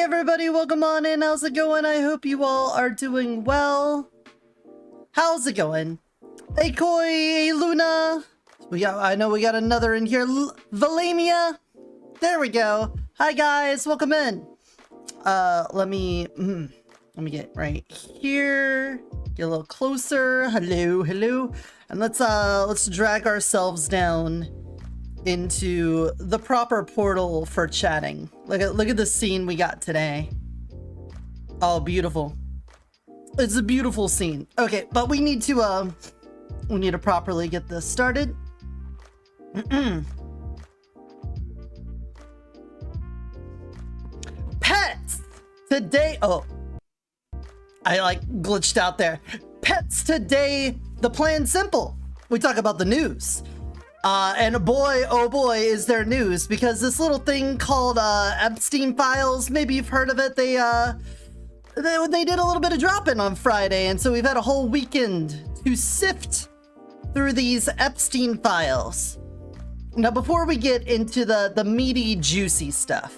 everybody, welcome on in. How's it going? I hope you all are doing well. How's it going? Hey Koi, hey Luna. I know we got another in here. Valamia. There we go. Hi guys, welcome in. Let me get right here. Get a little closer. Hello, hello. And let's drag ourselves down into the proper portal for chatting. Look at the scene we got today. Oh, beautiful. It's a beautiful scene. Okay, but we need to properly get this started. Pets today. Oh, I like glitched out there. Pets today. The plan's simple. We talk about the news. And boy, oh boy, is there news, because this little thing called Epstein files, maybe you've heard of it, they did a little bit of drop-in on Friday, and so we've had a whole weekend to sift through these Epstein files. Now, before we get into the meaty, juicy stuff,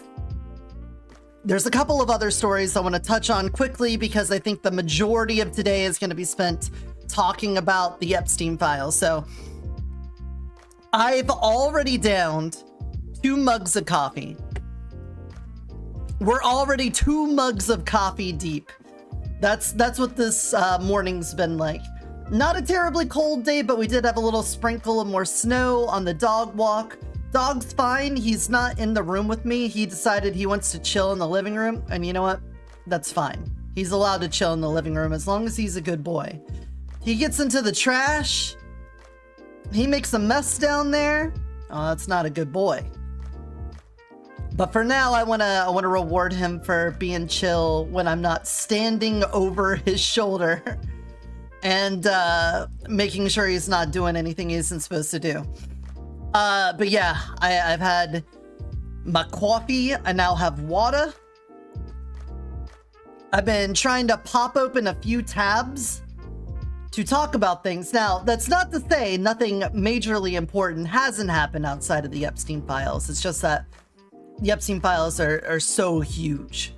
there's a couple of other stories I want to touch on quickly, because I think the majority of today is going to be spent talking about the Epstein files. So I've already downed 2 mugs of coffee. We're already 2 mugs of coffee deep. That's what this morning's been like. Not a terribly cold day, but we did have a little sprinkle of more snow on the dog walk. Dog's fine. He's not in the room with me. He decided he wants to chill in the living room, and you know what? That's fine. He's allowed to chill in the living room as long as he's a good boy. He gets into the trash. He makes a mess down there. Oh, that's not a good boy. But for now, I wanna reward him for being chill when I'm not standing over his shoulder and making sure he's not doing anything he isn't supposed to do. But yeah, I've had my coffee. I now have water. I've been trying to pop open a few tabs to talk about things. Now, that's not to say nothing majorly important hasn't happened outside of the Epstein files. It's just that the Epstein files are so huge.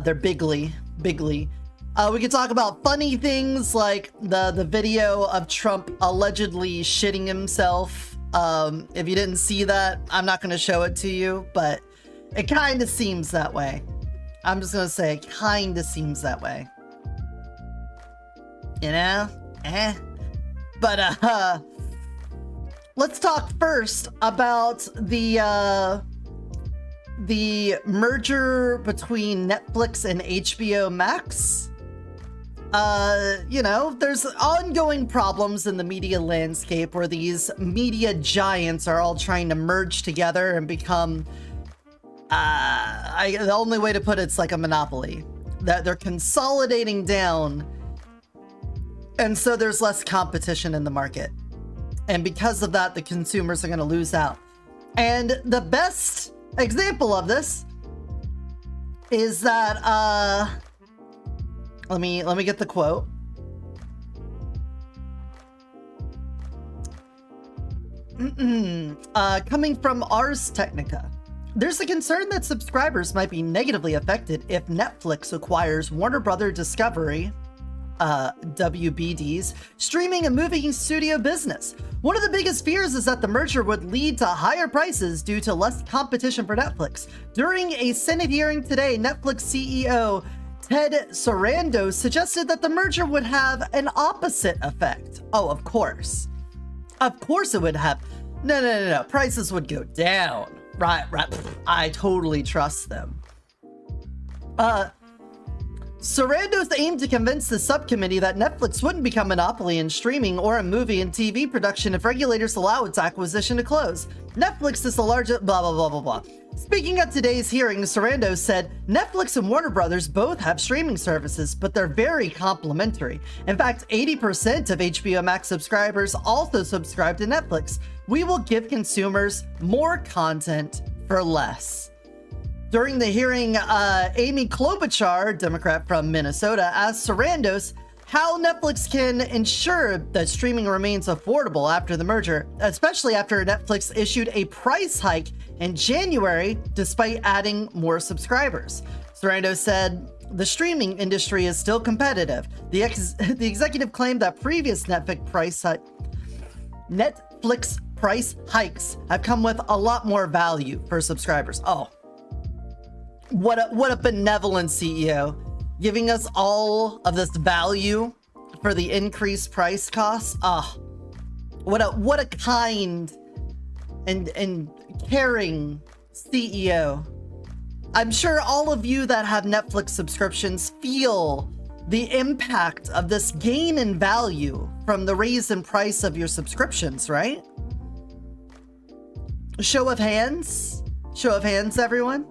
They're bigly. We could talk about funny things like the video of Trump allegedly shitting himself. If you didn't see that, I'm not going to show it to you, but it kind of seems that way. I'm just going to say it kind of seems that way. You know? But, let's talk first about the merger between Netflix and HBO Max. You know, there's ongoing problems in the media landscape where these media giants are all trying to merge together and become, the only way to put it's like a monopoly. That they're consolidating down. And so there's less competition in the market. And because of that, the consumers are going to lose out. And the best example of this is that, let me get the quote. Coming from Ars Technica. There's a concern that subscribers might be negatively affected if Netflix acquires Warner Brothers Discovery, WBD's streaming and movie studio business. One of the biggest fears is that the merger would lead to higher prices due to less competition for Netflix. During a Senate hearing today, Netflix CEO Ted Sarandos suggested that the merger would have an opposite effect. Oh, of course. Of course it would have. No. Prices would go down. Right. I totally trust them. Sarandos aimed to convince the subcommittee that Netflix wouldn't become a monopoly in streaming or in movie and TV production if regulators allow its acquisition to close. Netflix is the largest blah, blah, blah, blah, blah. Speaking at today's hearing, Sarandos said, Netflix and Warner Brothers both have streaming services, but they're very complementary. In fact, 80% of HBO Max subscribers also subscribe to Netflix. We will give consumers more content for less. During the hearing, Amy Klobuchar, Democrat from Minnesota, asked Sarandos how Netflix can ensure that streaming remains affordable after the merger, especially after Netflix issued a price hike in January, despite adding more subscribers. Sorrento said, the streaming industry is still competitive. The executive claimed that previous Netflix price hikes have come with a lot more value for subscribers. Oh, what a benevolent CEO, giving us all of this value for the increased price costs. Ah, what a kind and caring CEO. I'm sure all of you that have Netflix subscriptions feel the impact of this gain in value from the raise in price of your subscriptions, right? Show of hands? Show of hands, everyone?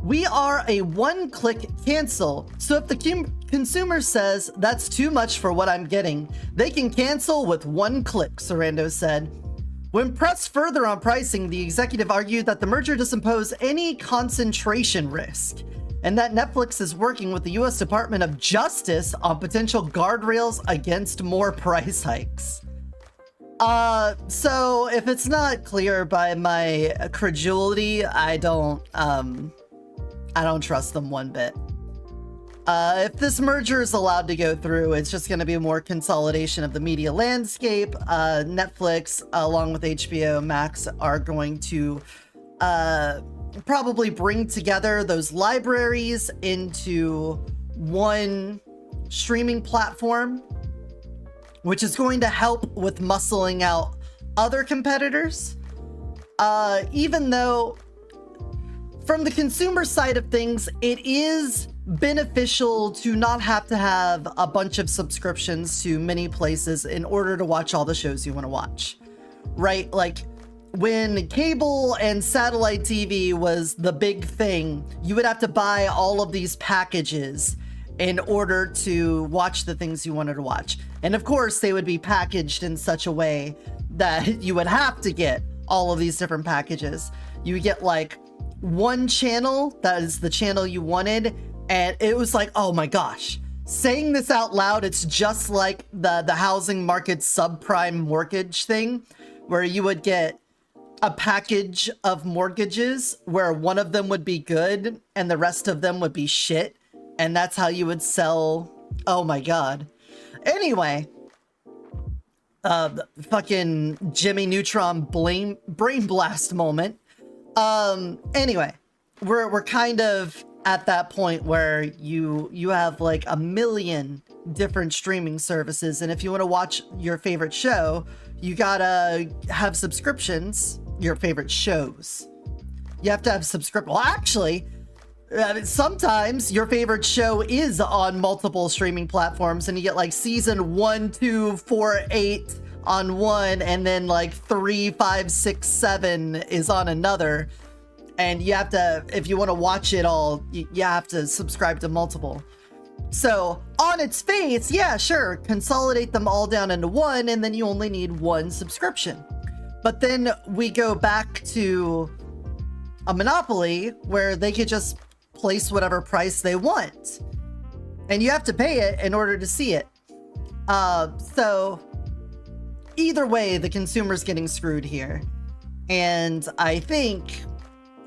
We are a one-click cancel, so if the consumer says, that's too much for what I'm getting, they can cancel with one click, Sorrento said. When pressed further on pricing, the executive argued that the merger doesn't pose any concentration risk, and that Netflix is working with the US Department of Justice on potential guardrails against more price hikes. So if it's not clear by my credulity, I don't trust them one bit. If this merger is allowed to go through, it's just going to be more consolidation of the media landscape. Netflix, along with HBO Max, are going to probably bring together those libraries into one streaming platform, which is going to help with muscling out other competitors. Even though, from the consumer side of things, it is beneficial to not have to have a bunch of subscriptions to many places in order to watch all the shows you want to watch, right? Like when cable and satellite TV was the big thing, you would have to buy all of these packages in order to watch the things you wanted to watch. And of course, they would be packaged in such a way that you would have to get all of these different packages. You would get like one channel that is the channel you wanted, and it was like, oh my gosh, saying this out loud, it's just like the housing market subprime mortgage thing, where you would get a package of mortgages where one of them would be good and the rest of them would be shit, and that's how you would sell. Oh my god. Anyway, fucking Jimmy Neutron brain blast moment. Anyway, we're kind of at that point where you have like a million different streaming services, and if you want to watch your favorite show, you gotta have subscriptions. Your favorite shows, you have to have subscription. Well, actually, sometimes your favorite show is on multiple streaming platforms, and you get like season 1, 2, 4, 8 on one, and then like 3, 5, 6, 7 is on another. And you have to, if you want to watch it all, you have to subscribe to multiple. So on its face, yeah, sure, consolidate them all down into one, and then you only need one subscription. But then we go back to a monopoly where they could just place whatever price they want, and you have to pay it in order to see it. So either way, the consumer's getting screwed here. And I think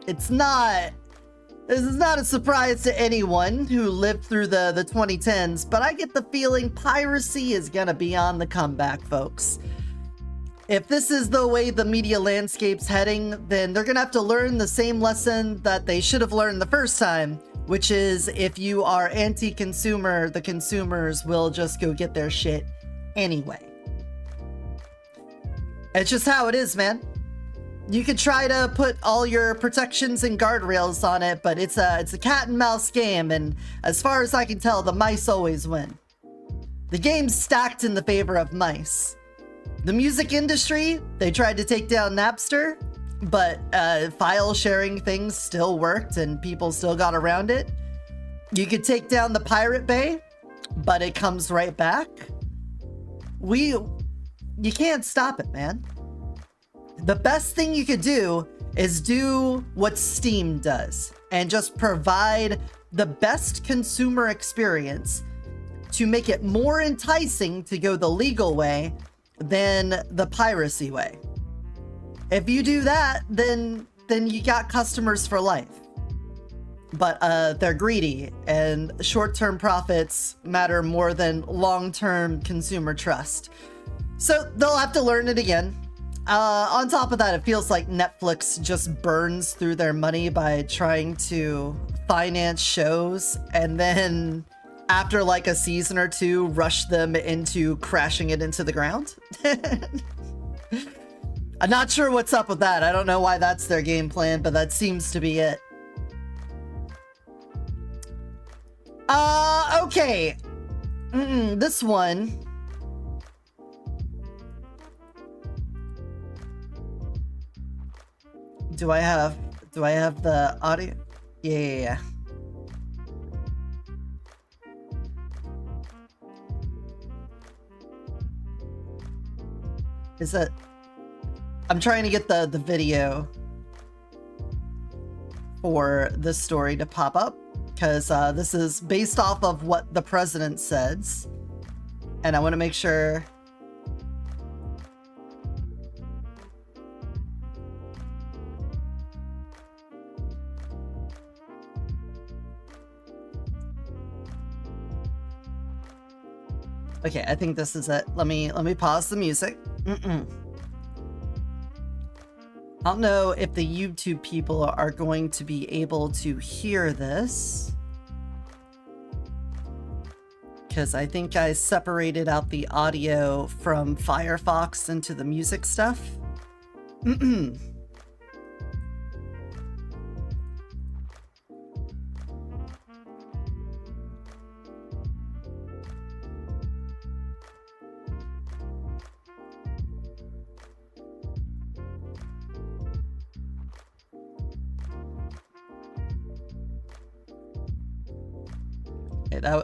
this is not a surprise to anyone who lived through the 2010s, but I get the feeling piracy is gonna be on the comeback, folks. If this is the way the media landscape's heading, then they're gonna have to learn the same lesson that they should have learned the first time, which is if you are anti-consumer, the consumers will just go get their shit anyway. It's just how it is, man. You could try to put all your protections and guardrails on it, but it's a cat and mouse game, and as far as I can tell, the mice always win. The game's stacked in the favor of mice. The music industry, they tried to take down Napster, but file sharing things still worked and people still got around it. You could take down the Pirate Bay, but it comes right back. You can't stop it, man. The best thing you could do is do what Steam does and just provide the best consumer experience to make it more enticing to go the legal way than the piracy way. If you do that, then you got customers for life. But they're greedy, and short-term profits matter more than long-term consumer trust. So they'll have to learn it again. On top of that, it feels like Netflix just burns through their money by trying to finance shows, and then after like a season or two, rush them into crashing it into the ground. I'm not sure what's up with that. I don't know why that's their game plan, but that seems to be it. Okay. This one. Do I have the audio? Yeah. Is that... I'm trying to get the video for this story to pop up, because this is based off of what the president says, and I want to make sure... Okay, I think this is it. Let me pause the music. I don't know if the YouTube people are going to be able to hear this, because I think I separated out the audio from Firefox into the music stuff.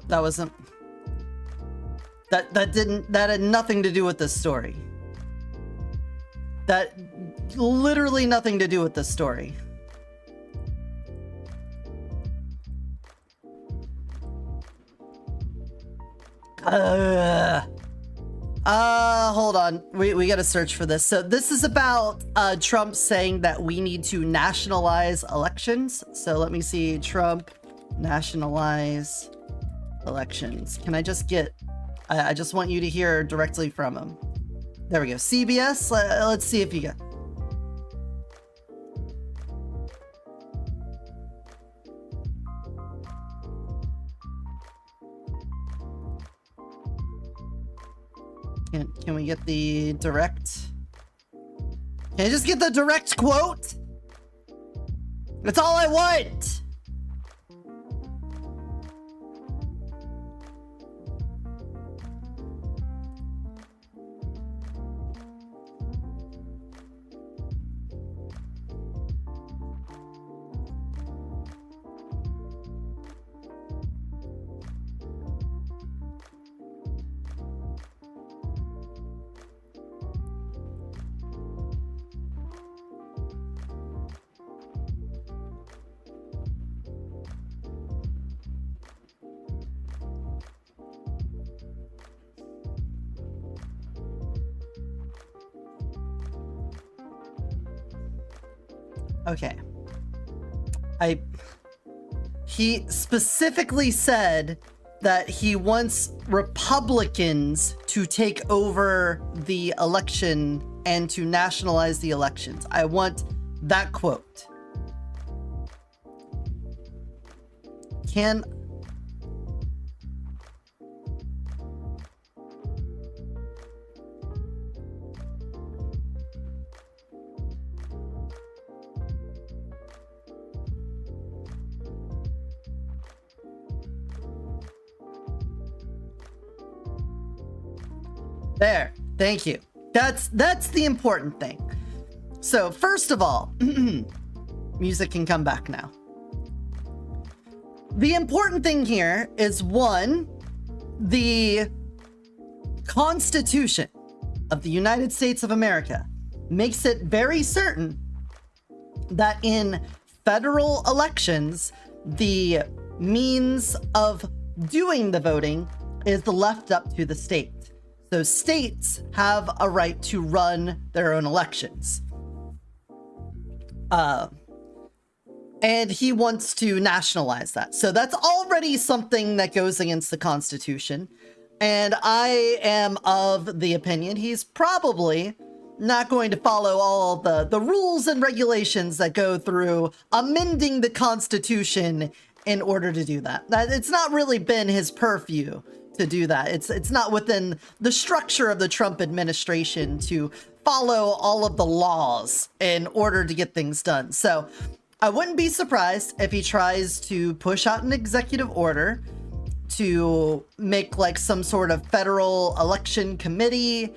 That wasn't... That had nothing to do with this story. That literally nothing to do with this story. Hold on. We gotta search for this. So this is about Trump saying that we need to nationalize elections. So let me see. Trump nationalize elections. Can I just get... I just want you to hear directly from him. There we go. CBS. Let's see if you get... Can we get the direct? Can I just get the direct quote? That's all I want. Okay. He specifically said that he wants Republicans to take over the election and to nationalize the elections. I want that quote. Can... There, thank you. That's the important thing. So first of all, music can come back now. The important thing here is, one, the Constitution of the United States of America makes it very certain that in federal elections, the means of doing the voting is left up to the state. So states have a right to run their own elections. And he wants to nationalize that. So that's already something that goes against the Constitution. And I am of the opinion he's probably not going to follow all the rules and regulations that go through amending the Constitution in order to do that. It's not really been his purview to do that. It's not within the structure of the Trump administration to follow all of the laws in order to get things done. So I wouldn't be surprised if he tries to push out an executive order to make like some sort of federal election committee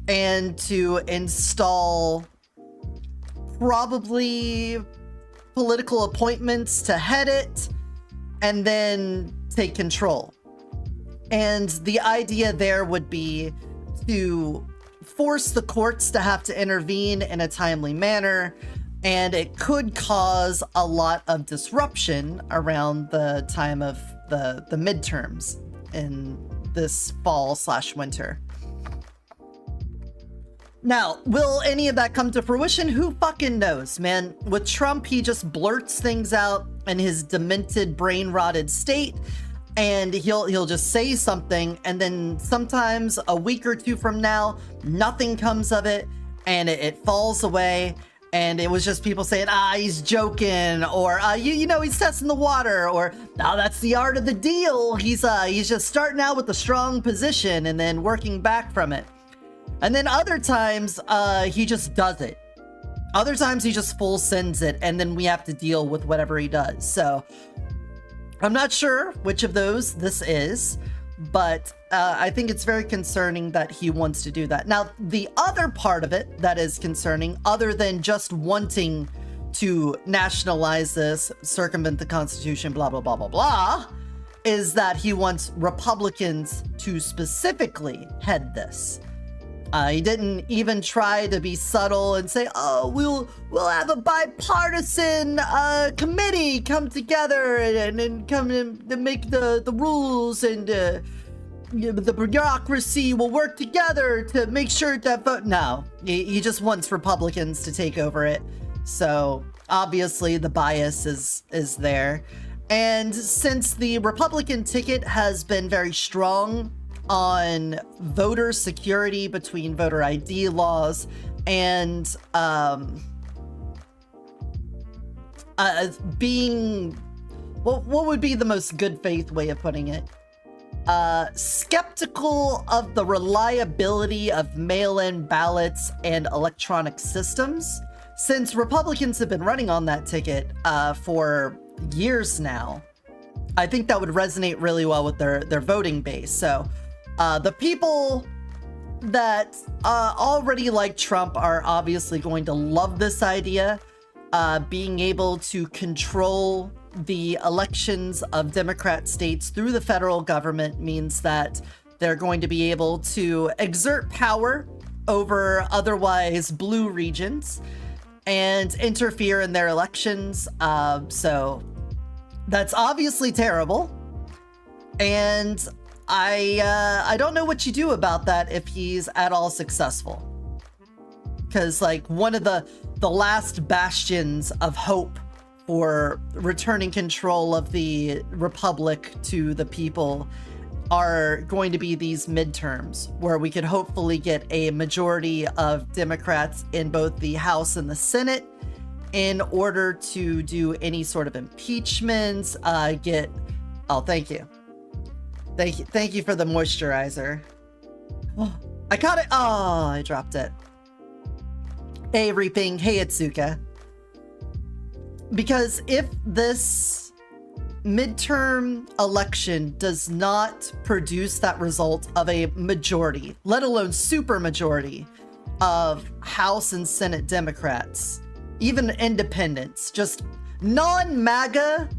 and to install probably political appointments to head it and then take control. And the idea there would be to force the courts to have to intervene in a timely manner, and it could cause a lot of disruption around the time of the midterms in this fall/winter. Now, will any of that come to fruition? Who fucking knows, man? With Trump, he just blurts things out in his demented, brain-rotted state, and he'll just say something, and then sometimes a week or two from now, nothing comes of it, and it falls away. And it was just people saying, he's joking, or, you know, he's testing the water, or, that's the art of the deal. He's just starting out with a strong position and then working back from it. And then other times, he just does it. Other times he just full sends it, and then we have to deal with whatever he does. So I'm not sure which of those this is, but I think it's very concerning that he wants to do that. Now, the other part of it that is concerning, other than just wanting to nationalize this, circumvent the Constitution, blah, blah, blah, blah, blah, is that he wants Republicans to specifically head this. He didn't even try to be subtle and say, we'll have a bipartisan committee come together and come and make the rules, and the bureaucracy will work together to make sure that vote. No, he just wants Republicans to take over it. So obviously the bias is there. And since the Republican ticket has been very strong on voter security between voter ID laws and being, what would be the most good faith way of putting it? Skeptical of the reliability of mail-in ballots and electronic systems, since Republicans have been running on that ticket for years now. I think that would resonate really well with their voting base. So the people that already like Trump are obviously going to love this idea. Being able to control the elections of Democrat states through the federal government means that they're going to be able to exert power over otherwise blue regions and interfere in their elections. So that's obviously terrible. And I don't know what you do about that if he's at all successful. Because like one of the last bastions of hope for returning control of the republic to the people are going to be these midterms, where we could hopefully get a majority of Democrats in both the House and the Senate in order to do any sort of impeachments, oh, thank you. Thank you for the moisturizer. Oh, I caught it. Oh, I dropped it. Hey, Reaping. Hey, Itsuka. Because if this midterm election does not produce that result of a majority, let alone super majority of House and Senate Democrats, even independents, just non-MAGA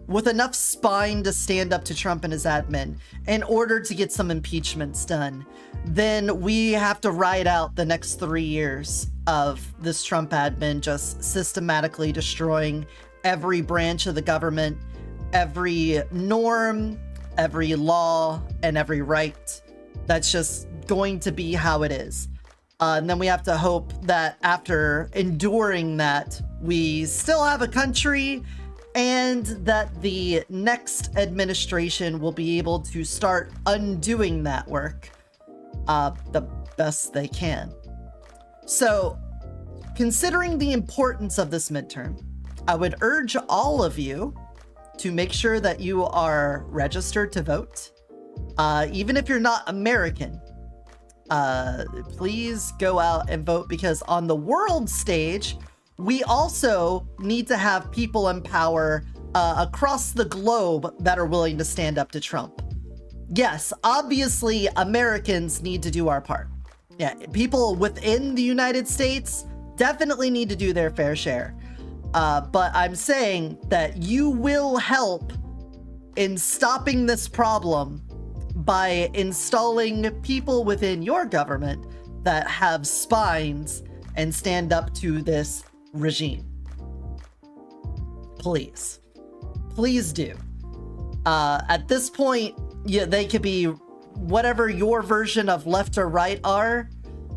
with enough spine to stand up to Trump and his admin in order to get some impeachments done, then we have to ride out the next 3 years of this Trump admin just systematically destroying every branch of the government, every norm, every law, and every right. That's just going to be how it is. And then we have to hope that after enduring that, we still have a country and that the next administration will be able to start undoing that work the best they can. So, considering the importance of this midterm, I would urge all of you to make sure that you are registered to vote. Even if you're not American, please go out and vote, because on the world stage, we also need to have people in power across the globe that are willing to stand up to Trump. Yes, obviously, Americans need to do our part. Yeah, people within the United States definitely need to do their fair share. But I'm saying that you will help in stopping this problem by installing people within your government that have spines and stand up to this regime. Please. Please do. At this point, yeah, they could be whatever your version of left or right are,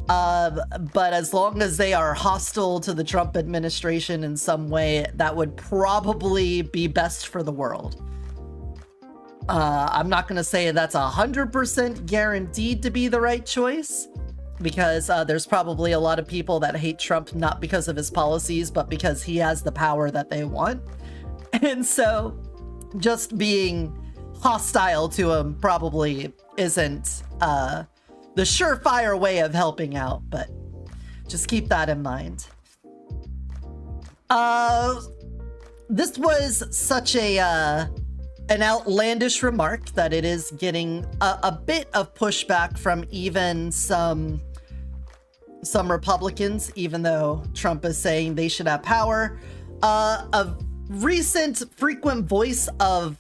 but as long as they are hostile to the Trump administration in some way, that would probably be best for the world. I'm not going to say that's 100% guaranteed to be the right choice, because there's probably a lot of people that hate Trump not because of his policies, but because he has the power that they want. And so just being hostile to him probably isn't the surefire way of helping out, but just keep that in mind. This was such an outlandish remark that it is getting a bit of pushback from even some Republicans, even though Trump is saying they should have power. A recent frequent voice of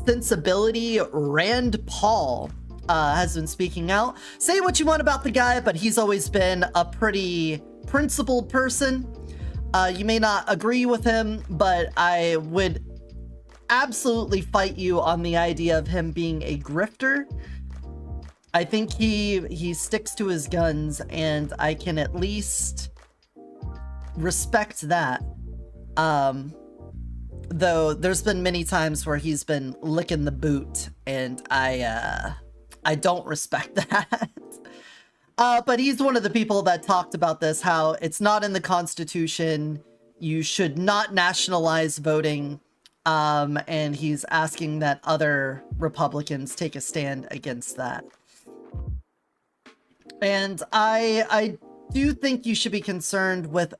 sensibility, Rand Paul, has been speaking out. Say what you want about the guy, but he's always been a pretty principled person. You may not agree with him, but I would absolutely fight you on the idea of him being a grifter. I think he sticks to his guns, and I can at least respect that. Though there's been many times where he's been licking the boot, and I don't respect that. But he's one of the people that talked about this, how it's not in the Constitution. You should not nationalize voting. And he's asking that other Republicans take a stand against that. And I do think you should be concerned with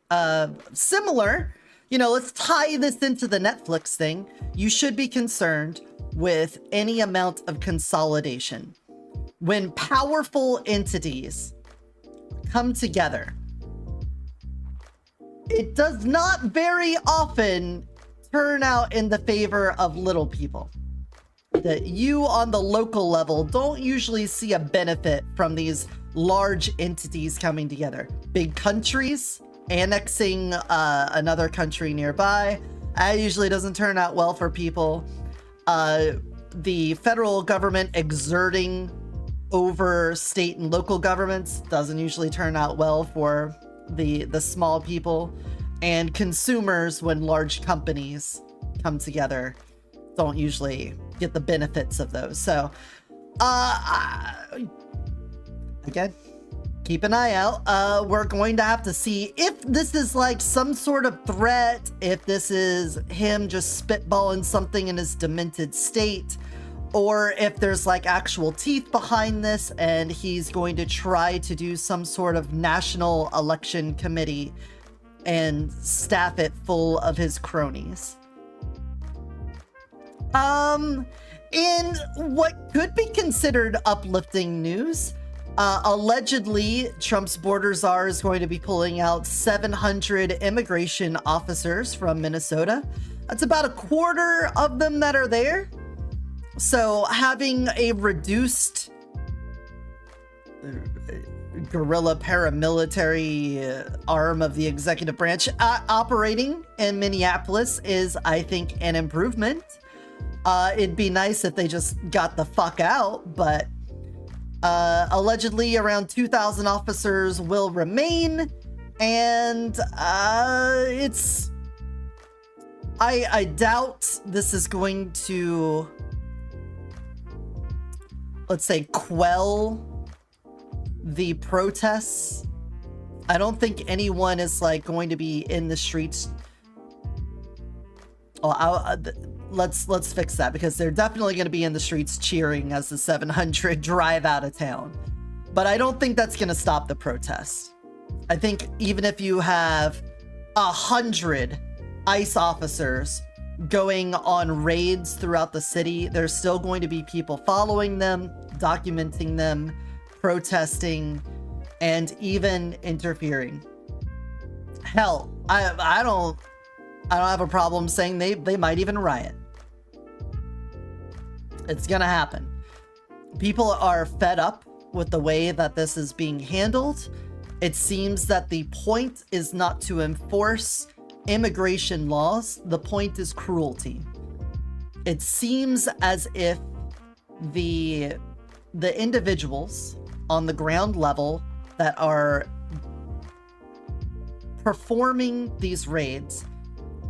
similar, let's tie this into the Netflix thing. You should be concerned with any amount of consolidation. When powerful entities come together, it does not very often turn out in the favor of little people. That you on the local level don't usually see a benefit from these large entities coming together. Big countries annexing another country nearby, that usually doesn't turn out well for people. The federal government exerting over state and local governments doesn't usually turn out well for the small people. And consumers, when large companies come together, don't usually get the benefits of those. So, again, keep an eye out. We're going to have to see if this is like some sort of threat, if this is him just spitballing something in his demented state, or if there's like actual teeth behind this and he's going to try to do some sort of national election committee and staff it full of his cronies. In what could be considered uplifting news, allegedly, Trump's border czar is going to be pulling out 700 immigration officers from Minnesota. That's about a quarter of them that are there. So having a reduced guerrilla paramilitary arm of the executive branch operating in Minneapolis is, I think, an improvement. It'd be nice if they just got the fuck out, but allegedly around 2,000 officers will remain, and I doubt this is going to, let's say, quell the protests. I don't think anyone is like going to be in the streets. Oh, let's fix that, because they're definitely going to be in the streets cheering as the 700 drive out of town. But I don't think that's going to stop the protest. I think even if you have 100 ICE officers going on raids throughout the city, there's still going to be people following them, documenting them, protesting, and even interfering. Hell, I don't have a problem saying they might even riot. It's gonna happen. People are fed up with the way that this is being handled. It seems that the point is not to enforce immigration laws. The point is cruelty. It seems as if the individuals on the ground level that are performing these raids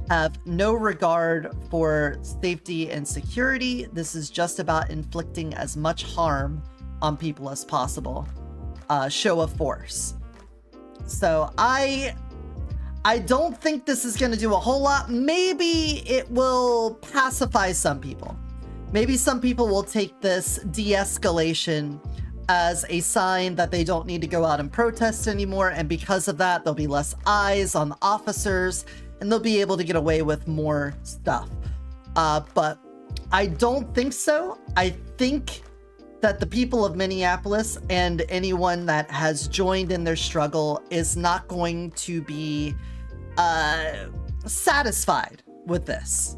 have no regard for safety and security. This is just about inflicting as much harm on people as possible. Show of force. So I don't think this is going to do a whole lot. Maybe it will pacify some people. Maybe some people will take this de-escalation as a sign that they don't need to go out and protest anymore, and because of that, there'll be less eyes on the officers, and they'll be able to get away with more stuff. But I don't think so. I think that the people of Minneapolis and anyone that has joined in their struggle is not going to be satisfied with this.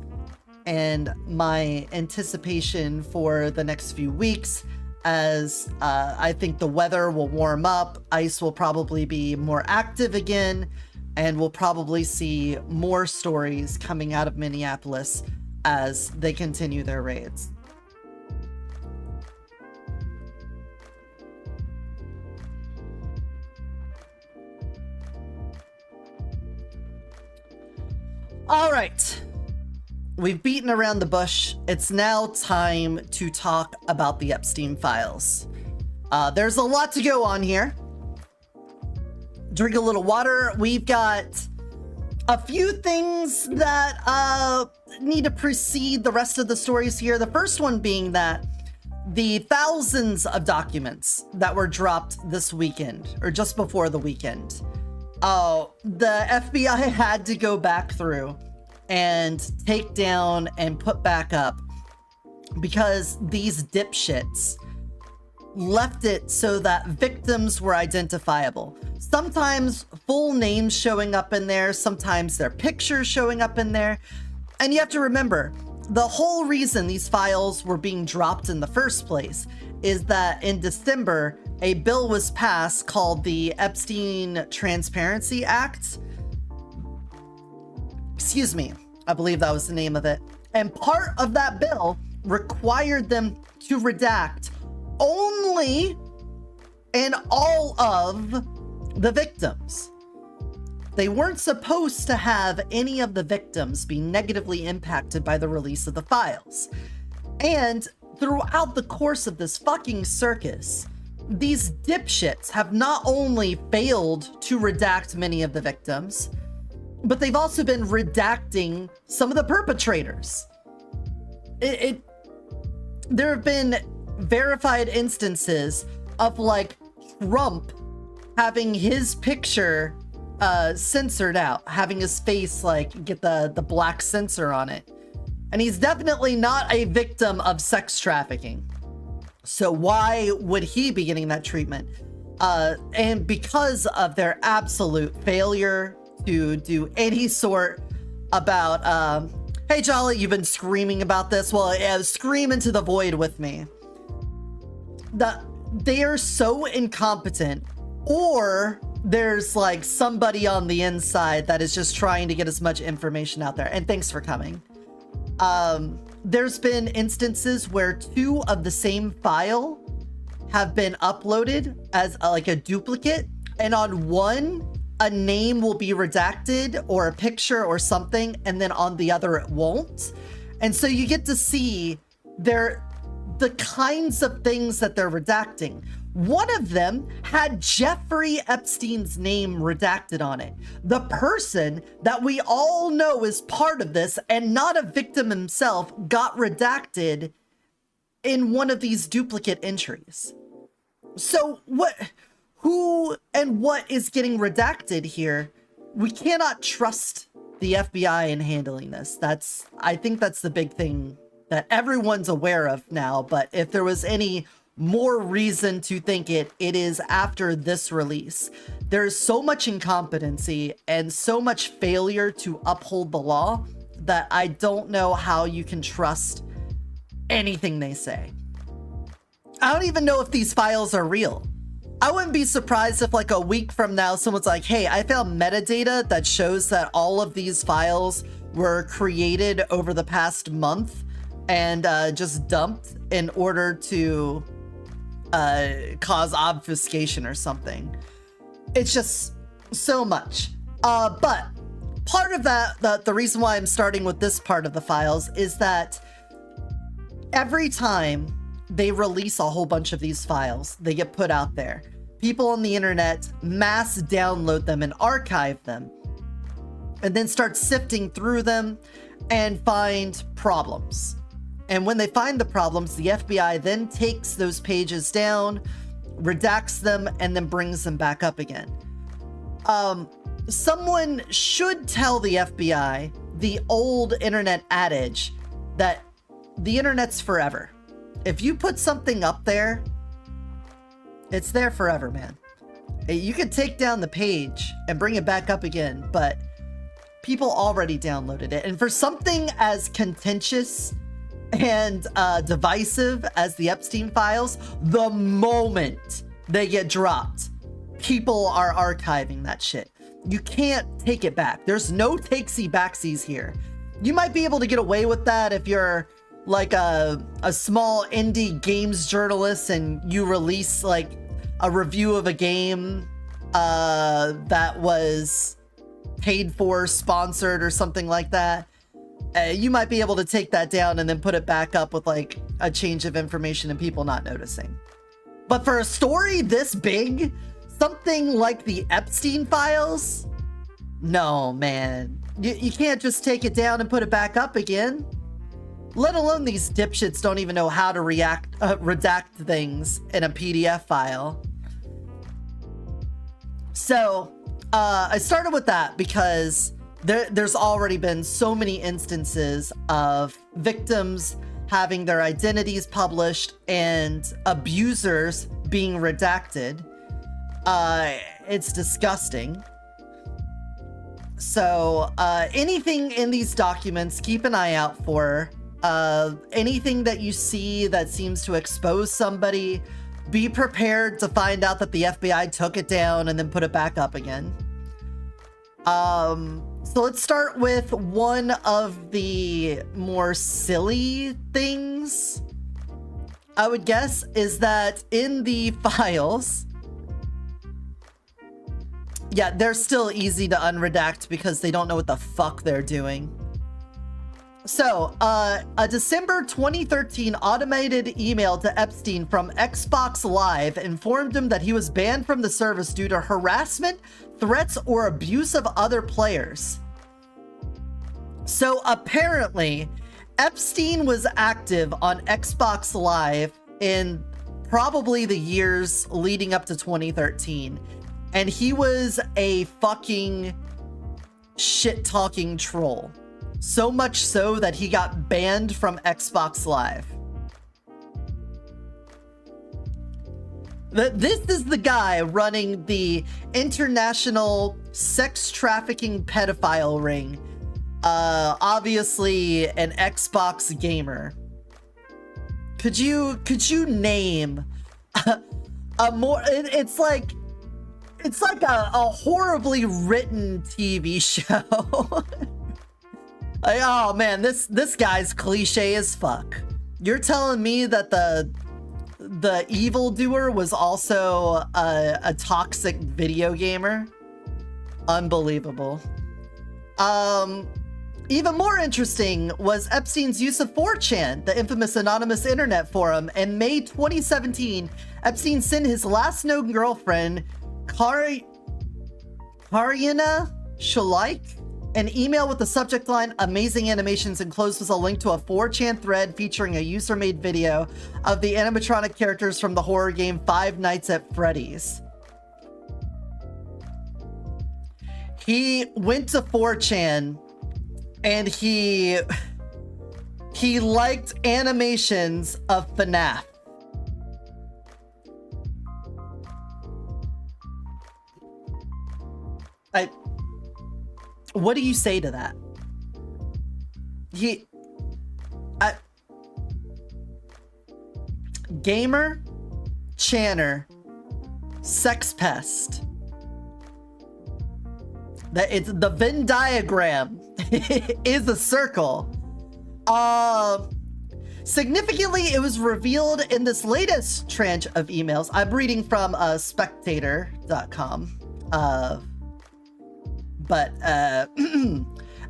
And my anticipation for the next few weeks, as I think the weather will warm up, ICE will probably be more active again, and we'll probably see more stories coming out of Minneapolis as they continue their raids. All right. We've beaten around the bush. It's now time to talk about the Epstein files. There's a lot to go on here. Drink a little water. We've got a few things that need to precede the rest of the stories here. The first one being that the thousands of documents that were dropped this weekend, or just before the weekend, the FBI had to go back through and take down and put back up because these dipshits left it so that victims were identifiable. Sometimes full names showing up in there, sometimes their pictures showing up in there. And you have to remember, the whole reason these files were being dropped in the first place is that in December, a bill was passed called the Epstein Transparency Act. Excuse me, I believe that was the name of it. And part of that bill required them to redact only and all of the victims. They weren't supposed to have any of the victims be negatively impacted by the release of the files. And throughout the course of this fucking circus, these dipshits have not only failed to redact many of the victims, but they've also been redacting some of the perpetrators. There have been verified instances of like Trump having his picture censored out, having his face like get the black censor on it. And he's definitely not a victim of sex trafficking. So why would he be getting that treatment? And because of their absolute failure to do any sort about, hey Jolly, you've been screaming about this. Well, yeah, scream into the void with me. They are so incompetent, or there's like somebody on the inside that is just trying to get as much information out there. And thanks for coming. there's been instances where 2 of the same file have been uploaded as like a duplicate, and on one, a name will be redacted or a picture or something, and then on the other it won't. And so you get to see the kinds of things that they're redacting. One of them had Jeffrey Epstein's name redacted on it. The person that we all know is part of this and not a victim himself got redacted in one of these duplicate entries. So who and what is getting redacted here? We cannot trust the FBI in handling this. I think that's the big thing that everyone's aware of now. But if there was any more reason to think it is after this release. There's so much incompetency and so much failure to uphold the law that I don't know how you can trust anything they say. I don't even know if these files are real. I wouldn't be surprised if like a week from now, someone's like, hey, I found metadata that shows that all of these files were created over the past month and just dumped in order to cause obfuscation or something. It's just so much. But part of that, the reason why I'm starting with this part of the files is that every time they release a whole bunch of these files, they get put out there. People on the internet mass download them and archive them, and then start sifting through them and find problems. And when they find the problems, the FBI then takes those pages down, redacts them, and then brings them back up again. Someone should tell the FBI the old internet adage that the internet's forever. If you put something up there, it's there forever, man. You could take down the page and bring it back up again, but people already downloaded it. And for something as contentious and divisive as the Epstein files, the moment they get dropped, people are archiving that shit. You can't take it back. There's no takesy-backsies here. You might be able to get away with that if you're like a small indie games journalist and you release like a review of a game that was paid for, sponsored, or something like that. You might be able to take that down and then put it back up with like a change of information and people not noticing. But for a story this big, something like the Epstein files, no, man. You can't just take it down and put it back up again. Let alone these dipshits don't even know how to redact things in a PDF file. So I started with that because there's already been so many instances of victims having their identities published and abusers being redacted. It's disgusting. So anything in these documents, keep an eye out for. Anything that you see that seems to expose somebody, be prepared to find out that the FBI took it down and then put it back up again. So let's start with one of the more silly things, I would guess, is that in the files, yeah, they're still easy to unredact because they don't know what the fuck they're doing. So, a December 2013 automated email to Epstein from Xbox Live informed him that he was banned from the service due to harassment, threats, or abuse of other players. So apparently, Epstein was active on Xbox Live in probably the years leading up to 2013. And he was a fucking shit-talking troll. So much so that he got banned from Xbox Live. This is the guy running the international sex trafficking pedophile ring. Obviously an Xbox gamer. Could you name a more? It's like a horribly written TV show. Like, oh man, this guy's cliche as fuck. You're telling me that the evildoer was also a toxic video gamer? Unbelievable. Even more interesting was Epstein's use of 4chan, the infamous anonymous internet forum. In May 2017, Epstein sent his last known girlfriend, Karyna Shalaik, an email with the subject line, "Amazing animations," enclosed was a link to a 4chan thread featuring a user-made video of the animatronic characters from the horror game Five Nights at Freddy's. He went to 4chan and he liked animations of FNAF. What do you say to that? Gamer, Channer, sex pest. It's the Venn diagram is a circle. Significantly, it was revealed in this latest tranche of emails. I'm reading from spectator.com. But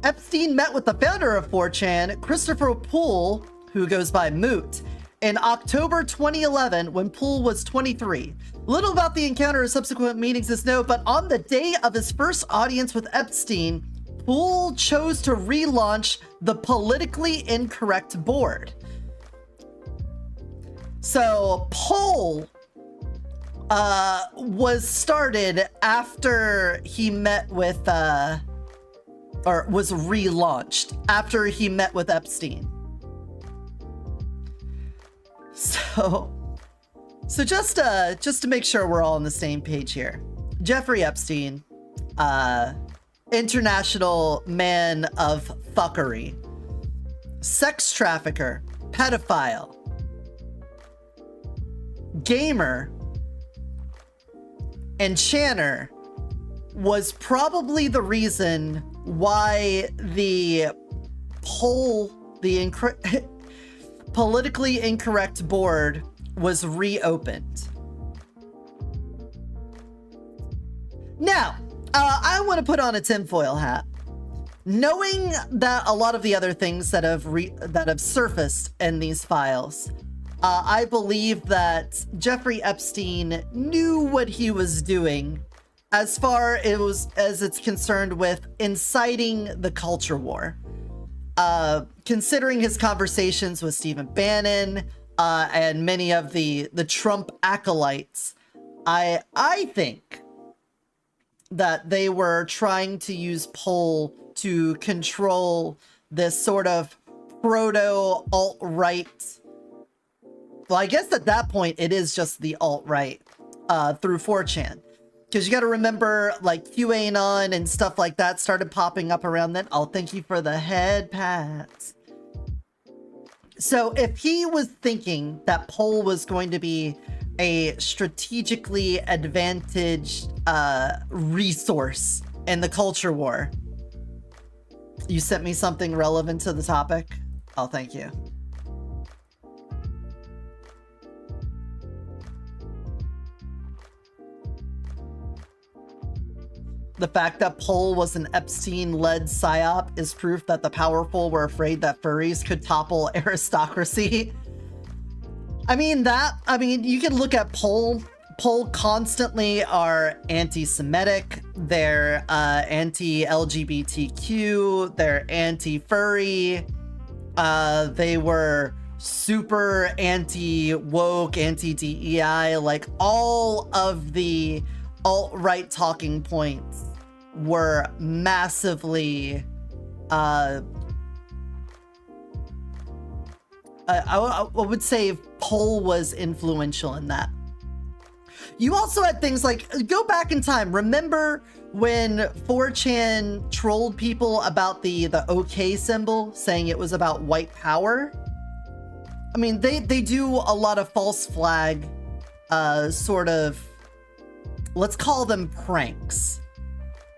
Epstein met with the founder of 4chan, Christopher Poole, who goes by Moot, in October 2011 when Poole was 23. Little about the encounter or subsequent meetings is known, but on the day of his first audience with Epstein, Poole chose to relaunch the politically incorrect board. So Poole was started after he met with, or was relaunched after he met with Epstein. So just to make sure we're all on the same page here, Jeffrey Epstein, international man of fuckery, sex trafficker, pedophile, gamer, and Channer, was probably the reason why the politically incorrect board was reopened. Now, I want to put on a tinfoil hat. Knowing that a lot of the other things that have surfaced in these files, I believe that Jeffrey Epstein knew what he was doing as far as it's concerned with inciting the culture war. Considering his conversations with Stephen Bannon and many of the Trump acolytes, I think that they were trying to use Poll to control this sort of proto-alt-right. Well, I guess at that point, it is just the alt-right through 4chan. Because you got to remember, like, QAnon and stuff like that started popping up around then. Oh, thank you for the head pats. So if he was thinking that Poll was going to be a strategically advantaged resource in the culture war, you sent me something relevant to the topic? Oh, thank you. The fact that Poll was an Epstein-led psyop is proof that the powerful were afraid that furries could topple aristocracy. I mean, you can look at Poll. Poll constantly are anti-Semitic, they're anti-LGBTQ, they're anti-furry, they were super anti-woke, anti-DEI, like all of the alt-right talking points were massively I would say Poll was influential in that. You also had things like, go back in time, remember when 4chan trolled people about the OK symbol, saying it was about white power? I mean, they do a lot of false flag sort of, let's call them pranks.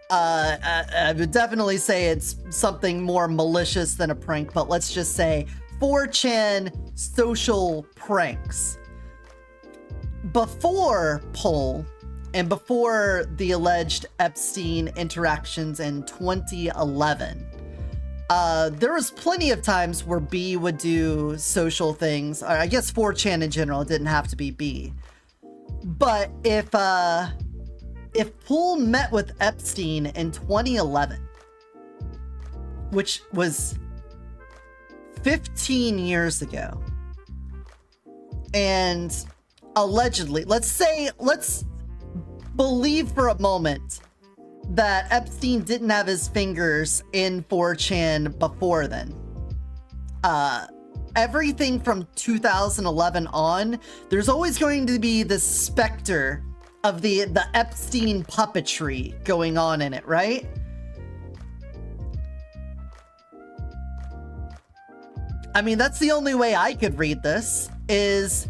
I would definitely say it's something more malicious than a prank, but let's just say 4chan social pranks. Before Poll, and before the alleged Epstein interactions in 2011, there was plenty of times where B would do social things. Or I guess 4chan in general, it didn't have to be B. But if Pool met with Epstein in 2011, which was 15 years ago, and allegedly, let's believe for a moment that Epstein didn't have his fingers in 4chan before then. Everything from 2011 on, there's always going to be this specter of the Epstein puppetry going on in it, right? I mean, that's the only way I could read this, is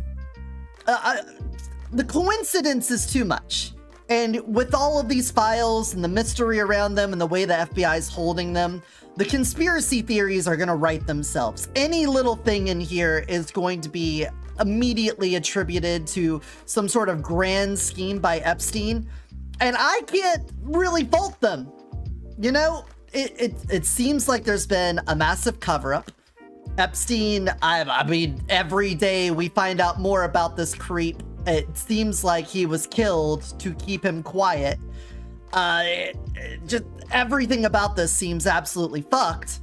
the coincidence is too much. And with all of these files and the mystery around them and the way the FBI is holding them, the conspiracy theories are going to write themselves. Any little thing in here is going to be immediately attributed to some sort of grand scheme by Epstein. And I can't really fault them. You know, it seems like there's been a massive cover-up. Epstein, I mean, every day we find out more about this creep. It seems like he was killed to keep him quiet. Just everything about this seems absolutely fucked.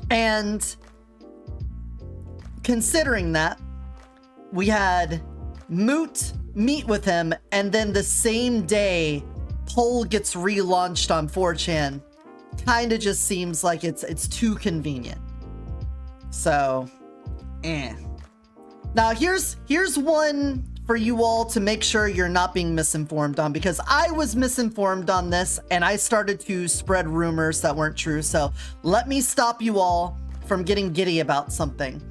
And considering that, we had Moot meet with him, and then the same day, Poll gets relaunched on 4chan. Kinda just seems like it's too convenient. So, Now here's one for you all to make sure you're not being misinformed on, because I was misinformed on this and I started to spread rumors that weren't true. So let me stop you all from getting giddy about something.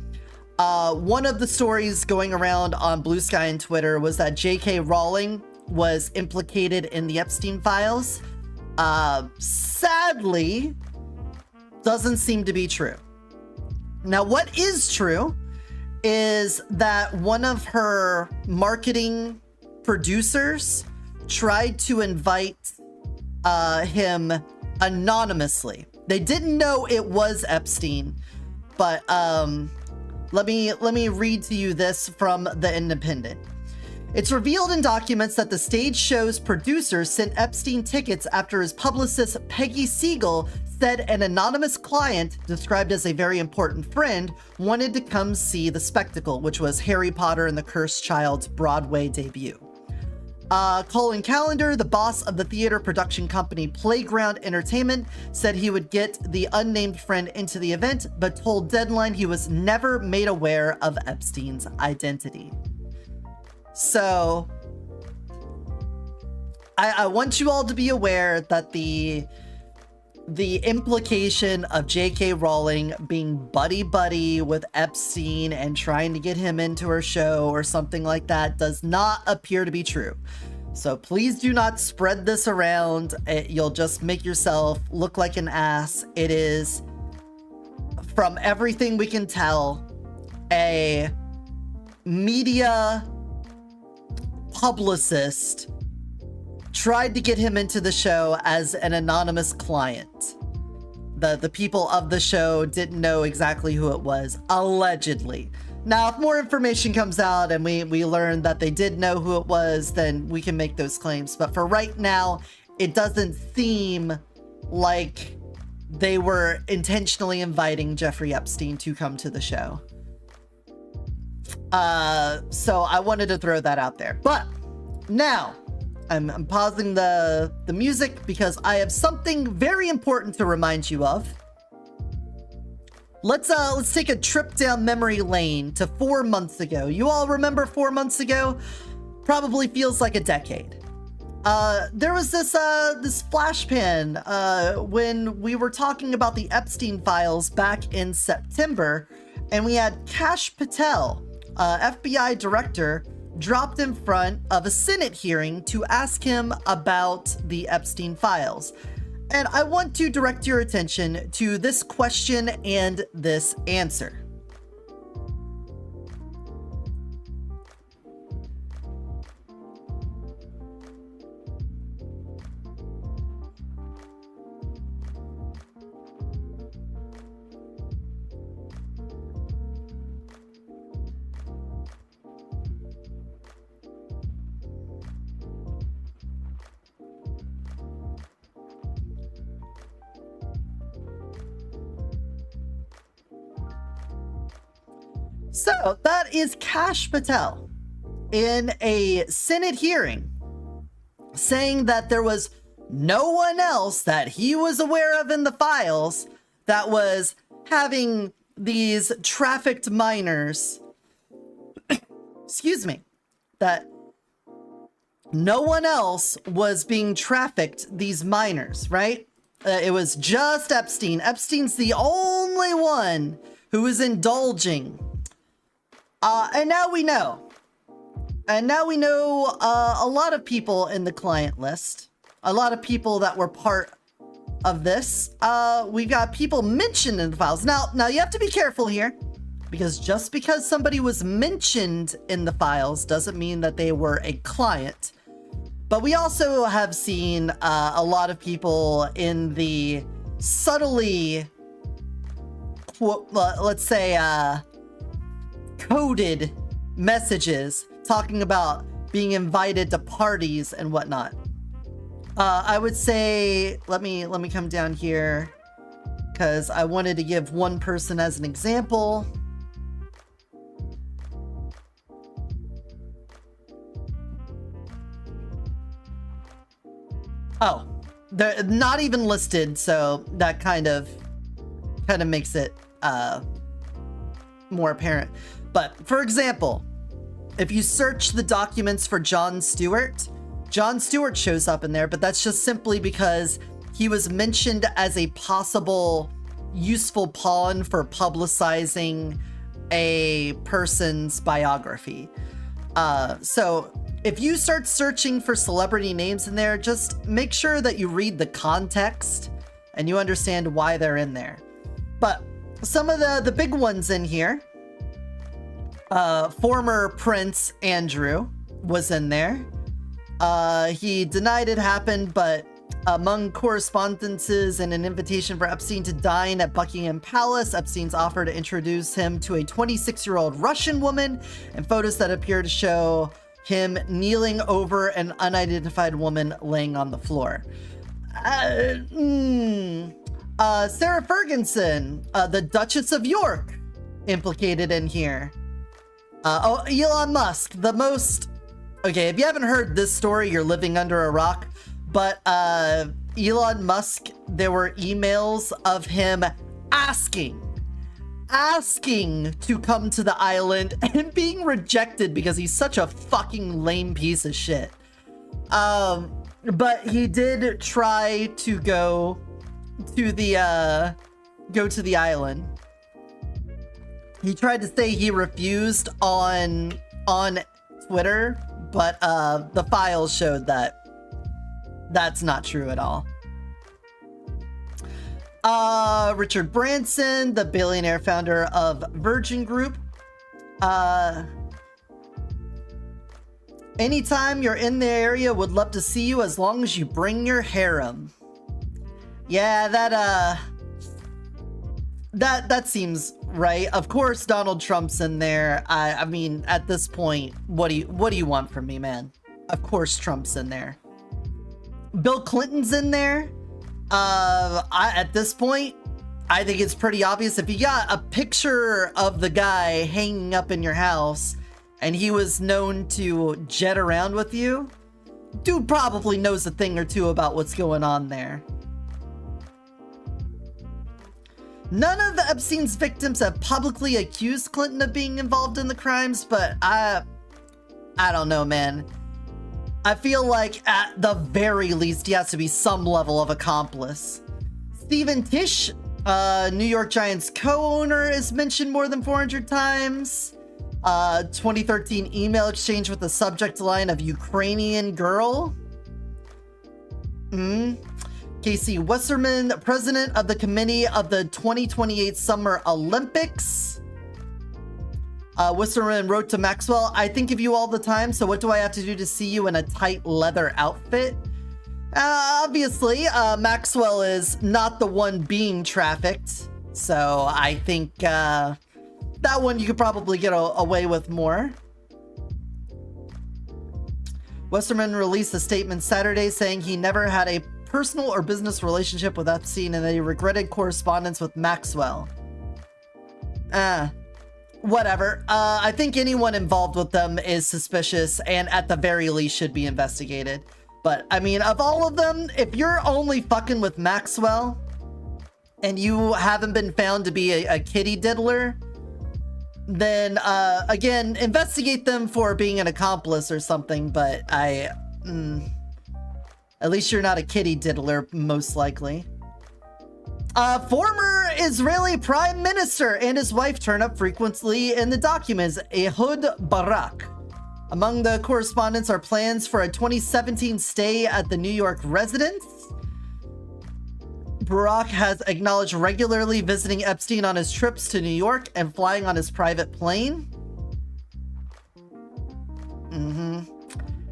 One of the stories going around on Blue Sky and Twitter was that J.K. Rowling was implicated in the Epstein files. Sadly, doesn't seem to be true. Now, what is true is that one of her marketing producers tried to invite him anonymously. They didn't know it was Epstein, but let me read to you this from The Independent. It's revealed in documents that the stage show's producer sent Epstein tickets after his publicist Peggy Siegel said an anonymous client, described as a very important friend, wanted to come see the spectacle, which was Harry Potter and the Cursed Child's Broadway debut. Colin Callender, the boss of the theater production company Playground Entertainment, said he would get the unnamed friend into the event, but told Deadline he was never made aware of Epstein's identity. So, I want you all to be aware that the implication of J.K. Rowling being buddy-buddy with Epstein and trying to get him into her show or something like that does not appear to be true. So please do not spread this around. You'll just make yourself look like an ass. It is, from everything we can tell, a media publicist tried to get him into the show as an anonymous client. The people of the show didn't know exactly who it was, allegedly. Now, if more information comes out and we learn that they did know who it was, then we can make those claims. But for right now, it doesn't seem like they were intentionally inviting Jeffrey Epstein to come to the show. So I wanted to throw that out there. But now, I'm pausing the music because I have something very important to remind you of. Let's take a trip down memory lane to 4 months ago. You all remember 4 months ago? Probably feels like a decade. There was this flash pan when we were talking about the Epstein files back in September, and we had Kash Patel, FBI director, dropped in front of a Senate hearing to ask him about the Epstein files. And I want to direct your attention to this question and this answer. So that is Kash Patel in a Senate hearing saying that there was no one else that he was aware of in the files that was having these trafficked minors. Excuse me. That no one else was being trafficked, these minors, right? It was just Epstein. Epstein's the only one who is indulging. And now we know. And now we know a lot of people in the client list. A lot of people that were part of this. We've got people mentioned in the files. Now you have to be careful here. Because just because somebody was mentioned in the files doesn't mean that they were a client. But we also have seen a lot of people in the subtly, let's say, coded messages talking about being invited to parties and whatnot. I would say, let me come down here because I wanted to give one person as an example. Oh, they're not even listed, so that kind of makes it more apparent. But for example, if you search the documents for John Stewart shows up in there, but that's just simply because he was mentioned as a possible useful pawn for publicizing a person's biography. So if you start searching for celebrity names in there, just make sure that you read the context and you understand why they're in there. But some of the big ones in here, former Prince Andrew was in there. He denied it happened, but among correspondences and an invitation for Epstein to dine at Buckingham Palace, Epstein's offer to introduce him to a 26-year-old Russian woman, and photos that appear to show him kneeling over an unidentified woman laying on the floor. Sarah Ferguson, the Duchess of York, implicated in here. Elon Musk, the most... Okay, if you haven't heard this story, you're living under a rock. But Elon Musk, there were emails of him asking to come to the island and being rejected because he's such a fucking lame piece of shit. But he did try to go to the island. He tried to say he refused on Twitter, but the files showed that that's not true at all. Richard Branson, the billionaire founder of Virgin Group. Anytime you're in the area, would love to see you as long as you bring your harem. Yeah, that seems right. Of course, Donald Trump's in there. I mean, at this point, what do you want from me, man? Of course, Trump's in there. Bill Clinton's in there. At this point, I think it's pretty obvious. If you got a picture of the guy hanging up in your house and he was known to jet around with you, dude probably knows a thing or two about what's going on there. None of the Epstein's victims have publicly accused Clinton of being involved in the crimes, but I don't know, man. I feel like at the very least he has to be some level of accomplice. Stephen Tisch, New York Giants co-owner, is mentioned more than 400 times. 2013 email exchange with the subject line of Ukrainian girl. Casey Westerman, president of the committee of the 2028 Summer Olympics. Westerman wrote to Maxwell, I think of you all the time, so what do I have to do to see you in a tight leather outfit? Obviously, Maxwell is not the one being trafficked, so I think that one you could probably get away with more. Westerman released a statement Saturday saying he never had a personal or business relationship with Epstein and that he regretted correspondence with Maxwell. Whatever. I think anyone involved with them is suspicious and at the very least should be investigated. But, I mean, of all of them, if you're only fucking with Maxwell and you haven't been found to be a kitty diddler, then, again, investigate them for being an accomplice or something, but at least you're not a kitty diddler, most likely. Former Israeli Prime Minister and his wife turn up frequently in the documents. Ehud Barak. Among the correspondence are plans for a 2017 stay at the New York residence. Barak has acknowledged regularly visiting Epstein on his trips to New York and flying on his private plane.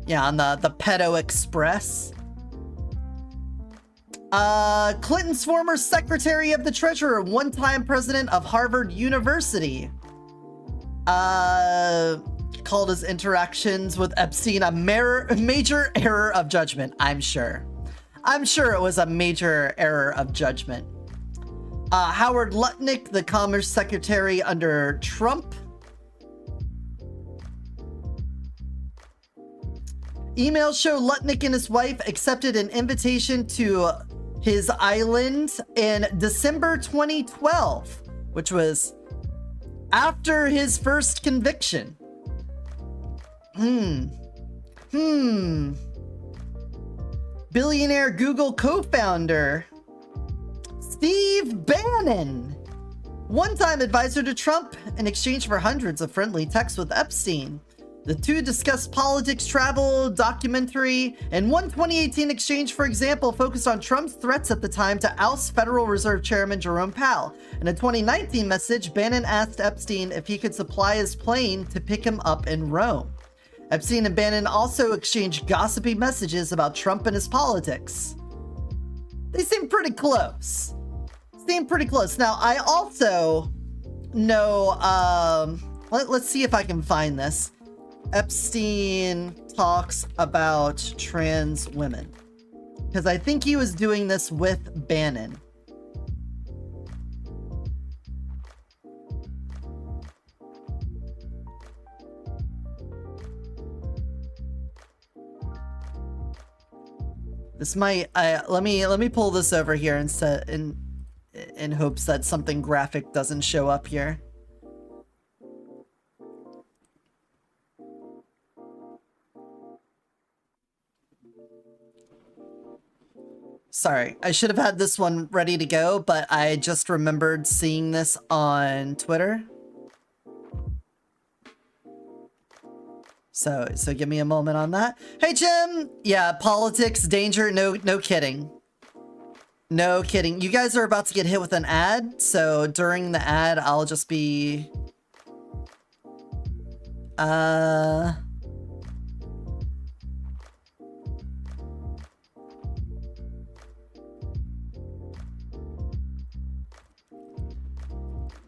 Yeah, on the Pedo Express. Clinton's former Secretary of the Treasury, one-time president of Harvard University, called his interactions with Epstein a major error of judgment. I'm sure it was a major error of judgment. Howard Lutnick, the Commerce Secretary under Trump. Emails show Lutnick and his wife accepted an invitation to his island in December 2012, which was after his first conviction. Billionaire Google co-founder Steve Bannon, one-time advisor to Trump in exchange for hundreds of friendly texts with Epstein. The two discussed politics, travel, documentary, and one 2018 exchange, for example, focused on Trump's threats at the time to oust Federal Reserve Chairman Jerome Powell. In a 2019 message, Bannon asked Epstein if he could supply his plane to pick him up in Rome. Epstein and Bannon also exchanged gossipy messages about Trump and his politics. They seem pretty close. Now, I also know, let's see if I can find this. Epstein talks about trans women. Because I think he was doing this with Bannon. This might, let me pull this over here and set in hopes that something graphic doesn't show up here. Sorry, I should have had this one ready to go, but I just remembered seeing this on Twitter. So give me a moment on that. Hey, Jim! Yeah, politics, danger, no kidding. No kidding. You guys are about to get hit with an ad, so during the ad, I'll just be...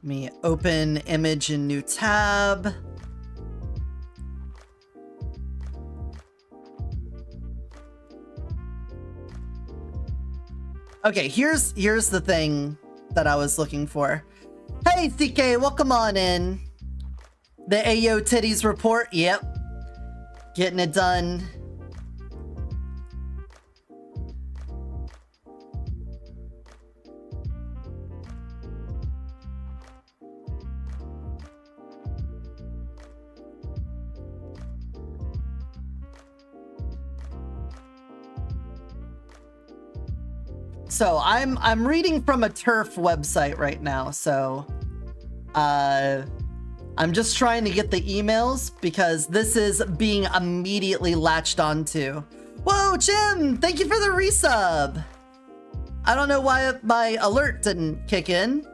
Let me open image in new tab. Okay, here's the thing that I was looking for. Hey, CK, welcome on in. The Eotidiss report, yep. Getting it done. So I'm reading from a TERF website right now, so I'm I'm just trying to get the emails because this is being immediately latched onto. Whoa, Jim! Thank you for the resub! I don't know why my alert didn't kick in.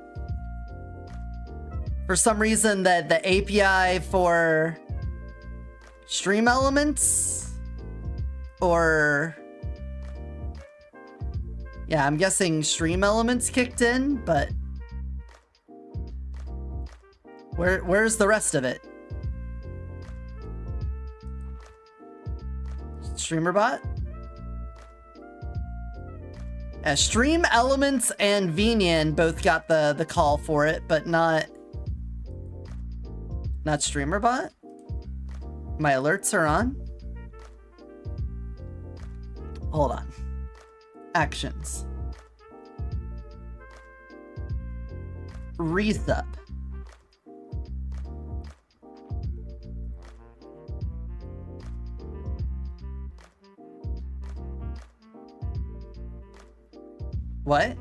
For some reason, the API for Stream Elements or... Yeah, I'm guessing Stream Elements kicked in, but... Where's the rest of it? StreamerBot? Stream Elements and Venian both got the call for it, but not StreamerBot? My alerts are on. Hold on. Actions. Resub. What?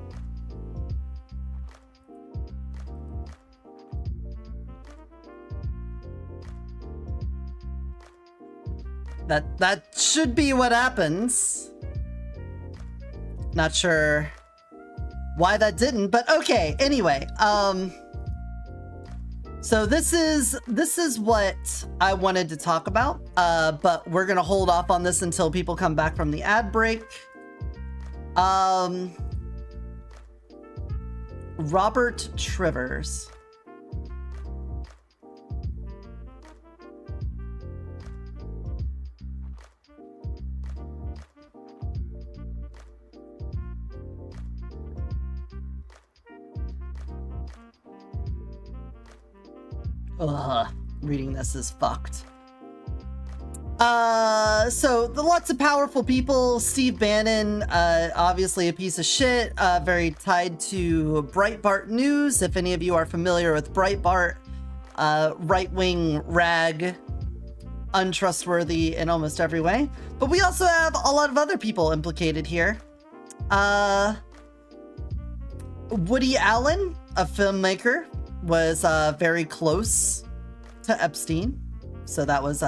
That should be what happens. Not sure why that didn't, but okay. Anyway, so this is what I wanted to talk about. But we're gonna hold off on this until people come back from the ad break. Robert Trivers. Ugh, reading this is fucked. So lots of powerful people. Steve Bannon, obviously a piece of shit, very tied to Breitbart News. If any of you are familiar with Breitbart, right-wing rag, untrustworthy in almost every way. But we also have a lot of other people implicated here. Woody Allen, a filmmaker, was very close to Epstein. So that was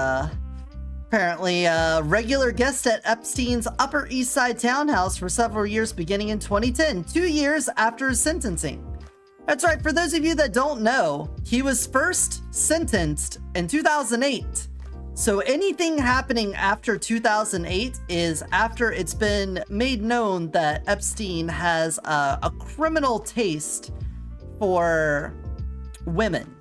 apparently a regular guest at Epstein's Upper East Side townhouse for several years beginning in 2010, 2 years after his sentencing. That's right, for those of you that don't know, he was first sentenced in 2008. So anything happening after 2008 is after it's been made known that Epstein has a criminal taste for women.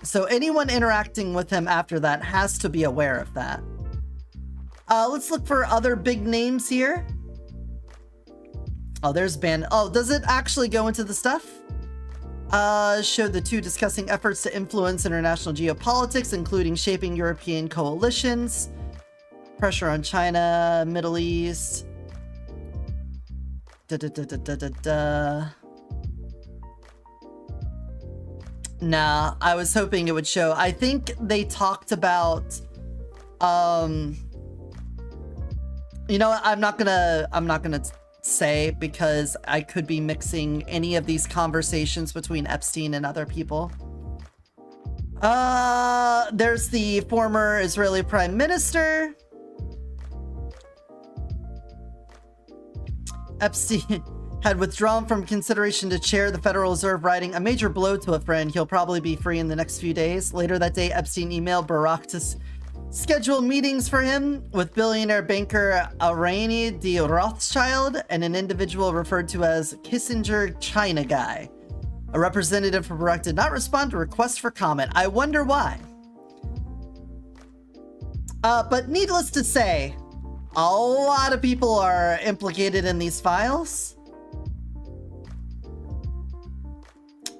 So anyone interacting with him after that has to be aware of that. Let's look for other big names here. Oh, there's Ban. Oh, does it actually go into the stuff? Showed the two discussing efforts to influence international geopolitics, including shaping European coalitions, pressure on China, Middle East. Nah, I was hoping it would show. I think they talked about, you know what? I'm not gonna say because I could be mixing any of these conversations between Epstein and other people. There's the former Israeli Prime Minister. Epstein had withdrawn from consideration to chair the Federal Reserve, writing, "A major blow to a friend. He'll probably be free in the next few days." Later that day, Epstein emailed Barack to schedule meetings for him with billionaire banker Irene de Rothschild and an individual referred to as Kissinger China Guy. A representative for Barack did not respond to requests for comment. I wonder why. But needless to say, a lot of people are implicated in these files.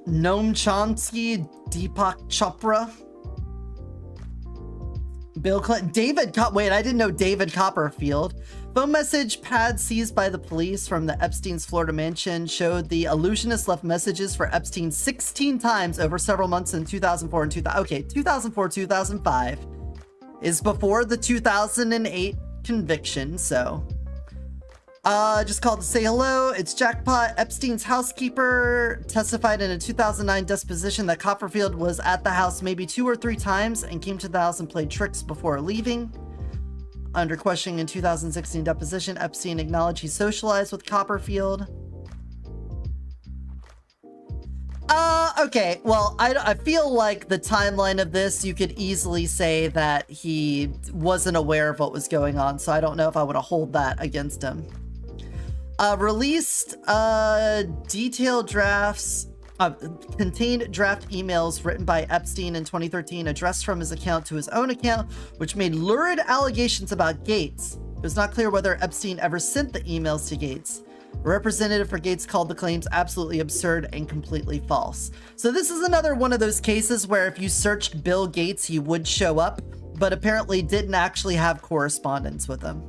Noam Chomsky, Deepak Chopra, Bill Clinton, wait, I didn't know David Copperfield. Phone message pad seized by the police from the Epstein's Florida mansion showed the illusionist left messages for Epstein 16 times over several months in 2004 and 2000. Okay, 2004, 2005 is before the 2008 conviction, so Just called to say hello. It's Jackpot. Epstein's housekeeper testified in a 2009 deposition that Copperfield was at the house maybe 2 or 3 times and came to the house and played tricks before leaving. Under questioning in 2016 deposition, Epstein acknowledged he socialized with Copperfield. Okay, well, I feel like the timeline of this, you could easily say that he wasn't aware of what was going on, so I don't know if I would have hold that against him. Released detailed drafts, contained draft emails written by Epstein in 2013 addressed from his account to his own account, which made lurid allegations about Gates. It was not clear whether Epstein ever sent the emails to Gates. A representative for Gates called the claims absolutely absurd and completely false. So this is another one of those cases where if you searched Bill Gates, he would show up, but apparently didn't actually have correspondence with him.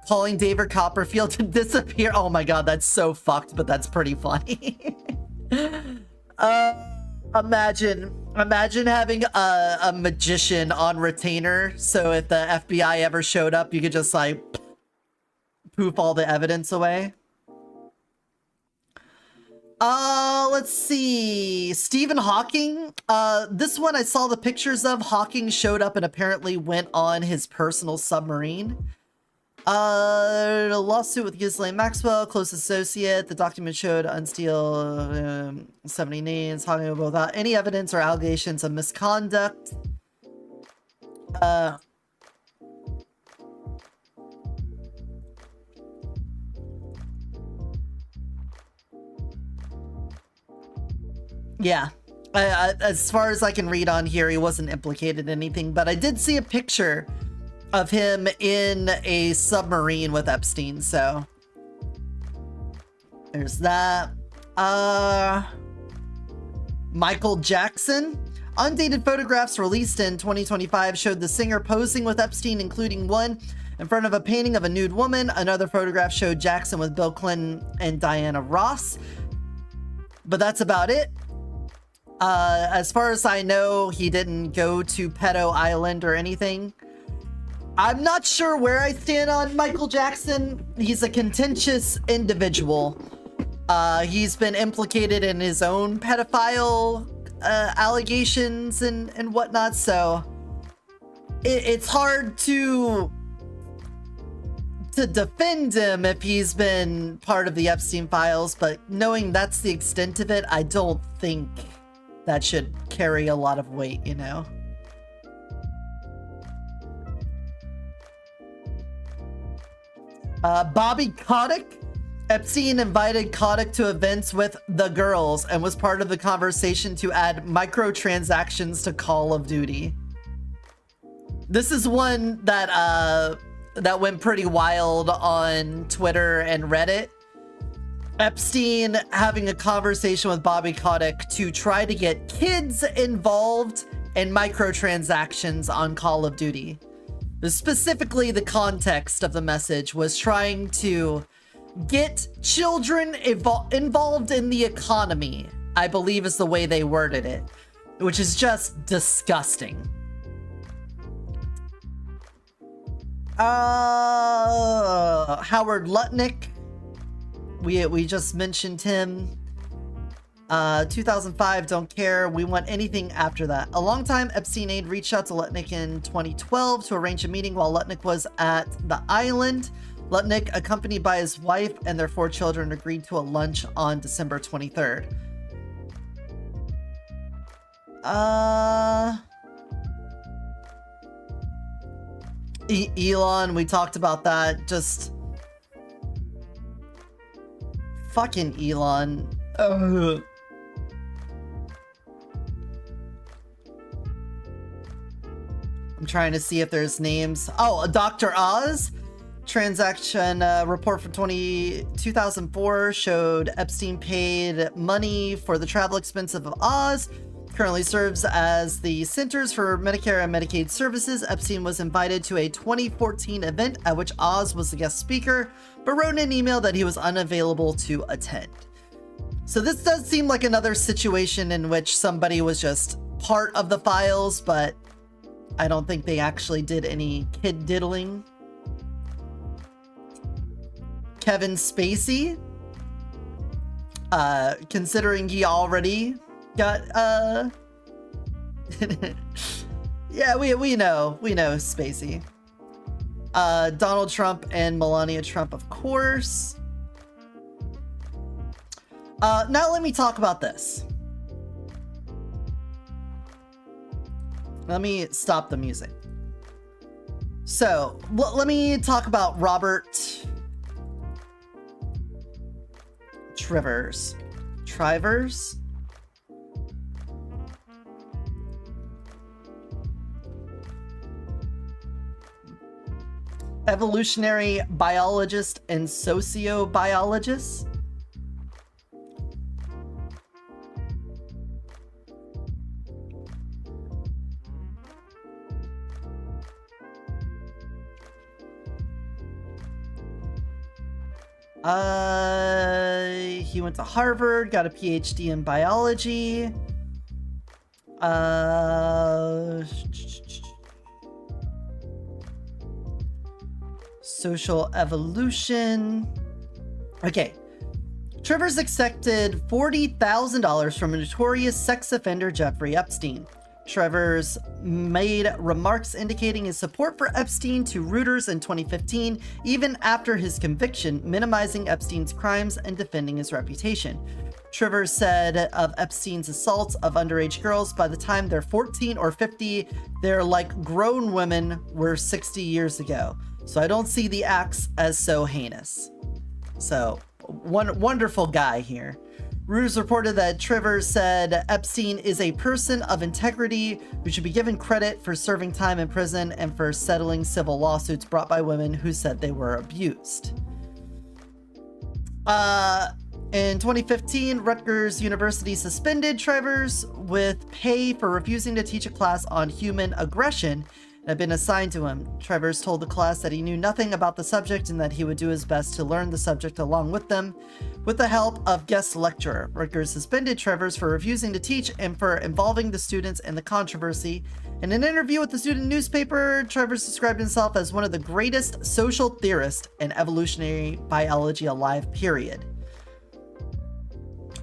Calling David Copperfield to disappear. Oh my god, that's so fucked, but that's pretty funny. Imagine having a magician on retainer, so if the FBI ever showed up, you could just like poof all the evidence away. Let's see. Stephen Hawking. This one I saw the pictures of. Hawking showed up and apparently went on his personal submarine. A lawsuit with Ghislaine Maxwell, close associate. The document showed unsteal 70 names, talking about without any evidence or allegations of misconduct. Yeah, as far as I can read on here, he wasn't implicated in anything, but I did see a picture of him in a submarine with Epstein, so there's that. Michael Jackson. Undated photographs released in 2025 showed the singer posing with Epstein, including one in front of a painting of a nude woman. Another photograph showed Jackson with Bill Clinton and Diana Ross, but that's about it. As far as I know, he didn't go to Pedo Island or anything. I'm not sure where I stand on Michael Jackson. He's a contentious individual. He's been implicated in his own pedophile allegations and whatnot, so it's hard to defend him if he's been part of the Epstein files, but knowing that's the extent of it, I don't think that should carry a lot of weight, you know? Bobby Kotick. Epstein invited Kotick to events with the girls and was part of the conversation to add microtransactions to Call of Duty. This is one that that went pretty wild on Twitter and Reddit. Epstein having a conversation with Bobby Kotick to try to get kids involved in microtransactions on Call of Duty. Specifically, the context of the message was trying to get children involved in the economy, I believe is the way they worded it, which is just disgusting. Howard Lutnick. We just mentioned him. 2005, don't care. We want anything after that. A longtime Epstein aide reached out to Lutnick in 2012 to arrange a meeting while Lutnick was at the island. Lutnick, accompanied by his wife and their 4 children, agreed to a lunch on December 23rd. Elon, we talked about that. Just fucking Elon. Ugh. I'm trying to see if there's names. Oh, Dr. Oz. Transaction report from 2004 showed Epstein paid money for the travel expenses of Oz. Currently serves as the Centers for Medicare and Medicaid Services. Epstein was invited to a 2014 event at which Oz was the guest speaker, but wrote in an email that he was unavailable to attend. So this does seem like another situation in which somebody was just part of the files, but I don't think they actually did any kid diddling. Kevin Spacey. Considering he already got, yeah, we know Spacey. Donald Trump and Melania Trump, of course. Now let me talk about this. Let me stop the music. So, let me talk about Robert Trivers. Evolutionary biologist and sociobiologist. He went to Harvard, got a PhD in biology. Social evolution. Okay. Trivers accepted $40,000 from a notorious sex offender Jeffrey Epstein. Trivers made remarks indicating his support for Epstein to Reuters in 2015, even after his conviction, minimizing Epstein's crimes and defending his reputation. Trivers said of Epstein's assaults of underage girls, by the time they're 14 or 50, they're like grown women were 60 years ago. So I don't see the acts as so heinous. So, wonderful guy here. Reuters reported that Trivers said Epstein is a person of integrity who should be given credit for serving time in prison and for settling civil lawsuits brought by women who said they were abused. In 2015, Rutgers University suspended Trivers with pay for refusing to teach a class on human aggression had been assigned to him. Trivers told the class that he knew nothing about the subject and that he would do his best to learn the subject along with them. With the help of guest lecturer, Rutgers suspended Trivers for refusing to teach and for involving the students in the controversy. In an interview with the student newspaper, Trivers described himself as one of the greatest social theorists in evolutionary biology alive, period.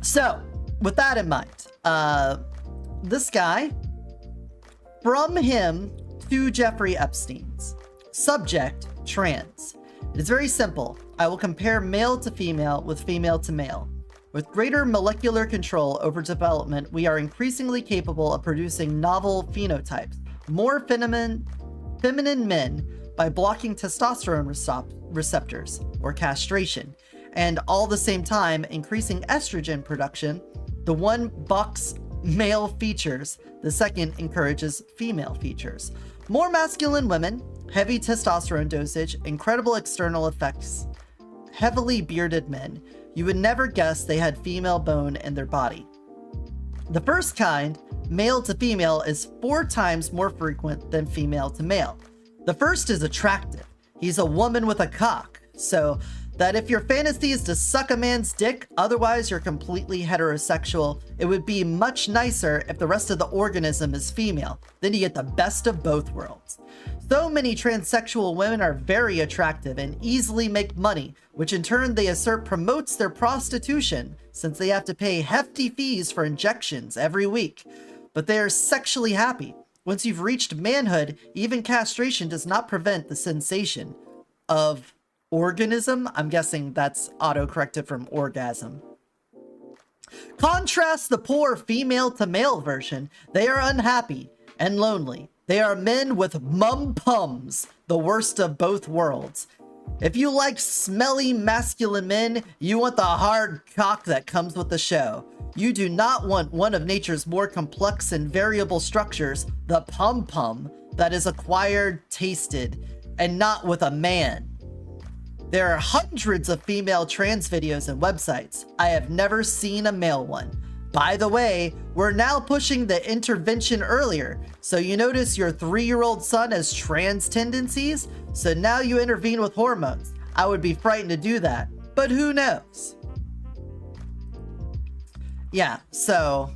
So, with that in mind, this guy, from him to Jeffrey Epstein's. Subject, trans. It is very simple. I will compare male to female with female to male. With greater molecular control over development, we are increasingly capable of producing novel phenotypes, more feminine men by blocking testosterone receptors, or castration, and all the same time increasing estrogen production. The one bucks male features, the second encourages female features. More masculine women, heavy testosterone dosage, incredible external effects, heavily bearded men. You would never guess they had female bone in their body. The first kind, male to female, is 4 times more frequent than female to male. The first is attractive. He's a woman with a cock, so that if your fantasy is to suck a man's dick, otherwise you're completely heterosexual, it would be much nicer if the rest of the organism is female. Then you get the best of both worlds. So many transsexual women are very attractive and easily make money, which in turn they assert promotes their prostitution, since they have to pay hefty fees for injections every week. But they are sexually happy. Once you've reached manhood, even castration does not prevent the sensation of organism. I'm guessing that's auto-corrected from orgasm. Contrast the poor female to male version. They are unhappy and lonely. They are men with mum-pums, the worst of both worlds. If you like smelly masculine men, you want the hard cock that comes with the show. You do not want one of nature's more complex and variable structures, the pum-pum, that is acquired, tasted, and not with a man. There are hundreds of female trans videos and websites. I have never seen a male one. By the way, we're now pushing the intervention earlier, so you notice your 3-year-old son has trans tendencies, so now you intervene with hormones. I would be frightened to do that, but who knows? Yeah, so,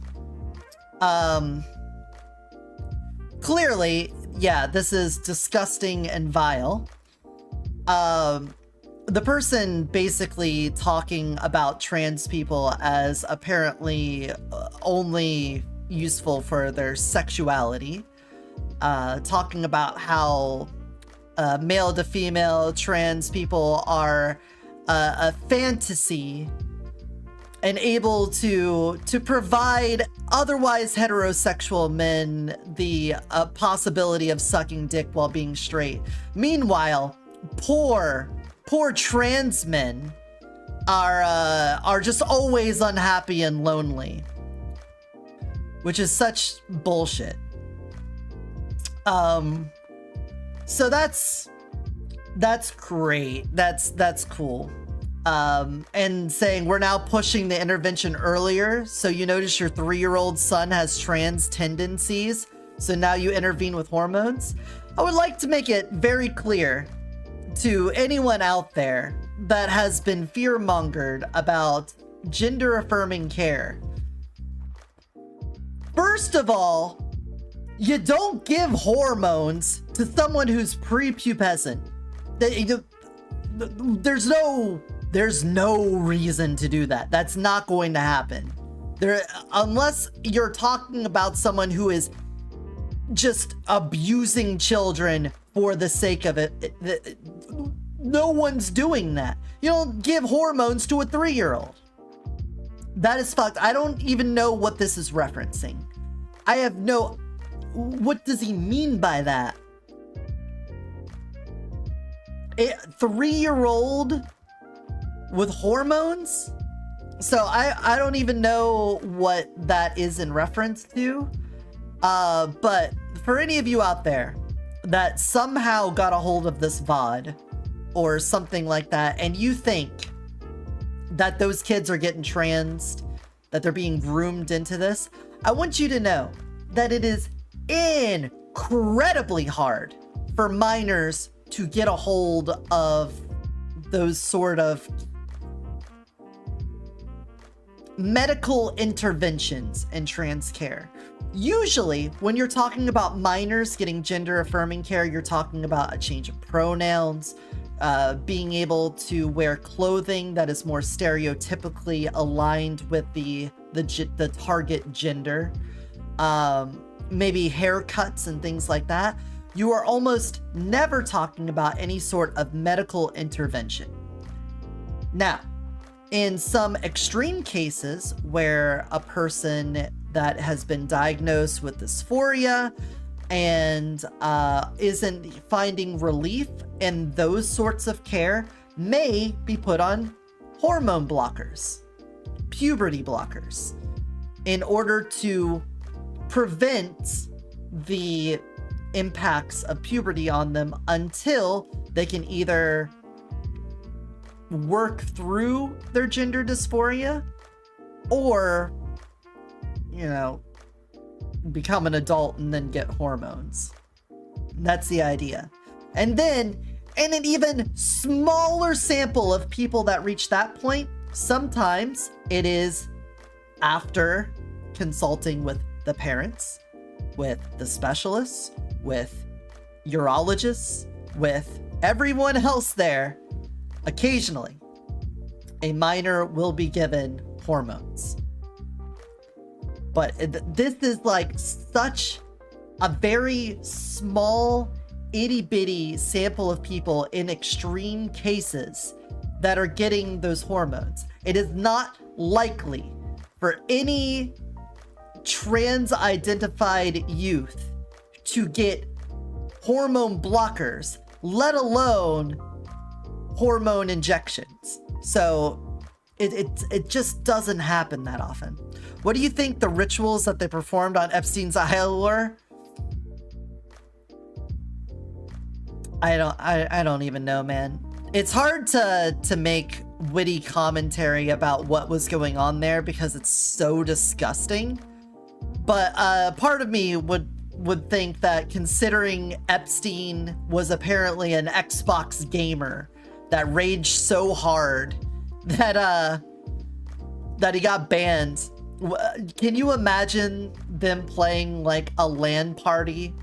clearly, yeah, this is disgusting and vile. the person basically talking about trans people as apparently only useful for their sexuality, talking about how male to female trans people are a fantasy and able to provide otherwise heterosexual men the possibility of sucking dick while being straight. Meanwhile, poor trans men are just always unhappy and lonely, which is such bullshit. So that's great. That's cool. And saying we're now pushing the intervention earlier, so you notice your 3-year-old son has trans tendencies, so now you intervene with hormones. I would like to make it very clear to anyone out there that has been fear-mongered about gender-affirming care. First of all, you don't give hormones to someone who's prepubescent. There's no reason to do that. That's not going to happen. Unless you're talking about someone who is just abusing children for the sake of it. No one's doing that. You don't give hormones to a 3-year-old. That is fucked. I don't even know what this is referencing. What does he mean by that? A 3-year-old with hormones? So I don't even know what that is in reference to. But for any of you out there that somehow got a hold of this VOD or something like that, and you think that those kids are getting transed, that they're being groomed into this, I want you to know that it is incredibly hard for minors to get a hold of those sort of medical interventions in trans care. Usually, when you're talking about minors getting gender-affirming care, you're talking about a change of pronouns, being able to wear clothing that is more stereotypically aligned with the target gender, maybe haircuts and things like that. You are almost never talking about any sort of medical intervention. Now, in some extreme cases where a person that has been diagnosed with dysphoria and isn't finding relief in those sorts of care may be put on hormone blockers, puberty blockers, in order to prevent the impacts of puberty on them until they can either work through their gender dysphoria or, you know, become an adult and then get hormones. That's the idea. And then, in an even smaller sample of people that reach that point, sometimes it is after consulting with the parents, with the specialists, with urologists, with everyone else there. Occasionally, a minor will be given hormones. But this is like such a very small, itty-bitty sample of people in extreme cases that are getting those hormones. It is not likely for any trans-identified youth to get hormone blockers, let alone hormone injections. So it just doesn't happen that often. What do you think the rituals that they performed on Epstein's Isle were? I don't even know, man. It's hard to make witty commentary about what was going on there because it's so disgusting. But part of me would think that considering Epstein was apparently an Xbox gamer that raged so hard that he got banned. Can you imagine them playing like a LAN party?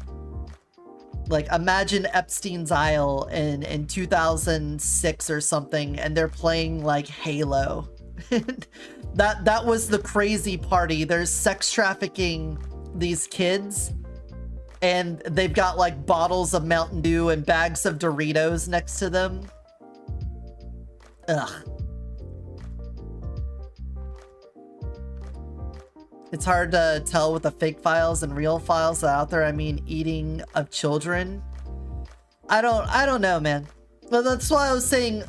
Like, imagine Epstein's Isle in 2006 or something, and they're playing like Halo. That was the crazy party. There's sex trafficking these kids, and they've got like bottles of Mountain Dew and bags of Doritos next to them. Ugh. It's hard to tell with the fake files and real files out there. I mean, eating of children. I don't know, man. Well, that's why I was saying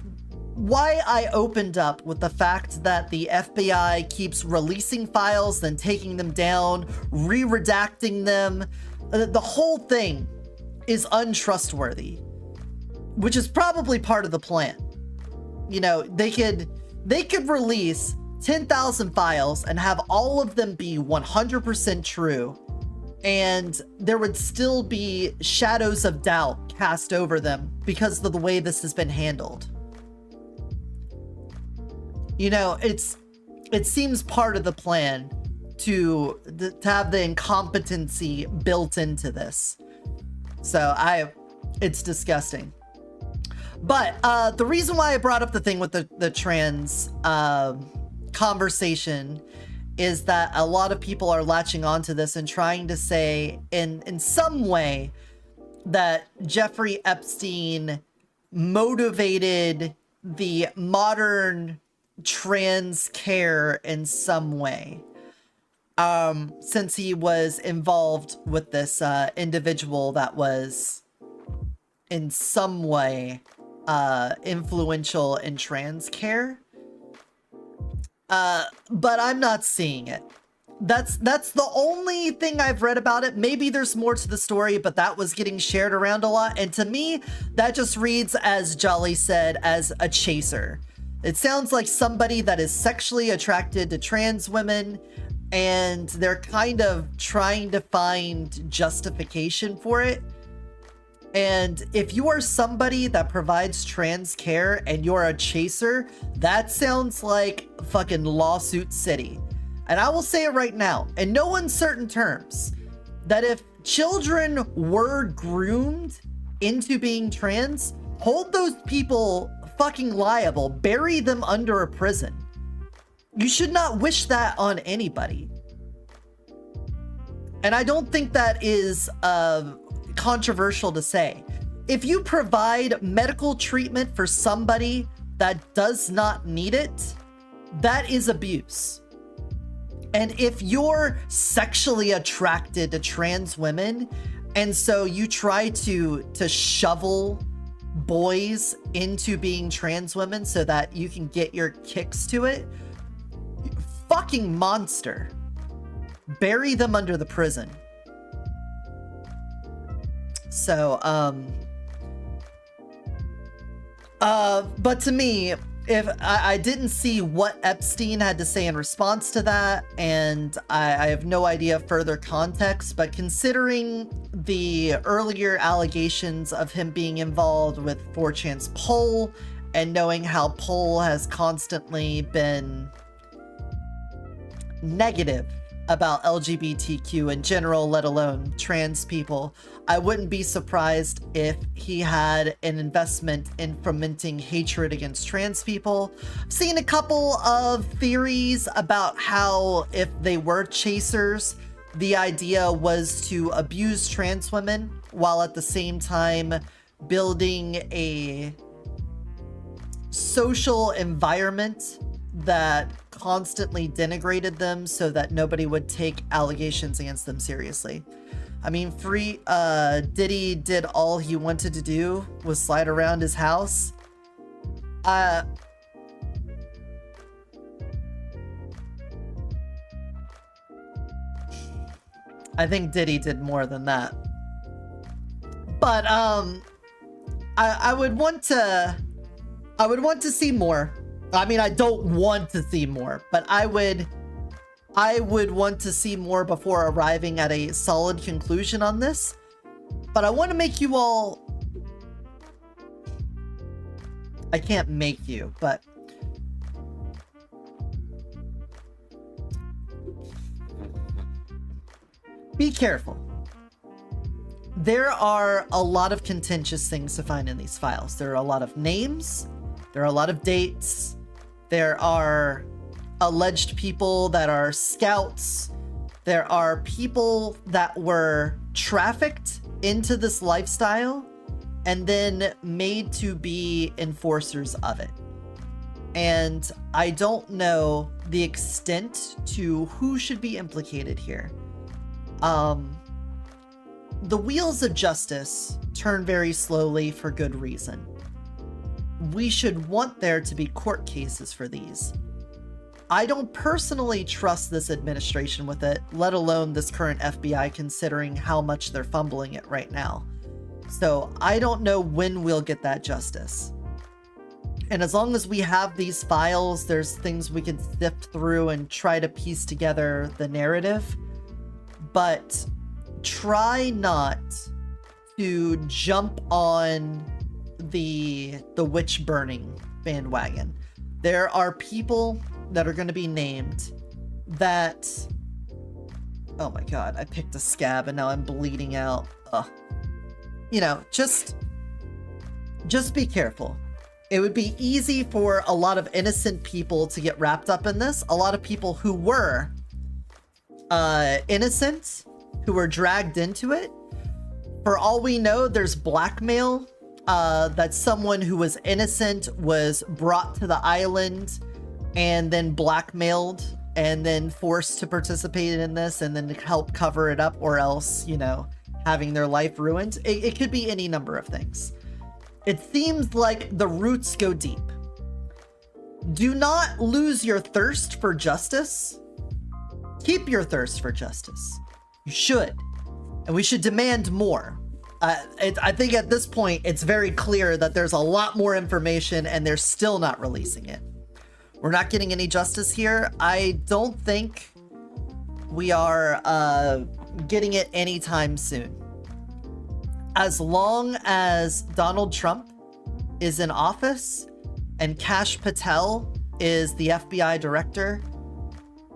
why I opened up with the fact that the FBI keeps releasing files, then taking them down, re-redacting them. The whole thing is untrustworthy, which is probably part of the plan. You know, they could release 10,000 files and have all of them be 100% true, and there would still be shadows of doubt cast over them because of the way this has been handled. You know, it seems part of the plan to have the incompetency built into this. So it's disgusting. But the reason why I brought up the thing with the trans conversation is that a lot of people are latching onto this and trying to say in some way that Jeffrey Epstein motivated the modern trans care in some way, since he was involved with this individual that was in some way influential in trans care. But I'm not seeing it. That's the only thing I've read about it. Maybe there's more to the story, but that was getting shared around a lot. And to me, that just reads, as Jolly said, as a chaser. It sounds like somebody that is sexually attracted to trans women, and they're kind of trying to find justification for it. And if you are somebody that provides trans care and you're a chaser, that sounds like fucking lawsuit city. And I will say it right now, in no uncertain terms, that if children were groomed into being trans, hold those people fucking liable, bury them under a prison. You should not wish that on anybody. And I don't think that is controversial to say. If you provide medical treatment for somebody that does not need it, that is abuse. And if you're sexually attracted to trans women, and so you try to shovel boys into being trans women so that you can get your kicks to it, fucking monster. Bury them under the prison. So, but to me, if I didn't see what Epstein had to say in response to that, and I have no idea further context, but considering the earlier allegations of him being involved with 4chan's poll, and knowing how poll has constantly been negative about LGBTQ in general, let alone trans people, I wouldn't be surprised if he had an investment in fomenting hatred against trans people. I've seen a couple of theories about how if they were chasers, the idea was to abuse trans women while at the same time building a social environment that constantly denigrated them so that nobody would take allegations against them seriously. I mean, Diddy did all he wanted to do was slide around his house. I think Diddy did more than that. But I would want to see more. I mean, I don't want to see more, but I would want to see more before arriving at a solid conclusion on this. But I want to make you all... I can't make you, but... be careful. there are a lot of contentious things to find in these files. There are a lot of names, there are a lot of dates, there are alleged people that are scouts, there are people that were trafficked into this lifestyle and then made to be enforcers of it. And I don't know the extent to who should be implicated here. The wheels of justice turn very slowly for good reason. We should want there to be court cases for these. I don't personally trust this administration with it, let alone this current FBI, considering how much they're fumbling it right now. So I don't know when we'll get that justice. And as long as we have these files, there's things we can sift through and try to piece together the narrative. But try not to jump on the witch burning bandwagon. There are people that are going to be named that... Oh my god, I picked a scab and now I'm bleeding out. Ugh. You know, just be careful. It would be easy for a lot of innocent people to get wrapped up in this. A lot of people who were innocent, who were dragged into it. For all we know, there's blackmail. That someone who was innocent was brought to the island and then blackmailed and then forced to participate in this and then to help cover it up, or else, you know, having their life ruined. It could be any number of things. It seems like the roots go deep. Do not lose your thirst for justice. Keep your thirst for justice. You should. And we should demand more. I think at this point, it's very clear that there's a lot more information and they're still not releasing it. We're not getting any justice here. I don't think we are getting it anytime soon. As long as Donald Trump is in office and Kash Patel is the FBI director,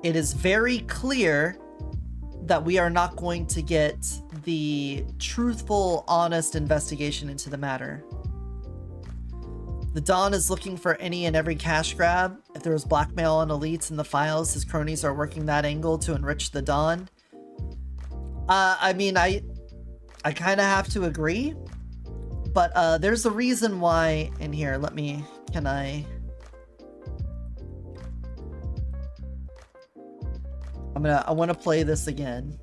it is very clear that we are not going to get the truthful, honest investigation into the matter. The Don is looking for any and every cash grab. If there was blackmail on elites in the files, his cronies are working that angle to enrich the Don. I mean, I kind of have to agree, but there's a reason why in here. I want to play this again.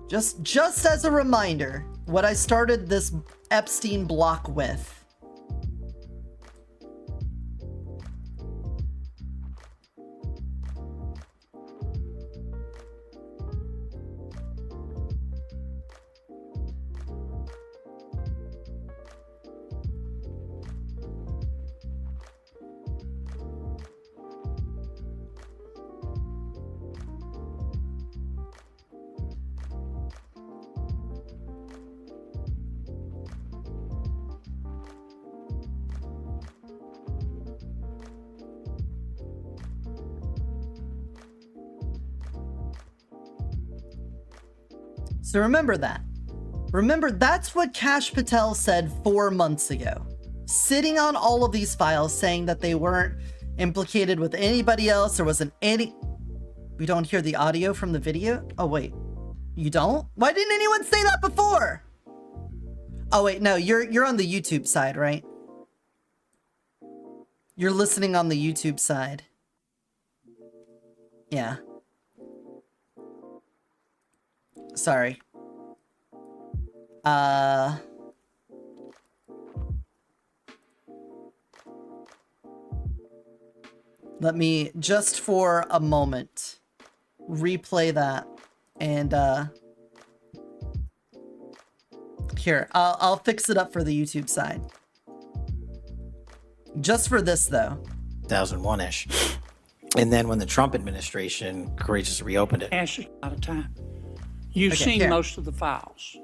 Just as a reminder, what I started this Epstein block with. So remember that. Remember, that's what Kash Patel said 4 months ago. Sitting on all of these files saying that they weren't implicated with anybody else. There wasn't any... We don't hear the audio from the video? Oh, wait. You don't? Why didn't anyone say that before? Oh, wait. No, you're on the YouTube side, right? You're listening on the YouTube side. Yeah. Sorry. Let me, just for a moment, replay that, and, here, I'll fix it up for the YouTube side. Just for this, though. 2001-ish. And then when the Trump administration courageously reopened it. Ask you out of time. You've seen most of the files.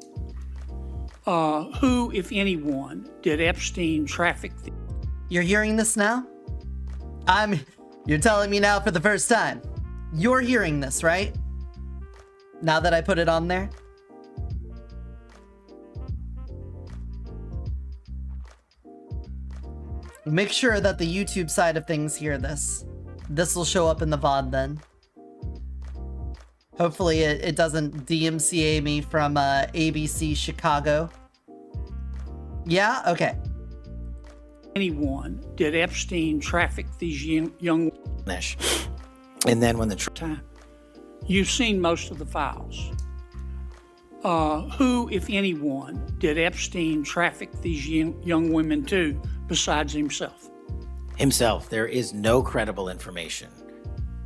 Who, if anyone, did Epstein traffic? You're hearing this now? You're telling me now for the first time. You're hearing this, right? Now that I put it on there? Make sure that the YouTube side of things hear this. This will show up in the VOD then. Hopefully it doesn't DMCA me from ABC Chicago. Yeah? Okay. Anyone, did Epstein traffic these young And then when the time? You've seen most of the files. Who, if anyone, did Epstein traffic these young women to besides himself? himself, there is no credible information.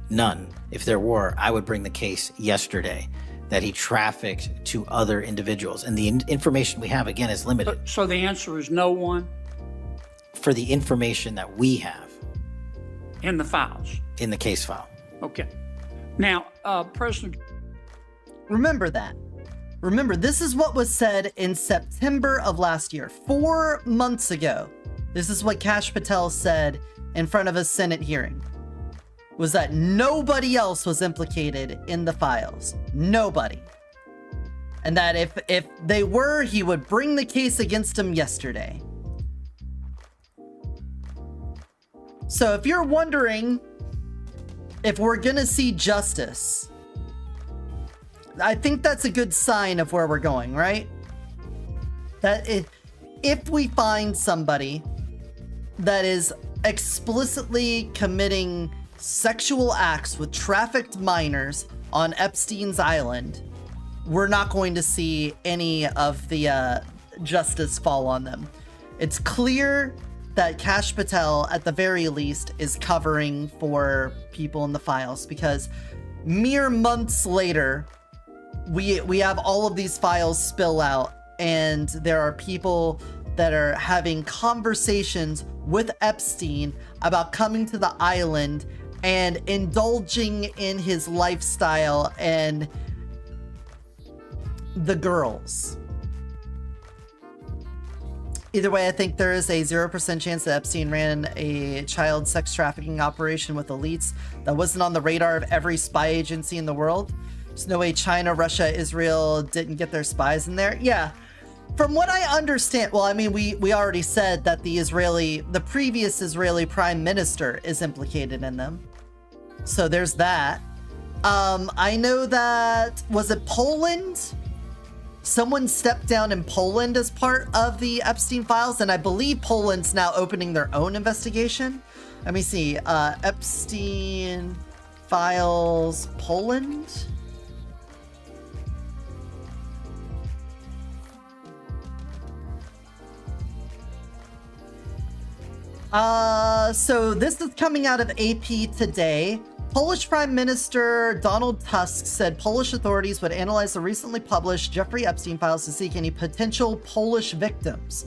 None. If there were, I would bring the case yesterday that he trafficked to other individuals. And the information we have, again, is limited. So the answer is no one? For the information that we have. In the files? In the case file. Okay. Now, President... Remember that. Remember, this is what was said in September of last year, 4 months ago. This is what Kash Patel said in front of a Senate hearing. Was that nobody else was implicated in the files. Nobody. And that if they were, he would bring the case against them yesterday. So if you're wondering if we're gonna see justice, I think that's a good sign of where we're going, right? That if we find somebody that is explicitly committing sexual acts with trafficked minors on Epstein's Island, we're not going to see any of the justice fall on them. It's clear that Kash Patel, at the very least, is covering for people in the files, because mere months later, we have all of these files spill out, and there are people that are having conversations with Epstein about coming to the island and indulging in his lifestyle and the girls. Either way, I think there is a 0% chance that Epstein ran a child sex trafficking operation with elites that wasn't on the radar of every spy agency in the world. There's no way China, Russia, Israel didn't get their spies in there. Yeah. From what I understand, well, I mean, we already said that the previous Israeli prime minister is implicated in them. So there's that. I know that, was it Poland? Someone stepped down in Poland as part of the Epstein files, and I believe Poland's now opening their own investigation. Let me see, Epstein files, Poland? So this is coming out of AP today. Polish Prime Minister Donald Tusk said Polish authorities would analyze the recently published Jeffrey Epstein files to seek any potential Polish victims.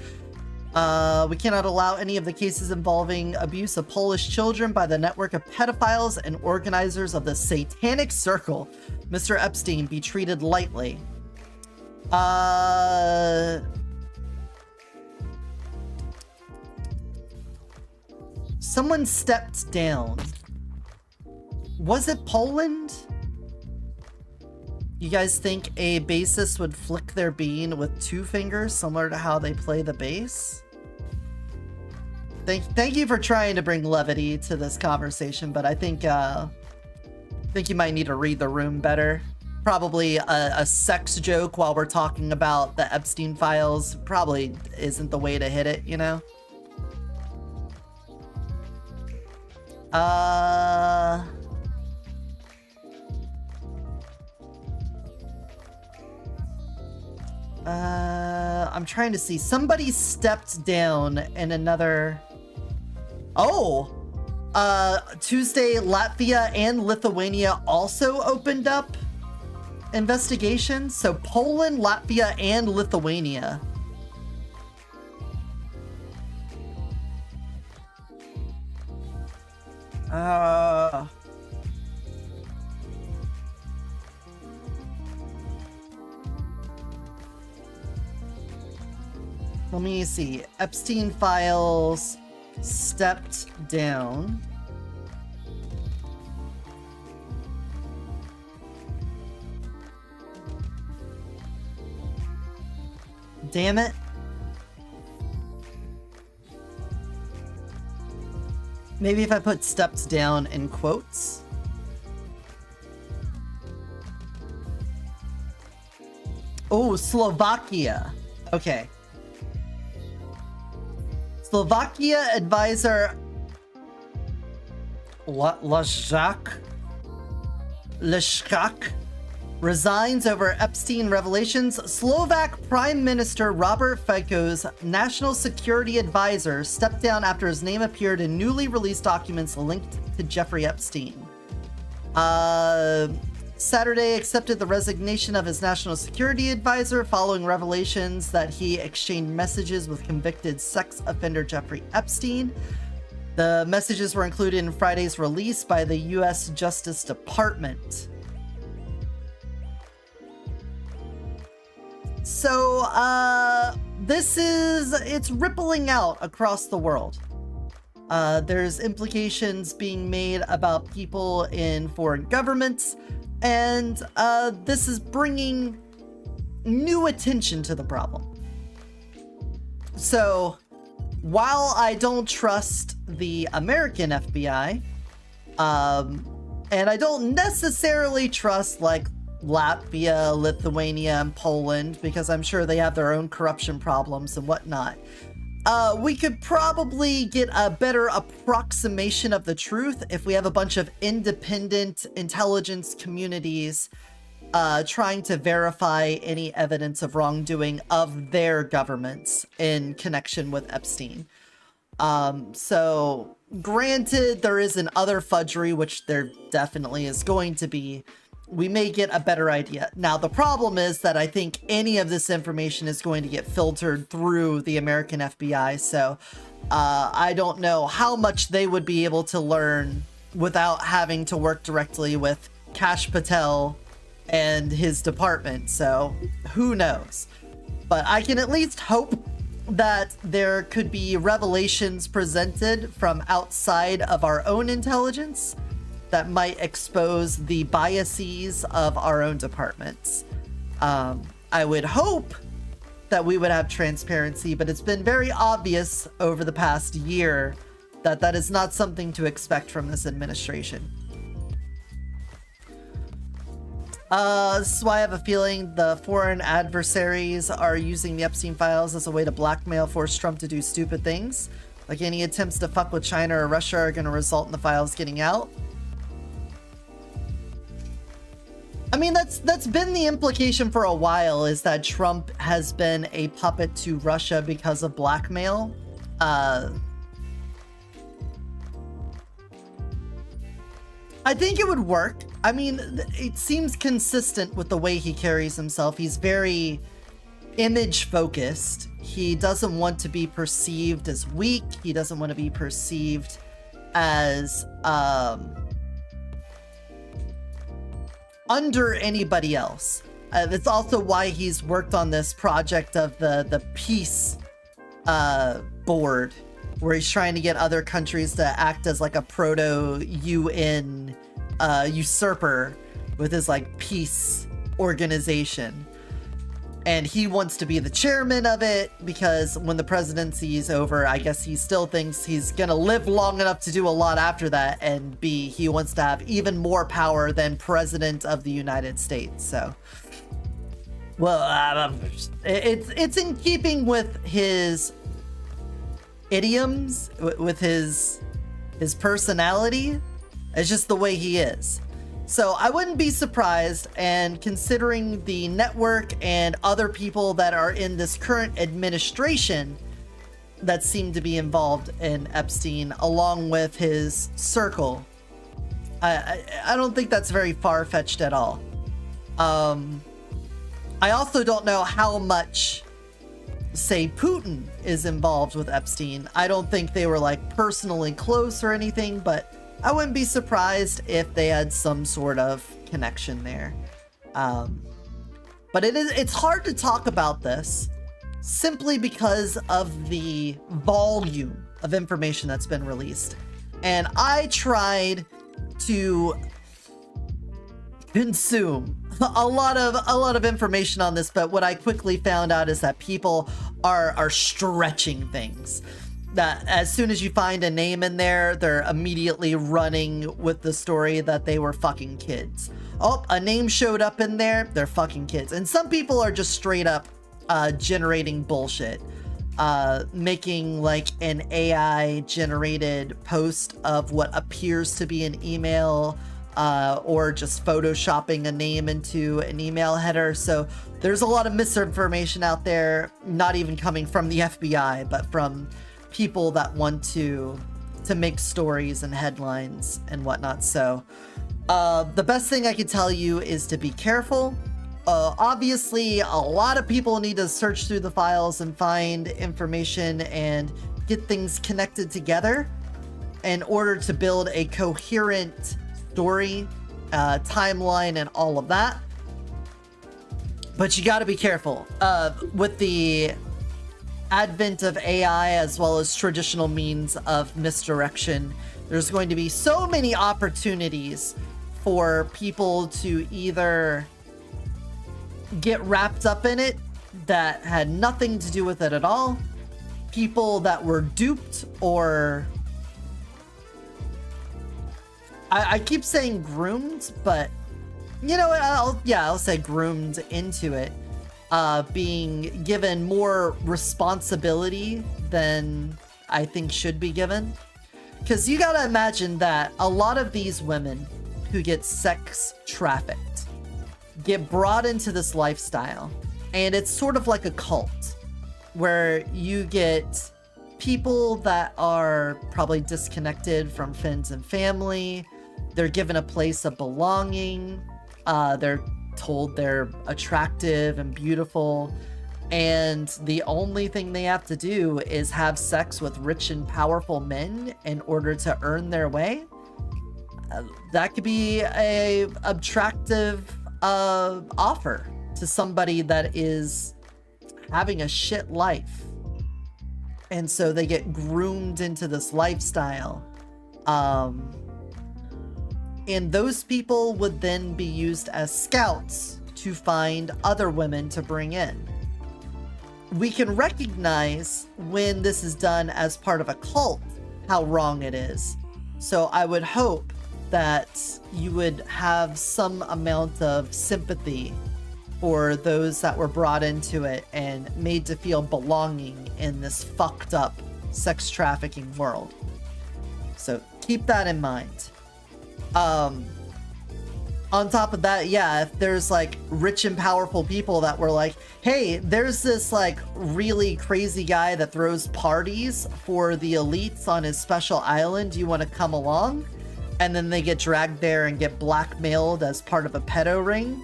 We cannot allow any of the cases involving abuse of Polish children by the network of pedophiles and organizers of the Satanic Circle, Mr. Epstein, be treated lightly. Someone stepped down. Was it Poland? You guys think a bassist would flick their bean with 2 fingers, similar to how they play the bass? Thank you for trying to bring levity to this conversation, but I think you might need to read the room better. Probably a sex joke while we're talking about the Epstein files probably isn't the way to hit it, you know? I'm trying to see. Somebody stepped down in another... Oh! Tuesday, Latvia and Lithuania also opened up investigations. So Poland, Latvia, and Lithuania. Let me see. Epstein files stepped down. Damn it. Maybe if I put steps down in quotes. Oh, Slovakia. Okay. Slovakia advisor Leszak resigns over Epstein revelations. Slovak Prime Minister Robert Fico's national security advisor stepped down after his name appeared in newly released documents linked to Jeffrey Epstein. Saturday accepted the resignation of his national security advisor following revelations that he exchanged messages with convicted sex offender Jeffrey Epstein. The messages were included in Friday's release by the U.S. Justice Department. So, it's rippling out across the world. There's implications being made about people in foreign governments, and this is bringing new attention to the problem. So, while I don't trust the American FBI, and I don't necessarily trust, like, Latvia, Lithuania, and Poland, because I'm sure they have their own corruption problems and whatnot, we could probably get a better approximation of the truth if we have a bunch of independent intelligence communities trying to verify any evidence of wrongdoing of their governments in connection with Epstein. So, granted, there is an other fudgery, which there definitely is going to be. We may get a better idea. Now, the problem is that I think any of this information is going to get filtered through the American FBI, so I don't know how much they would be able to learn without having to work directly with Kash Patel and his department, so who knows. But I can at least hope that there could be revelations presented from outside of our own intelligence that might expose the biases of our own departments. I would hope that we would have transparency, but it's been very obvious over the past year that that is not something to expect from this administration. This is why I have a feeling the foreign adversaries are using the Epstein files as a way to blackmail, force Trump to do stupid things. Like any attempts to fuck with China or Russia are going to result in the files getting out. I mean, that's been the implication for a while, is that Trump has been a puppet to Russia because of blackmail. I think it would work. I mean, it seems consistent with the way he carries himself. He's very image focused. He doesn't want to be perceived as weak. He doesn't want to be perceived as under anybody else. That's also why he's worked on this project of the peace board, where he's trying to get other countries to act as like a proto-UN usurper with his like peace organization. And he wants to be the chairman of it because when the presidency is over, I guess he still thinks he's gonna live long enough to do a lot after that, and he wants to have even more power than president of the United States. So, well, it's in keeping with his idioms, with his personality. It's just the way he is. So I wouldn't be surprised, and considering the network and other people that are in this current administration that seem to be involved in Epstein, along with his circle, I don't think that's very far-fetched at all. I also don't know how much, say, Putin is involved with Epstein. I don't think they were like personally close or anything, but I wouldn't be surprised if they had some sort of connection there. But it's hard to talk about this simply because of the volume of information that's been released. And I tried to consume a lot of information on this, but what I quickly found out is that people are stretching things. That as soon as you find a name in there, they're immediately running with the story that they were fucking kids. Oh, a name showed up in there, they're fucking kids. And some people are just straight up generating bullshit. Making like an AI generated post of what appears to be an email, or just photoshopping a name into an email header. So there's a lot of misinformation out there, not even coming from the FBI, but from people that want to make stories and headlines and whatnot. So the best thing I can tell you is to be careful. Obviously, a lot of people need to search through the files and find information and get things connected together in order to build a coherent story, timeline, and all of that. But you got to be careful. With the advent of AI as well as traditional means of misdirection, there's going to be so many opportunities for people to either get wrapped up in it that had nothing to do with it at all, people that were duped, or I keep saying groomed, but you know what, I'll say groomed into it, being given more responsibility than I think should be given. Because you gotta imagine that a lot of these women who get sex trafficked get brought into this lifestyle, and it's sort of like a cult where you get people that are probably disconnected from friends and family. They're given a place of belonging. They're told they're attractive and beautiful, and the only thing they have to do is have sex with rich and powerful men in order to earn their way. That could be a attractive offer to somebody that is having a shit life, and so they get groomed into this lifestyle, and those people would then be used as scouts to find other women to bring in. We can recognize when this is done as part of a cult how wrong it is. So I would hope that you would have some amount of sympathy for those that were brought into it and made to feel belonging in this fucked up sex trafficking world. So keep that in mind. On top of that, yeah, if there's like rich and powerful people that were like, hey, there's this like really crazy guy that throws parties for the elites on his special island, do you want to come along? And then they get dragged there and get blackmailed as part of a pedo ring.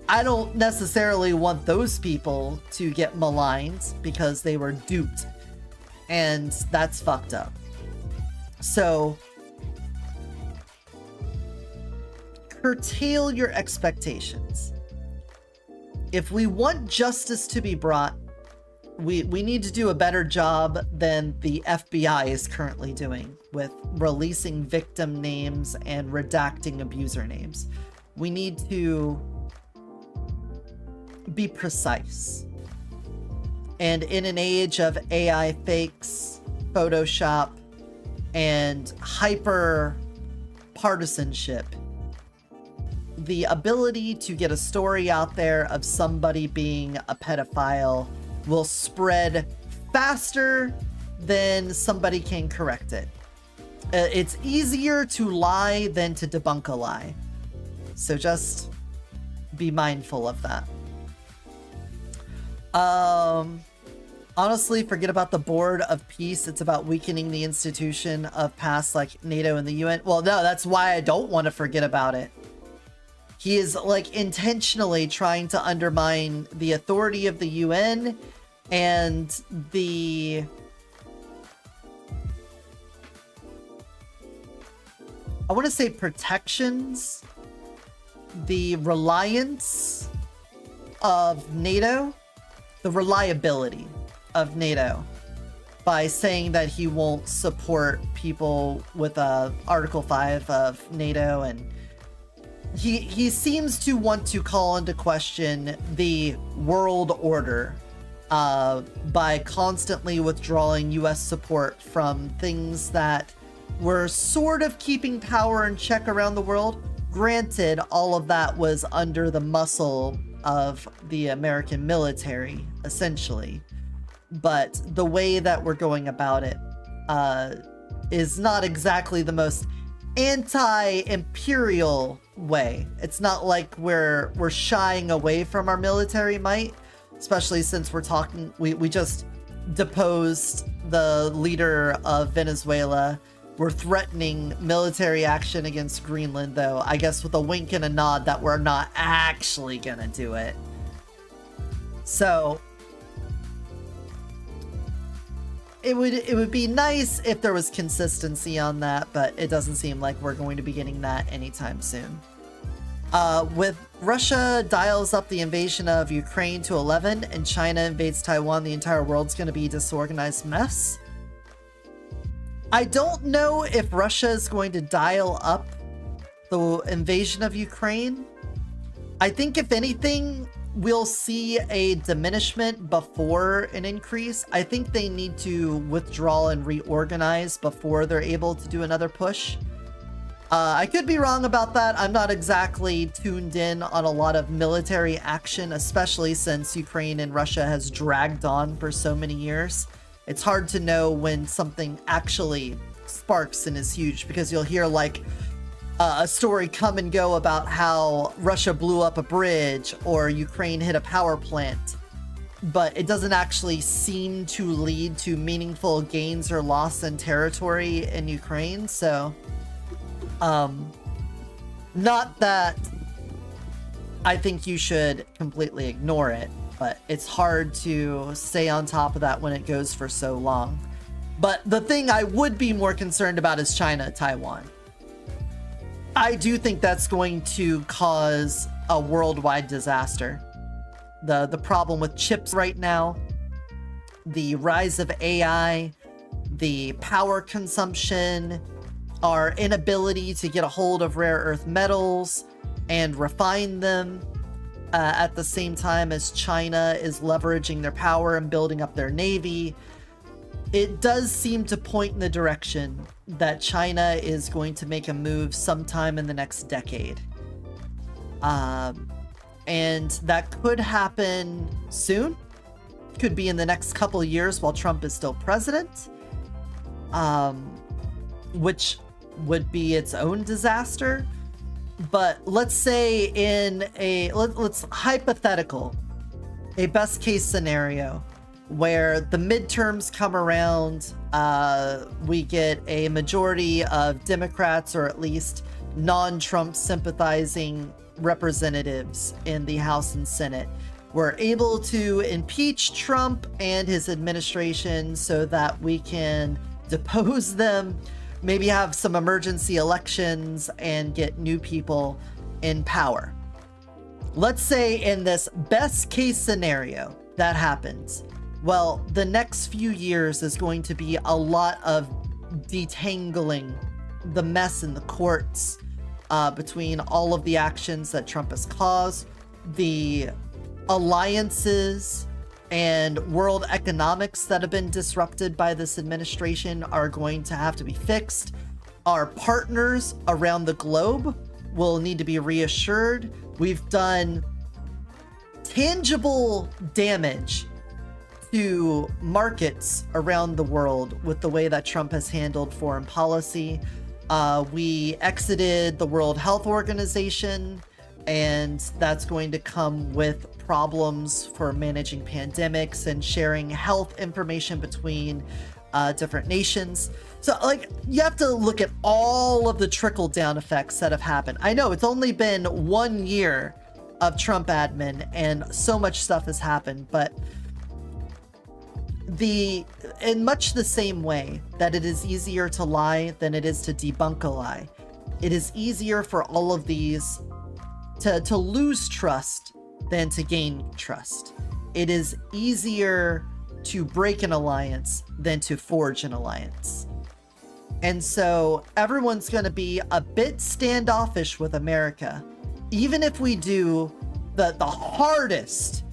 I don't necessarily want those people to get maligned because they were duped, and that's fucked up. So curtail your expectations. If we want justice to be brought, we need to do a better job than the FBI is currently doing with releasing victim names and redacting abuser names. We need to be precise. And in an age of AI fakes, Photoshop, and hyper partisanship, the ability to get a story out there of somebody being a pedophile will spread faster than somebody can correct it. It's easier to lie than to debunk a lie. So just be mindful of that. Honestly, forget about the Board of Peace. It's about weakening the institution of past like NATO and the UN. Well, no, that's why I don't want to forget about it. He is like intentionally trying to undermine the authority of the UN and the I want to say protections, the reliance of NATO, the reliability of NATO, by saying that he won't support people with Article 5 of NATO and he seems to want to call into question the world order by constantly withdrawing US support from things that were sort of keeping power in check around the world. Granted, all of that was under the muscle of the American military, essentially. But the way that we're going about it is not exactly the most anti-imperial way. It's not like we're shying away from our military might, especially since we just deposed the leader of Venezuela. We're threatening military action against Greenland, though, I guess with a wink and a nod that we're not actually gonna do it. So it would be nice if there was consistency on that, but it doesn't seem like we're going to be getting that anytime soon. With Russia dials up the invasion of Ukraine to 11 and China invades Taiwan, the entire world's going to be a disorganized mess. I don't know if Russia is going to dial up the invasion of Ukraine. I think if anything, we'll see a diminishment before an increase. I think they need to withdraw and reorganize before they're able to do another push. I could be wrong about that. I'm not exactly tuned in on a lot of military action, especially since Ukraine and Russia has dragged on for so many years. It's hard to know when something actually sparks and is huge, because you'll hear like a story come and go about how Russia blew up a bridge or Ukraine hit a power plant, but it doesn't actually seem to lead to meaningful gains or loss in territory in Ukraine. So, not that I think you should completely ignore it, but it's hard to stay on top of that when it goes for so long. But the thing I would be more concerned about is China, Taiwan. I do think that's going to cause a worldwide disaster. The problem with chips right now, the rise of AI, the power consumption, our inability to get a hold of rare earth metals and refine them, at the same time as China is leveraging their power and building up their navy. It does seem to point in the direction that China is going to make a move sometime in the next decade. And that could happen soon. Could be in the next couple of years while Trump is still president. Which would be its own disaster. But let's say in let's hypothetical, a best case scenario where the midterms come around, we get a majority of Democrats or at least non-Trump sympathizing representatives in the House and Senate. We're able to impeach Trump and his administration so that we can depose them, maybe have some emergency elections and get new people in power. Let's say in this best case scenario that happens. Well, the next few years is going to be a lot of detangling the mess in the courts between all of the actions that Trump has caused, the alliances and world economics that have been disrupted by this administration are going to have to be fixed. Our partners around the globe will need to be reassured. We've done tangible damage to markets around the world with the way that Trump has handled foreign policy. We exited the World Health Organization, and that's going to come with problems for managing pandemics and sharing health information between different nations. So, like, you have to look at all of the trickle-down effects that have happened. I know it's only been 1 year of Trump admin, and so much stuff has happened, but in much the same way that it is easier to lie than it is to debunk a lie, it is easier for all of these to lose trust than to gain trust. It is easier to break an alliance than to forge an alliance. And so everyone's going to be a bit standoffish with America even if we do the hardest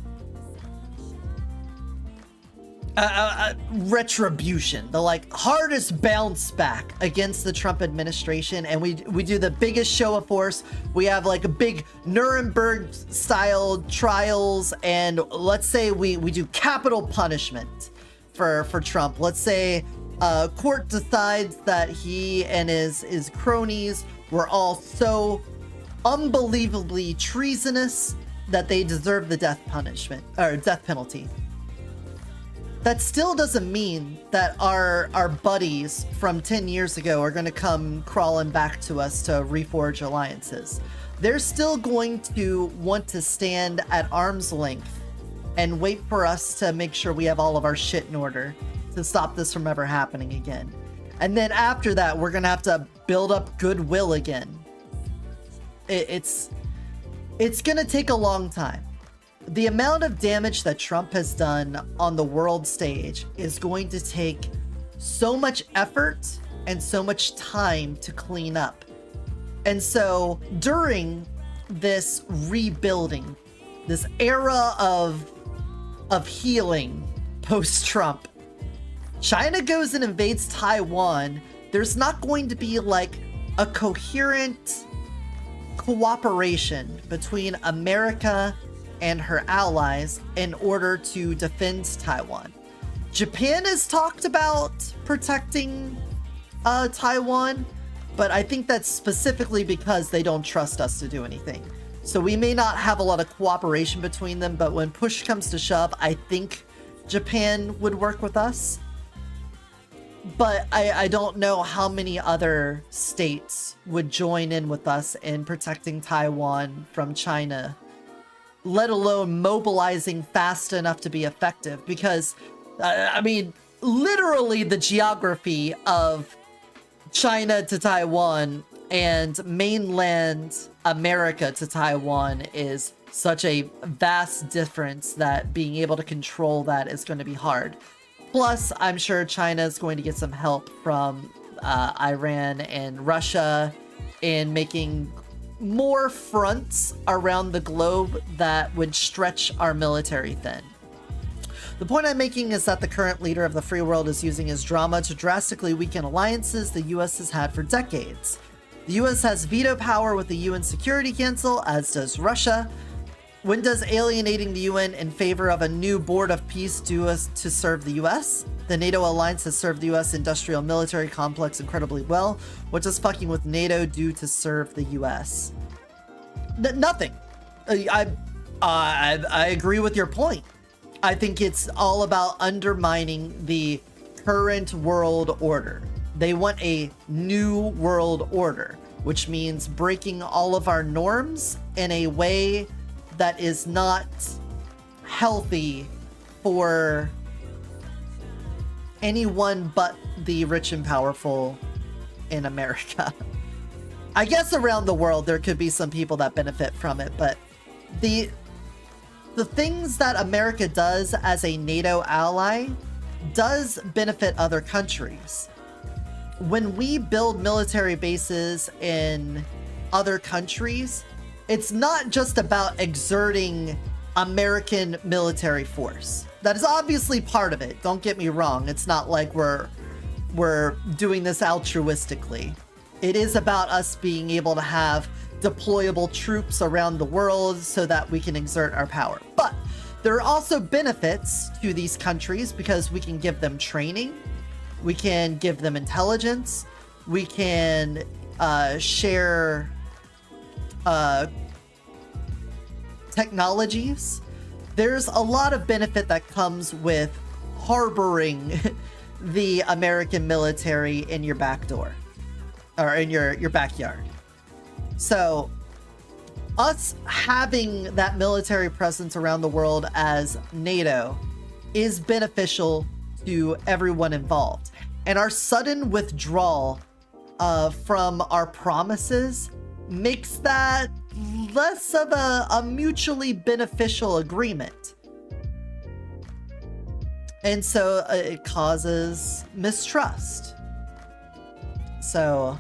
retribution, the like hardest bounce back against the Trump administration, and we do the biggest show of force, we have like a big Nuremberg style trials, and let's say we do capital punishment for Trump. Let's say court decides that he and his cronies were all so unbelievably treasonous that they deserve the death punishment or death penalty. That still doesn't mean that our buddies from 10 years ago are going to come crawling back to us to reforge alliances. They're still going to want to stand at arm's length and wait for us to make sure we have all of our shit in order to stop this from ever happening again. And then after that, we're going to have to build up goodwill again. It's going to take a long time. The amount of damage that Trump has done on the world stage is going to take so much effort and so much time to clean up. And so during this rebuilding, this era of healing post-Trump, China goes and invades Taiwan. There's not going to be like a coherent cooperation between America and her allies in order to defend Taiwan. Japan has talked about protecting Taiwan, but I think that's specifically because they don't trust us to do anything. So we may not have a lot of cooperation between them, but when push comes to shove, I think Japan would work with us. But I don't know how many other states would join in with us in protecting Taiwan from China, let alone mobilizing fast enough to be effective. Because, I mean, literally the geography of China to Taiwan and mainland America to Taiwan is such a vast difference that being able to control that is going to be hard. Plus, I'm sure China is going to get some help from Iran and Russia in making more fronts around the globe that would stretch our military thin. The point I'm making is that the current leader of the free world is using his drama to drastically weaken alliances the US has had for decades. The US has veto power with the UN Security Council, as does Russia. When does alienating the UN in favor of a new board of peace do us to serve the US? The NATO alliance has served the US industrial military complex incredibly well. What does fucking with NATO do to serve the US? Nothing. I agree with your point. I think it's all about undermining the current world order. They want a new world order, which means breaking all of our norms in a way that is not healthy for anyone but the rich and powerful in America. I guess around the world there could be some people that benefit from it, but the things that America does as a NATO ally does benefit other countries. When we build military bases in other countries, it's not just about exerting American military force. That is obviously part of it. Don't get me wrong. It's not like we're doing this altruistically. It is about us being able to have deployable troops around the world so that we can exert our power. But there are also benefits to these countries because we can give them training, we can give them intelligence, we can share technologies. There's a lot of benefit that comes with harboring the American military in your back door or in your backyard. So us having that military presence around the world as NATO is beneficial to everyone involved. And our sudden withdrawal from our promises makes that less of a mutually beneficial agreement. And so it causes mistrust. So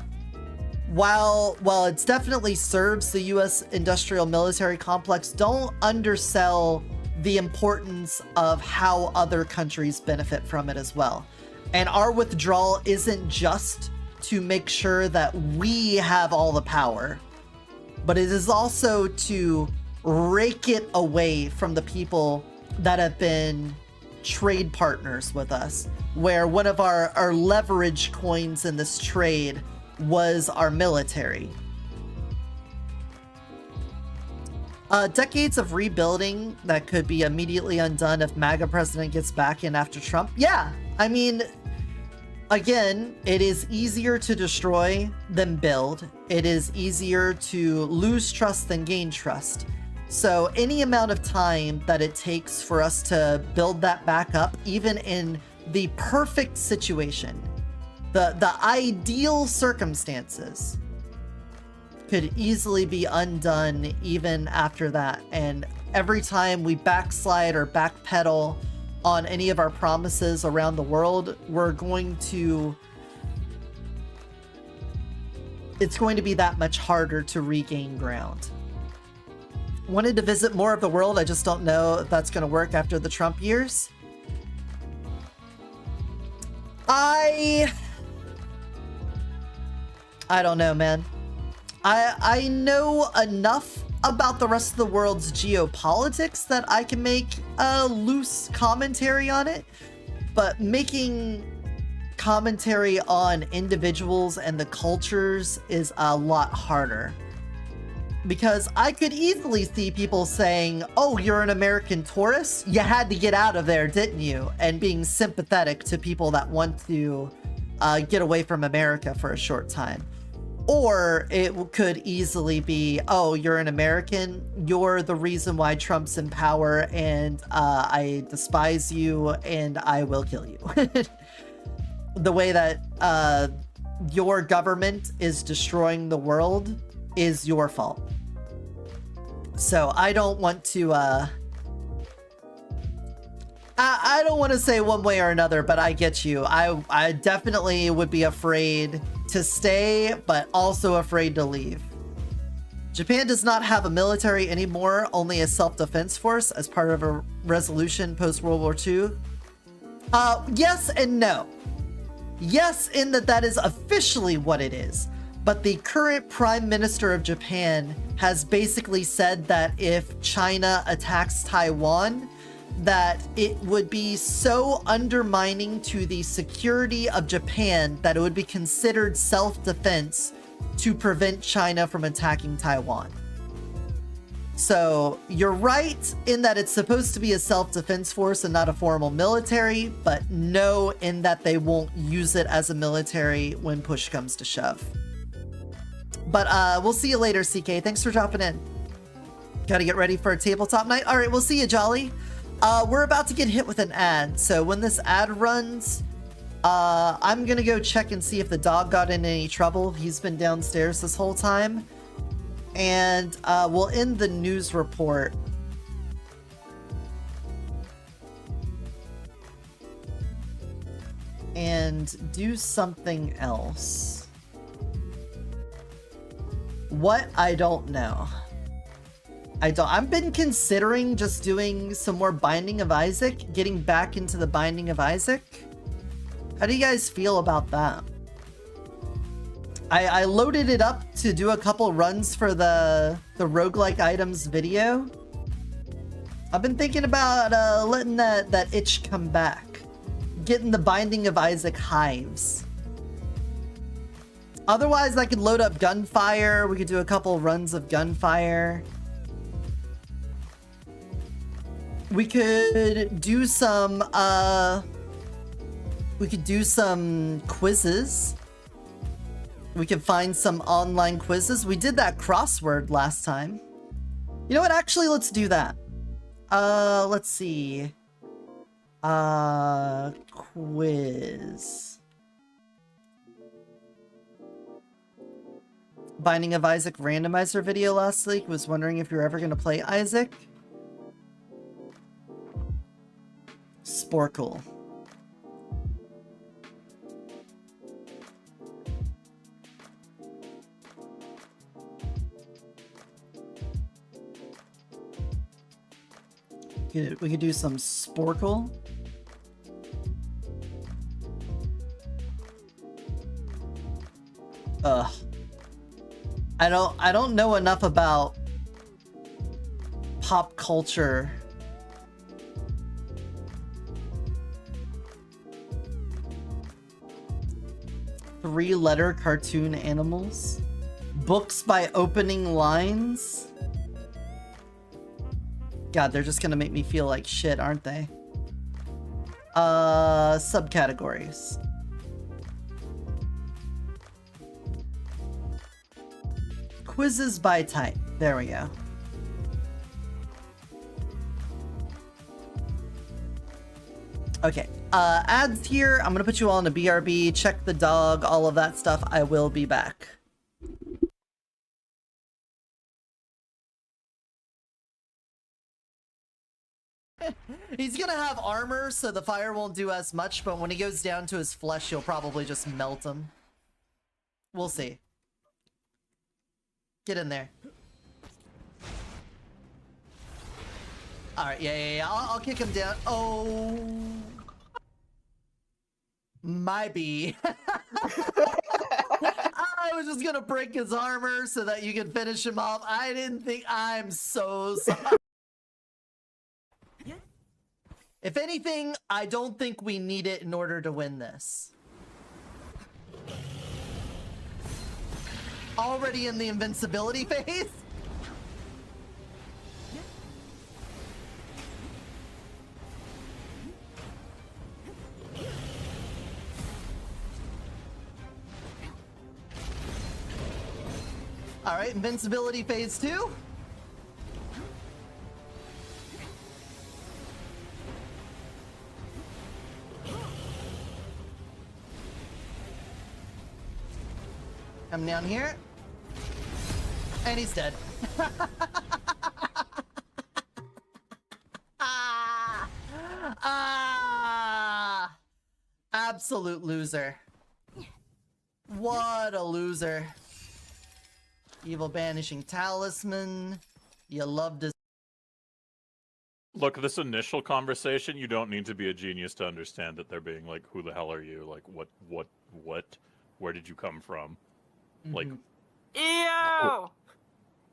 while it's definitely serves the U.S. industrial military complex, don't undersell the importance of how other countries benefit from it as well. And our withdrawal isn't just to make sure that we have all the power, but it is also to rake it away from the people that have been trade partners with us, where one of our leverage coins in this trade was our military. Decades of rebuilding that could be immediately undone if MAGA president gets back in after Trump. Yeah, I mean, again, it is easier to destroy than build. It is easier to lose trust than gain trust. So any amount of time that it takes for us to build that back up, even in the perfect situation, the ideal circumstances, could easily be undone even after that. And every time we backslide or backpedal on any of our promises around the world, it's going to be that much harder to regain ground. Wanted to visit more of the world. I just don't know if that's going to work after the Trump years. I don't know, man. I know enough about the rest of the world's geopolitics that I can make a loose commentary on it, but making commentary on individuals and the cultures is a lot harder. Because I could easily see people saying, oh, you're an American tourist? You had to get out of there, didn't you? And being sympathetic to people that want to get away from America for a short time. Or it could easily be, oh, you're an American, you're the reason why Trump's in power, and I despise you, and I will kill you. The way that your government is destroying the world is your fault. So I don't want to, I don't want to say one way or another, but I get you. I definitely would be afraid to stay, but also afraid to leave. Japan does not have a military anymore, only a self-defense force as part of a resolution post-World War II. Yes and no. Yes, in that is officially what it is. But the current Prime Minister of Japan has basically said that if China attacks Taiwan, that it would be so undermining to the security of Japan that it would be considered self-defense to prevent China from attacking Taiwan. So you're right in that it's supposed to be a self-defense force and not a formal military, but no in that they won't use it as a military when push comes to shove. But we'll see you later, CK. Thanks for dropping in. Gotta get ready for a tabletop night. All right, we'll see you, Jolly. We're about to get hit with an ad, so when this ad runs, I'm gonna go check and see if the dog got in any trouble. He's been downstairs this whole time. And we'll end the news report. And do something else. What? I don't know. I've been considering just doing some more Binding of Isaac, getting back into the Binding of Isaac. How do you guys feel about that? I loaded it up to do a couple runs for the roguelike items video. I've been thinking about letting that itch come back. Getting the Binding of Isaac hives. Otherwise, I could load up Gunfire. We could do a couple runs of Gunfire. We could do some quizzes. We could find some online quizzes. We did that crossword last time. You know what? Actually, let's do that. Let's see. Quiz. Binding of Isaac randomizer video last week. Was wondering if you're ever going to play Isaac. Sporkle. could do some Sporkle. Ugh. I don't know enough about pop culture. Three-letter cartoon animals. Books by opening lines. God, they're just gonna make me feel like shit, aren't they? Subcategories. Quizzes by type. There we go. Okay. Ads here. I'm gonna put you all in a BRB. Check the dog. All of that stuff. I will be back. He's gonna have armor, so the fire won't do as much, but when he goes down to his flesh, you'll probably just melt him. We'll see. Get in there. Alright, yeah. I'll kick him down. Oh. My bee. I was just gonna break his armor so that you could finish him off. I didn't think. I'm so sorry. If anything, I don't think we need it in order to win this. Already in the invincibility phase? Alright, invincibility phase 2. Come down here. And he's dead. Absolute loser. What a loser. Evil Banishing Talisman. You love to... Look, this initial conversation, you don't need to be a genius to understand that they're being like, who the hell are you? Like, what? Where did you come from? Like... Ew!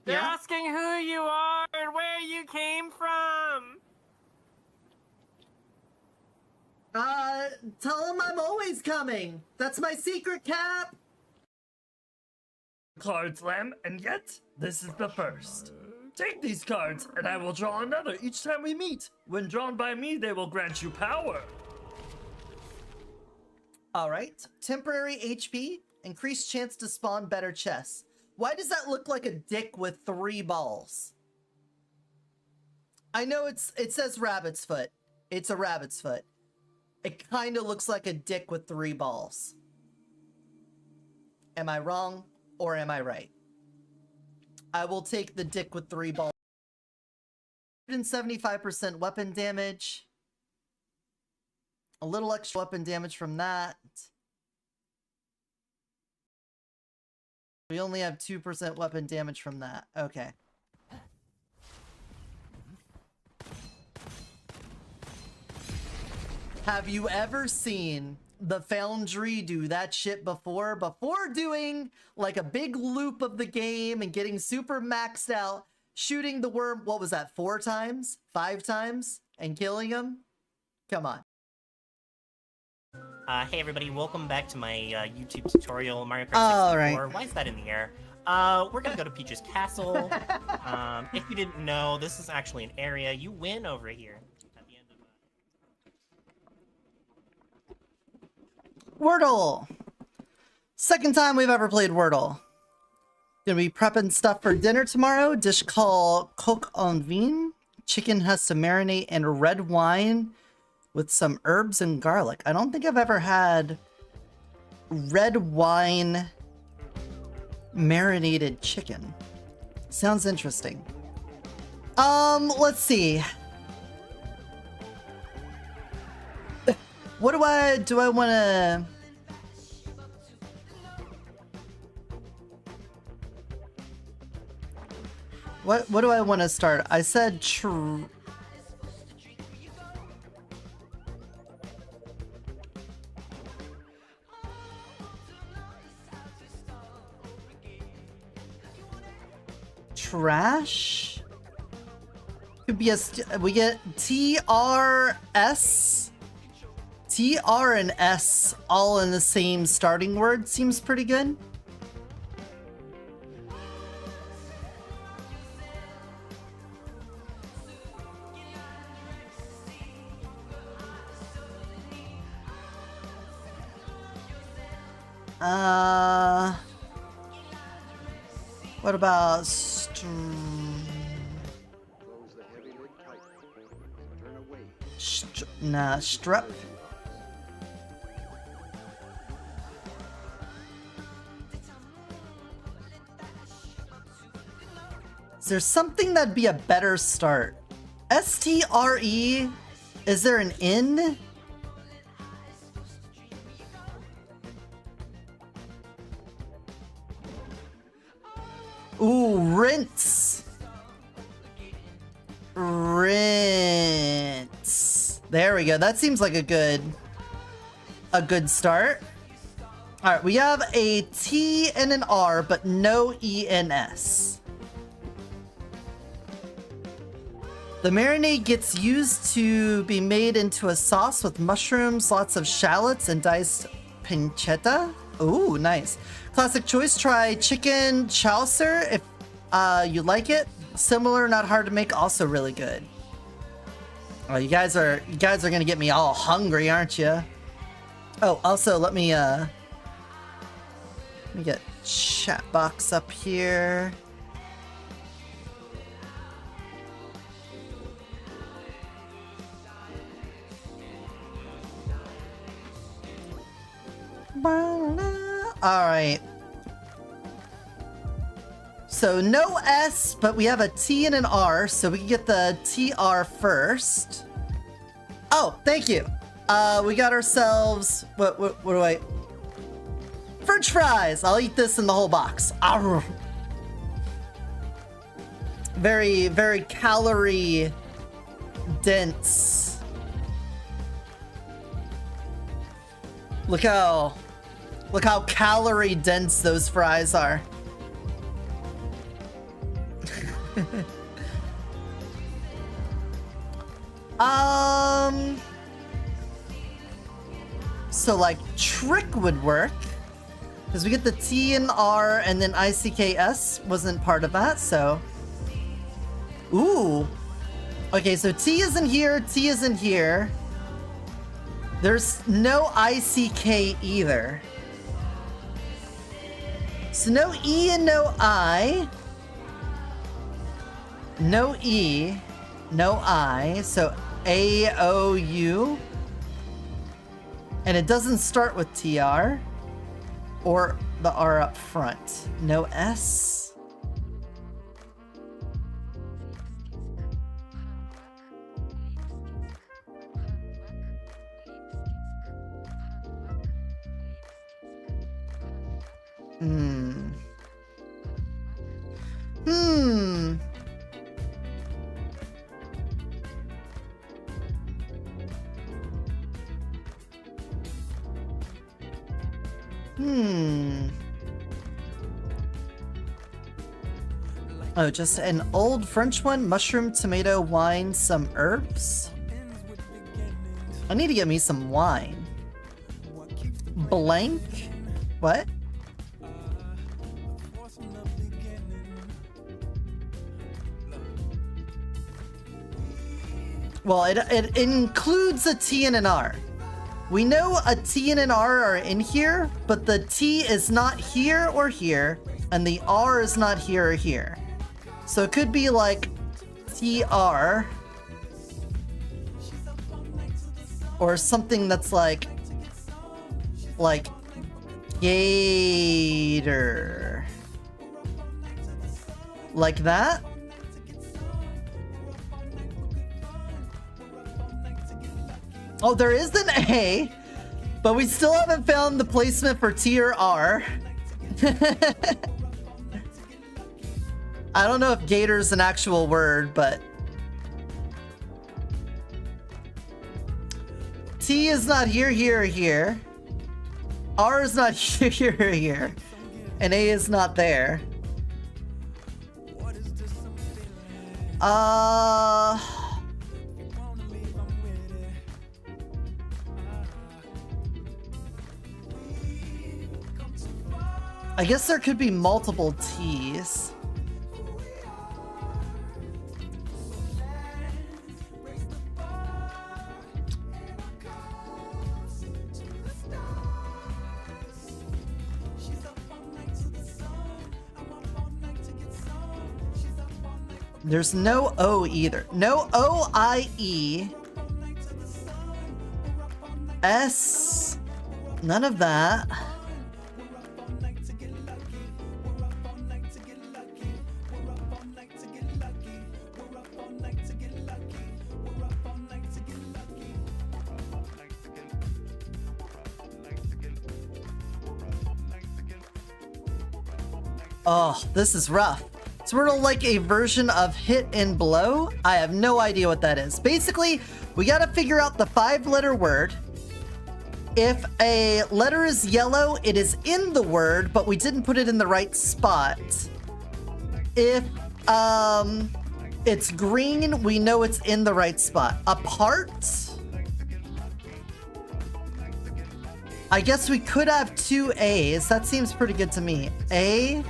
They're Yeah? asking who you are and where you came from! Tell him I'm always coming. That's my secret, Cap. Cards, Lamb, and yet, this is the first. Take these cards, and I will draw another each time we meet. When drawn by me, they will grant you power. Alright. Temporary HP. Increased chance to spawn better chests. Why does that look like a dick with 3 balls? I know it says rabbit's foot. It's a rabbit's foot. It kind of looks like a dick with 3 balls. Am I wrong or am I right? I will take the dick with 3 balls. 175% weapon damage. A little extra weapon damage from that. We only have 2% weapon damage from that. Okay. Have you ever seen the Foundry do that shit before? Before doing like a big loop of the game and getting super maxed out, shooting the worm, what was that, 4 times? 5 times? And killing him? Come on. Hey everybody, welcome back to my YouTube tutorial, Mario Kart 64. All right. Why is that in the air? We're gonna go to Peach's Castle. If you didn't know, this is actually an area you win over here. At the end of Wordle! Second time we've ever played Wordle. Gonna be prepping stuff for dinner tomorrow. Dish called coq en vin. Chicken has to marinate in red wine with some herbs and garlic. I don't think I've ever had red wine marinated chicken. Sounds interesting. Let's see. What do I want to... What do I want to start? I said trash. Could be we get TRS. TR and S all in the same starting word seems pretty good. What about strep? Is there something that'd be a better start? STRE? Is there an N? Ooh, rinse. Rinse. There we go. That seems like a good start. All right, we have a T and an R, but no ENS. The marinade gets used to be made into a sauce with mushrooms, lots of shallots, and diced pancetta. Ooh, nice. Classic choice. Try chicken chowser if you like it. Similar, not hard to make. Also really good. Oh, you guys are gonna get me all hungry, aren't you? Oh, also let me get chat box up here. All right. So no S, but we have a T and an R, so we can get the TR first. Oh, thank you. We got ourselves what do I? French fries. I'll eat this in the whole box. Arr. Very, very calorie dense. Look how calorie dense those fries are. So like trick would work because we get the T and R and then ICKS wasn't part of that, so ooh, okay, so T isn't here, T isn't here. There's no ICK either. So no E and no I. No E, no I, so AOU. And it doesn't start with TR or the R up front. No S. Oh, just an old French one? Mushroom, tomato, wine, some herbs? I need to get me some wine. Blank? What? Well, it includes a T and an R. We know a T and an R are in here, but the T is not here or here, and the R is not here or here. So it could be like TR or something that's like gator. Like that? Oh, there is an A, but we still haven't found the placement for T or R. I don't know if gator is an actual word, but T is not here, here, or here. R is not here, here, or here. And A is not there. I guess there could be multiple T's. There's no O either. No O-I-E. S. None of that. Oh, this is rough. Sort of like a version of hit and blow. I have no idea what that is. Basically, we gotta figure out the 5-letter word. If a letter is yellow, it is in the word, but we didn't put it in the right spot. If it's green, we know it's in the right spot. Apart? I guess we could have 2 A's. That seems pretty good to me. A.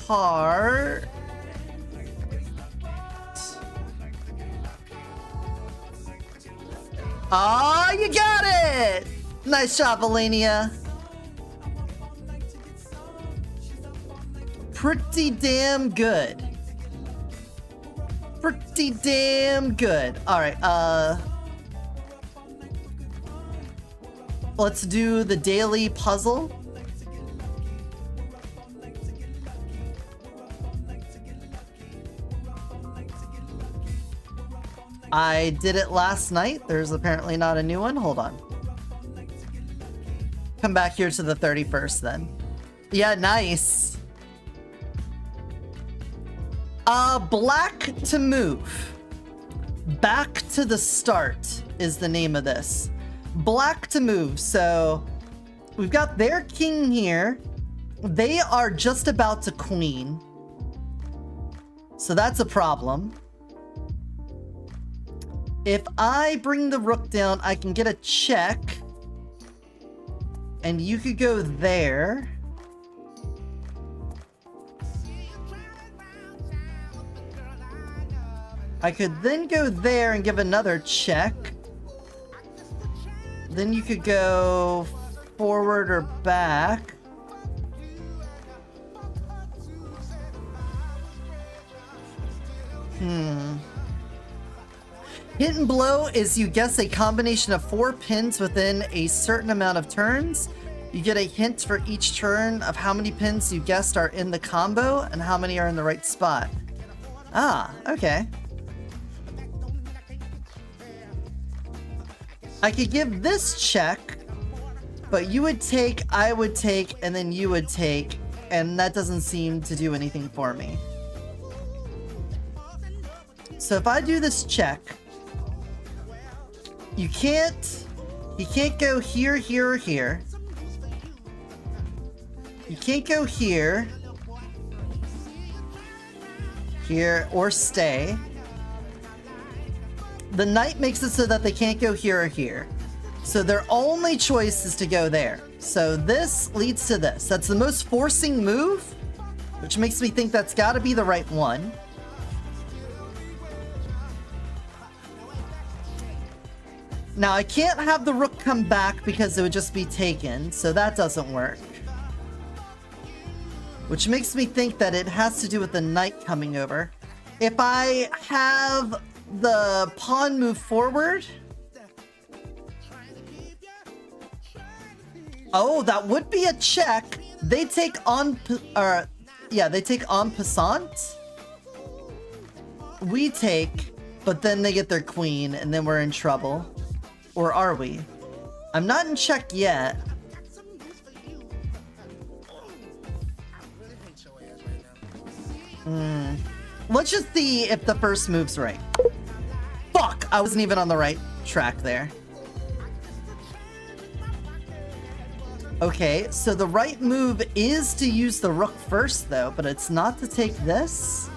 Part. Ah, you got it! Nice job, Elenia. Pretty damn good. Pretty damn good. Alright, let's do the daily puzzle. I did it last night. There's apparently not a new one. Hold on. Come back here to the 31st then. Yeah, nice. Black to move. Back to the start is the name of this. Black to move. So we've got their king here. They are just about to queen. So that's a problem. If I bring the rook down, I can get a check. And you could go there. I could then go there and give another check. Then you could go forward or back. Hit and blow is you guess a combination of 4 pins within a certain amount of turns. You get a hint for each turn of how many pins you guessed are in the combo and how many are in the right spot. Ah, okay. I could give this check, but you would take, I would take, and then you would take, and that doesn't seem to do anything for me. So if I do this check, you can't go here, here, or here. You can't go here, here, or stay. The knight makes it so that they can't go here or here. So their only choice is to go there. So this leads to this. That's the most forcing move, which makes me think that's gotta be the right one. Now, I can't have the rook come back because it would just be taken, so that doesn't work. Which makes me think that it has to do with the knight coming over. If I have the pawn move forward... Oh, that would be a check. They take on... yeah, they take en passant. We take, but then they get their queen, and then we're in trouble. Or are we? I'm not in check yet. Let's just see if the first move's right. Fuck! I wasn't even on the right track there. Okay, so the right move is to use the rook first, though, but it's not to take this.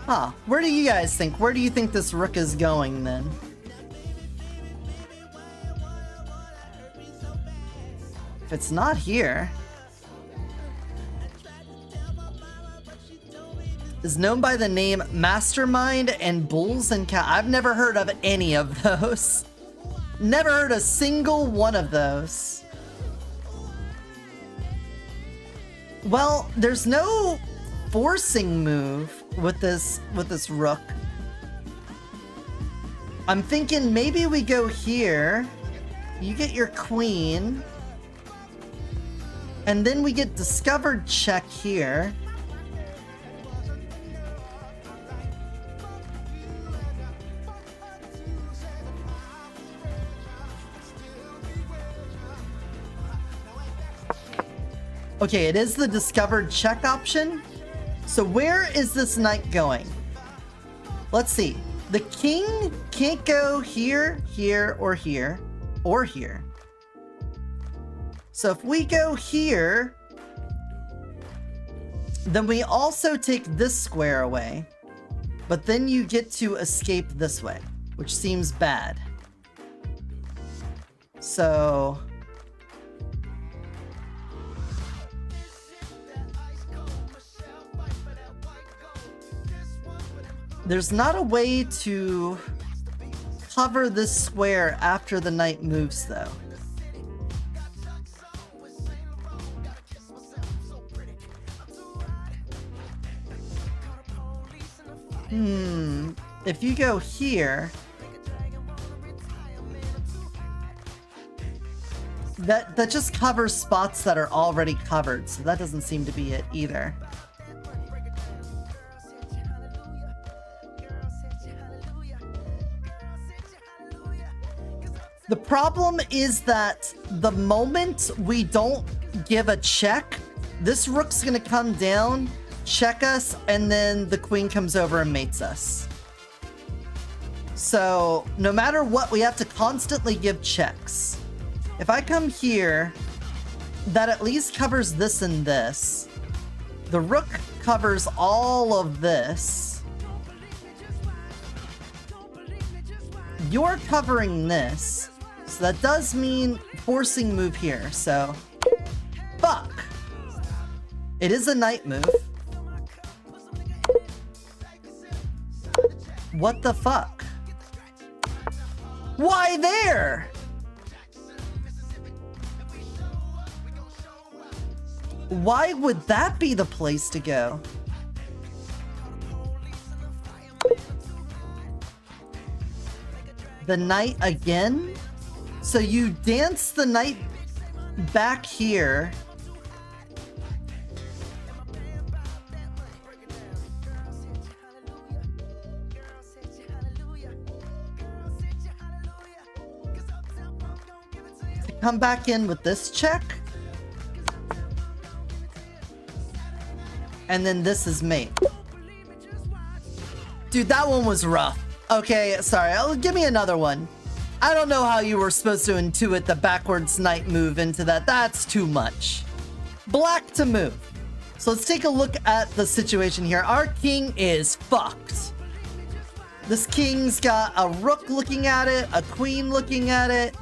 Huh, where do you guys think? Where do you think this rook is going, then? If it's not here... is known by the name Mastermind and Bulls and Cow. I've never heard of any of those. Never heard a single one of those. Well, there's no forcing move with this rook. I'm thinking maybe we go here. You get your queen. And then we get discovered check here. Okay, it is the discovered check option. So where is this knight going? Let's see. The king can't go here, here, or here, or here. So if we go here, then we also take this square away. But then you get to escape this way, which seems bad. So... there's not a way to cover this square after the knight moves, though. If you go here... that just covers spots that are already covered, so that doesn't seem to be it either. The problem is that the moment we don't give a check, this rook's gonna come down, check us, and then the queen comes over and mates us. So, no matter what, we have to constantly give checks. If I come here, that at least covers this and this. The rook covers all of this. You're covering this. So that does mean forcing move here, so... fuck! It is a knight move. What the fuck? Why there? Why would that be the place to go? The knight again? So you dance the knight back here. To come back in with this check. And then this is mate. Dude, that one was rough. Okay, sorry. Give me another one. I don't know how you were supposed to intuit the backwards knight move into that. That's too much. Black to move. So let's take a look at the situation here. Our king is fucked. This king's got a rook looking at it, a queen looking at it.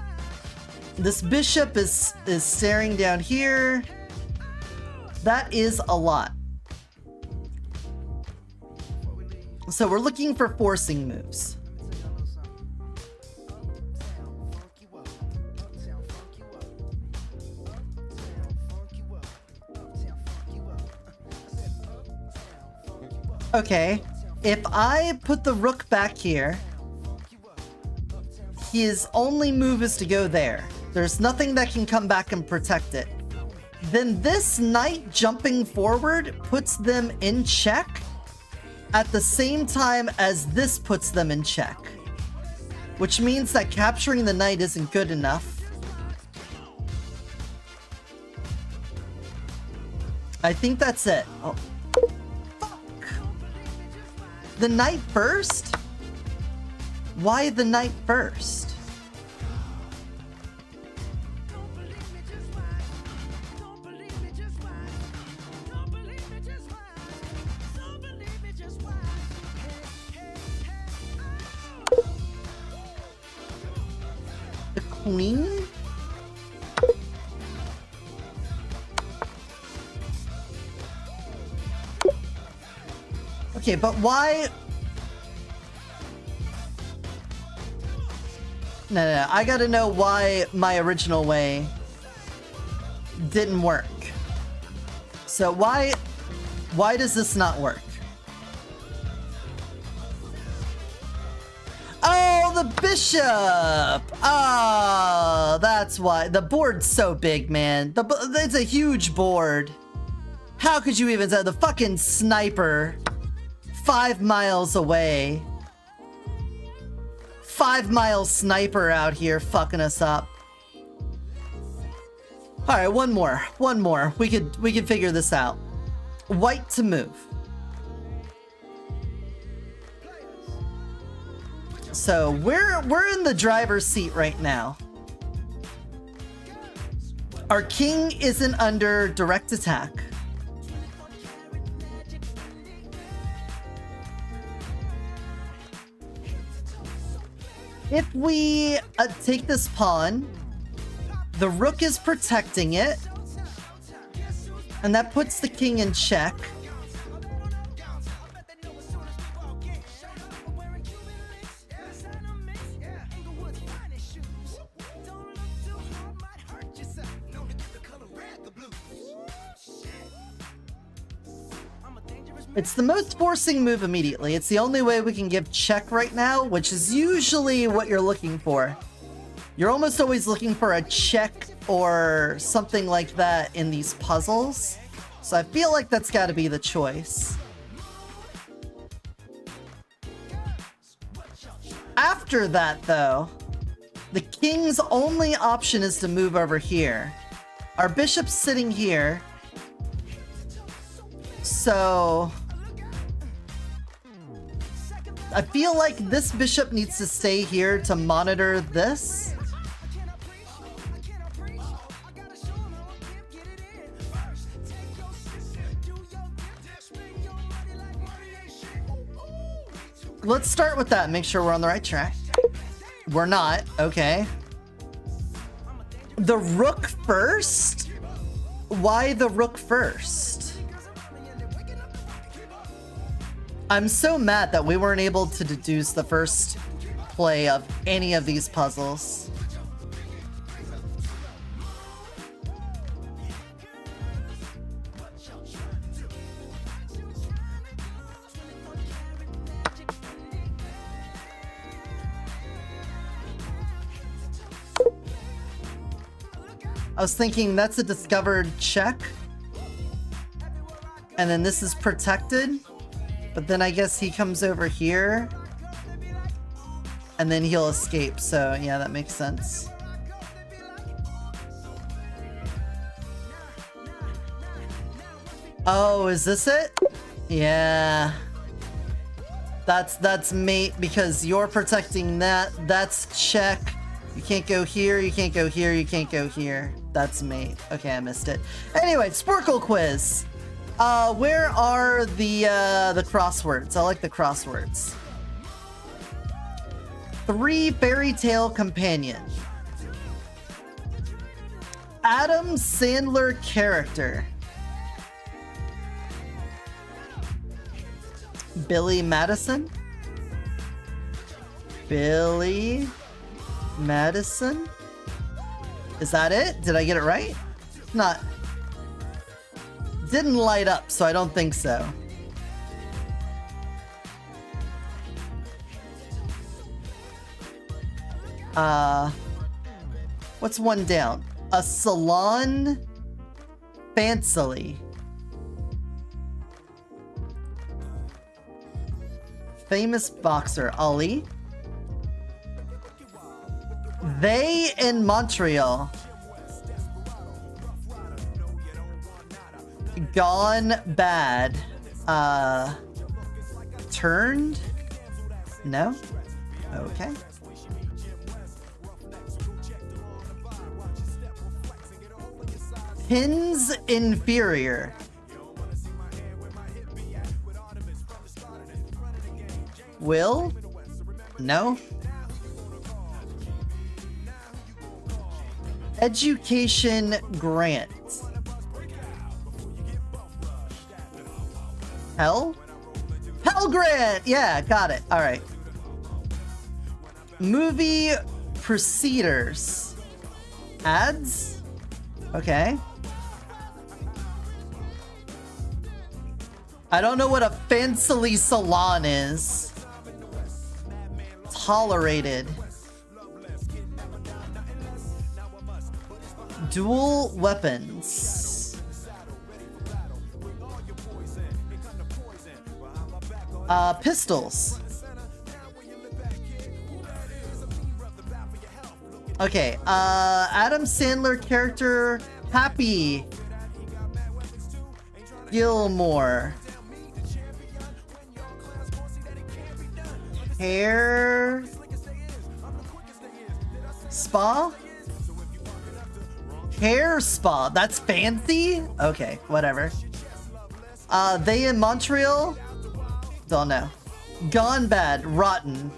This bishop is staring down here. That is a lot. So we're looking for forcing moves. Okay, if I put the rook back here, his only move is to go there. There's nothing that can come back and protect it. Then this knight jumping forward puts them in check at the same time as this puts them in check. Which means that capturing the knight isn't good enough. I think that's it. Oh. The knight first? Why the knight first? The queen? Okay, but why? No, I gotta know why my original way didn't work. So why does this not work? Oh, the bishop! Oh, that's why. The board's so big, man. It's a huge board. How could you even say the fucking sniper 5 miles away? 5-mile sniper out here fucking us up. All right, one more. We could figure this out. White to move. So we're in the driver's seat right now. Our king isn't under direct attack. If we take this pawn, the rook is protecting it, and that puts the king in check. It's the most forcing move immediately. It's the only way we can give check right now, which is usually what you're looking for. You're almost always looking for a check or something like that in these puzzles. So I feel like that's got to be the choice. After that, though, the king's only option is to move over here. Our bishop's sitting here. So I feel like this bishop needs to stay here to monitor this. Let's start with that and make sure we're on the right track. We're not. Okay. The rook first? Why the rook first? I'm so mad that we weren't able to deduce the first play of any of these puzzles. I was thinking that's a discovered check. And then this is protected. But then I guess he comes over here. And then he'll escape. So yeah, that makes sense. Oh, is this it? Yeah. That's mate because you're protecting that. That's check. You can't go here, you can't go here, you can't go here. That's mate. Okay, I missed it. Anyway, Sporkle quiz. Where are the crosswords? I like the crosswords. 3 fairy tale companion. Adam Sandler character. Billy Madison. Billy Madison. Is that it? Did I get it right? Not. Didn't light up, so I don't think so. What's one down? A salon fancily. Famous boxer Ali. They in Montreal. Gone bad. Turned? No? Okay. Pins inferior. Will? No. Education grant. Hell? Hell grant! Yeah, got it. Alright. Movie procedures. Ads? Okay. I don't know what a fancily salon is. Tolerated. Dual weapons. Pistols. Okay, Adam Sandler character Happy Gilmore. Hair spa? Hair spa. That's fancy? Okay, whatever. They in Montreal? Don't know. Gone bad. Rotten.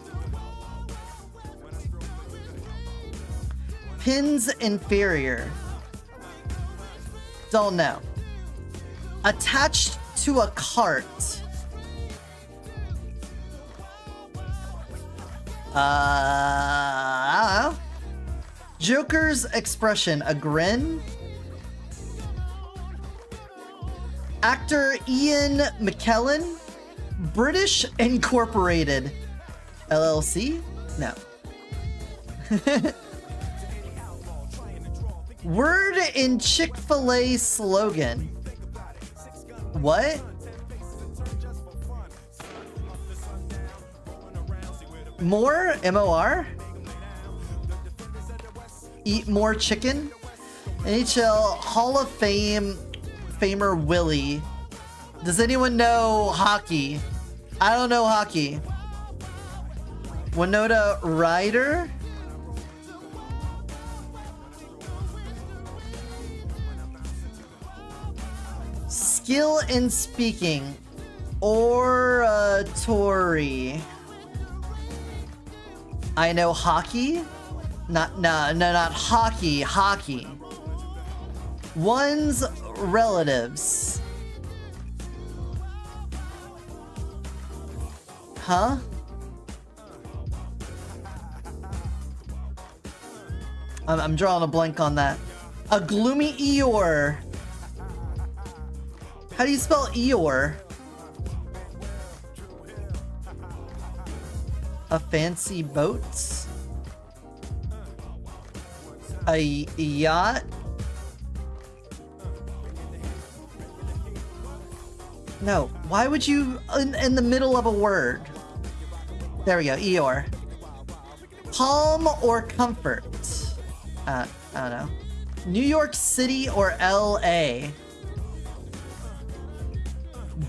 Pins inferior. Don't know. Attached to a cart. I don't know. Joker's expression, a grin. Actor Ian McKellen. British Incorporated. LLC? No. Word in Chick-fil-A slogan. What? More? M-O-R? Eat more chicken? NHL Hall of Fame Famer Willie. Does anyone know hockey? I don't know hockey. Winona Ryder? Skill in speaking. Oratory. I know hockey. Not hockey. Hockey. One's relatives. Huh? I'm drawing a blank on that. A gloomy Eeyore. How do you spell Eeyore? A fancy boat? A yacht? No, why would you in the middle of a word? There we go, Eeyore. Calm or comfort? I don't know. New York City or LA?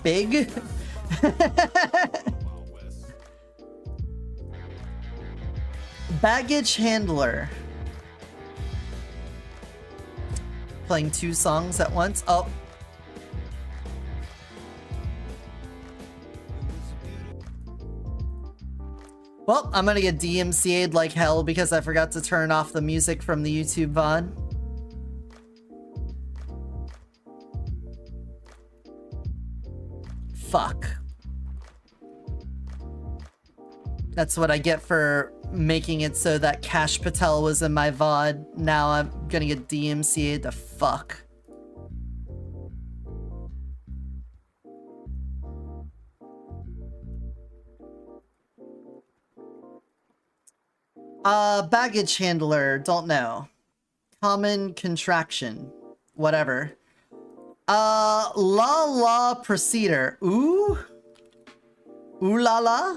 Big? Baggage handler. Playing 2 songs at once. Oh. Well, I'm gonna get DMCA'd like hell because I forgot to turn off the music from the YouTube VOD. Fuck. That's what I get for making it so that Cash Patel was in my VOD. Now I'm gonna get DMCA'd to fuck. Baggage handler, don't know. Common contraction. Whatever. La la procedure. Ooh? Ooh la la?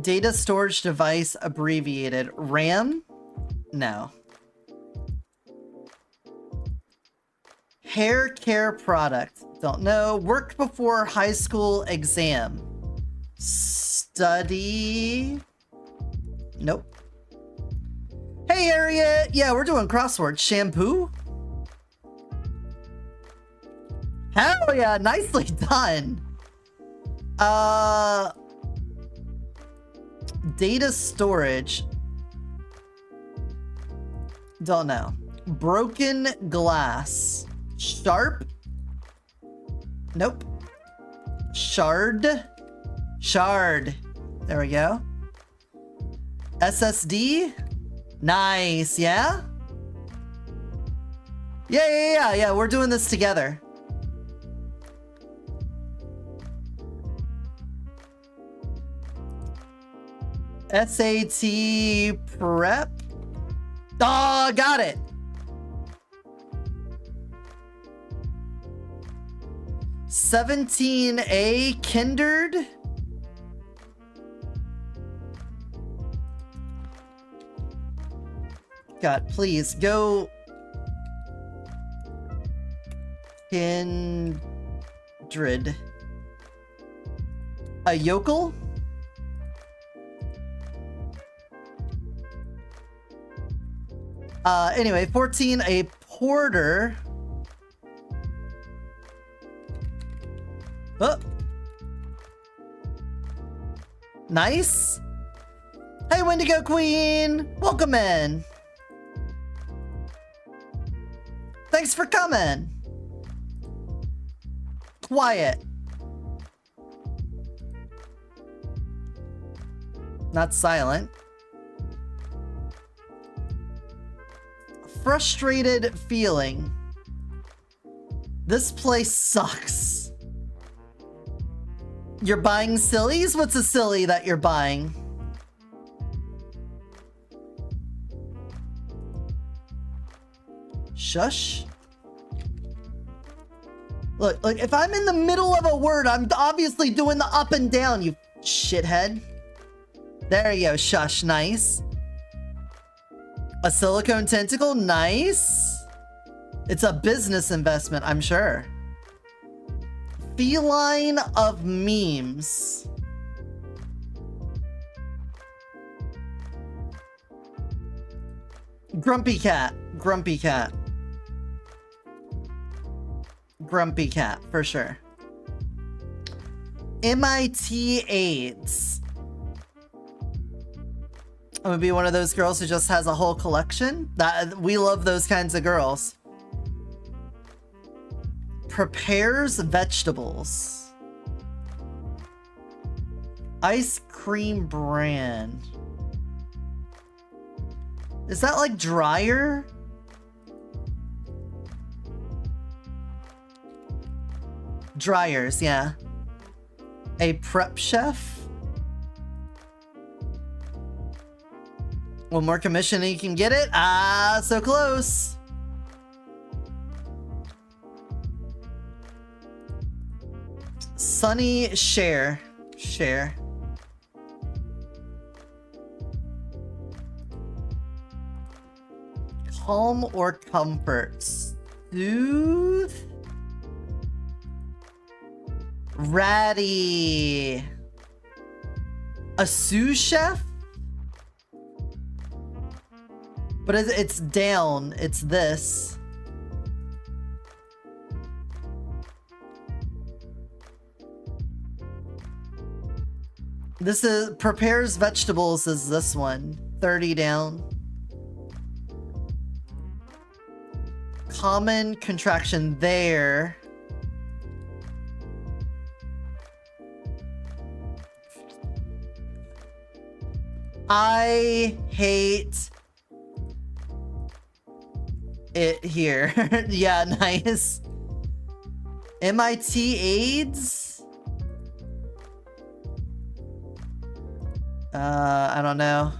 Data storage device abbreviated. RAM? No. Hair care product. Don't know. Worked before high school exam. Study. Nope. Hey, Harriet. Yeah, we're doing crossword. Shampoo? Hell yeah, nicely done. Data storage. Don't know. Broken glass. Sharp? Nope. Shard? Shard. There we go. SSD? Nice, yeah? Yeah, we're doing this together. SAT prep? Oh, got it. $17A Kindred? God, please go. Kindred. A yokel? Anyway, 14, a porter. Oh. Nice. Hey, Wendigo Queen. Welcome in. Thanks for coming. Quiet. Not silent. Frustrated feeling. This place sucks. You're buying sillies? What's a silly that you're buying? Shush. Look, if I'm in the middle of a word, I'm obviously doing the up and down, you shithead. There you go, shush, nice. A silicone tentacle, nice. It's a business investment, I'm sure. Feline of memes. Grumpy cat, grumpy cat. Grumpy cat, for sure. MIT AIDS. I'm gonna be one of those girls who just has a whole collection. We love those kinds of girls. Prepares vegetables. Ice cream brand. Is that like dryer? Dryers, yeah. A prep chef? One more commission and you can get it? Ah, so close. Sunny share. Share. Calm or comfort? Soothe? Ratty. A sous chef? But it's down. It's this. This is prepares vegetables is this one. 30 down. Common contraction there. I hate it here. Yeah, nice. MIT AIDS? I don't know.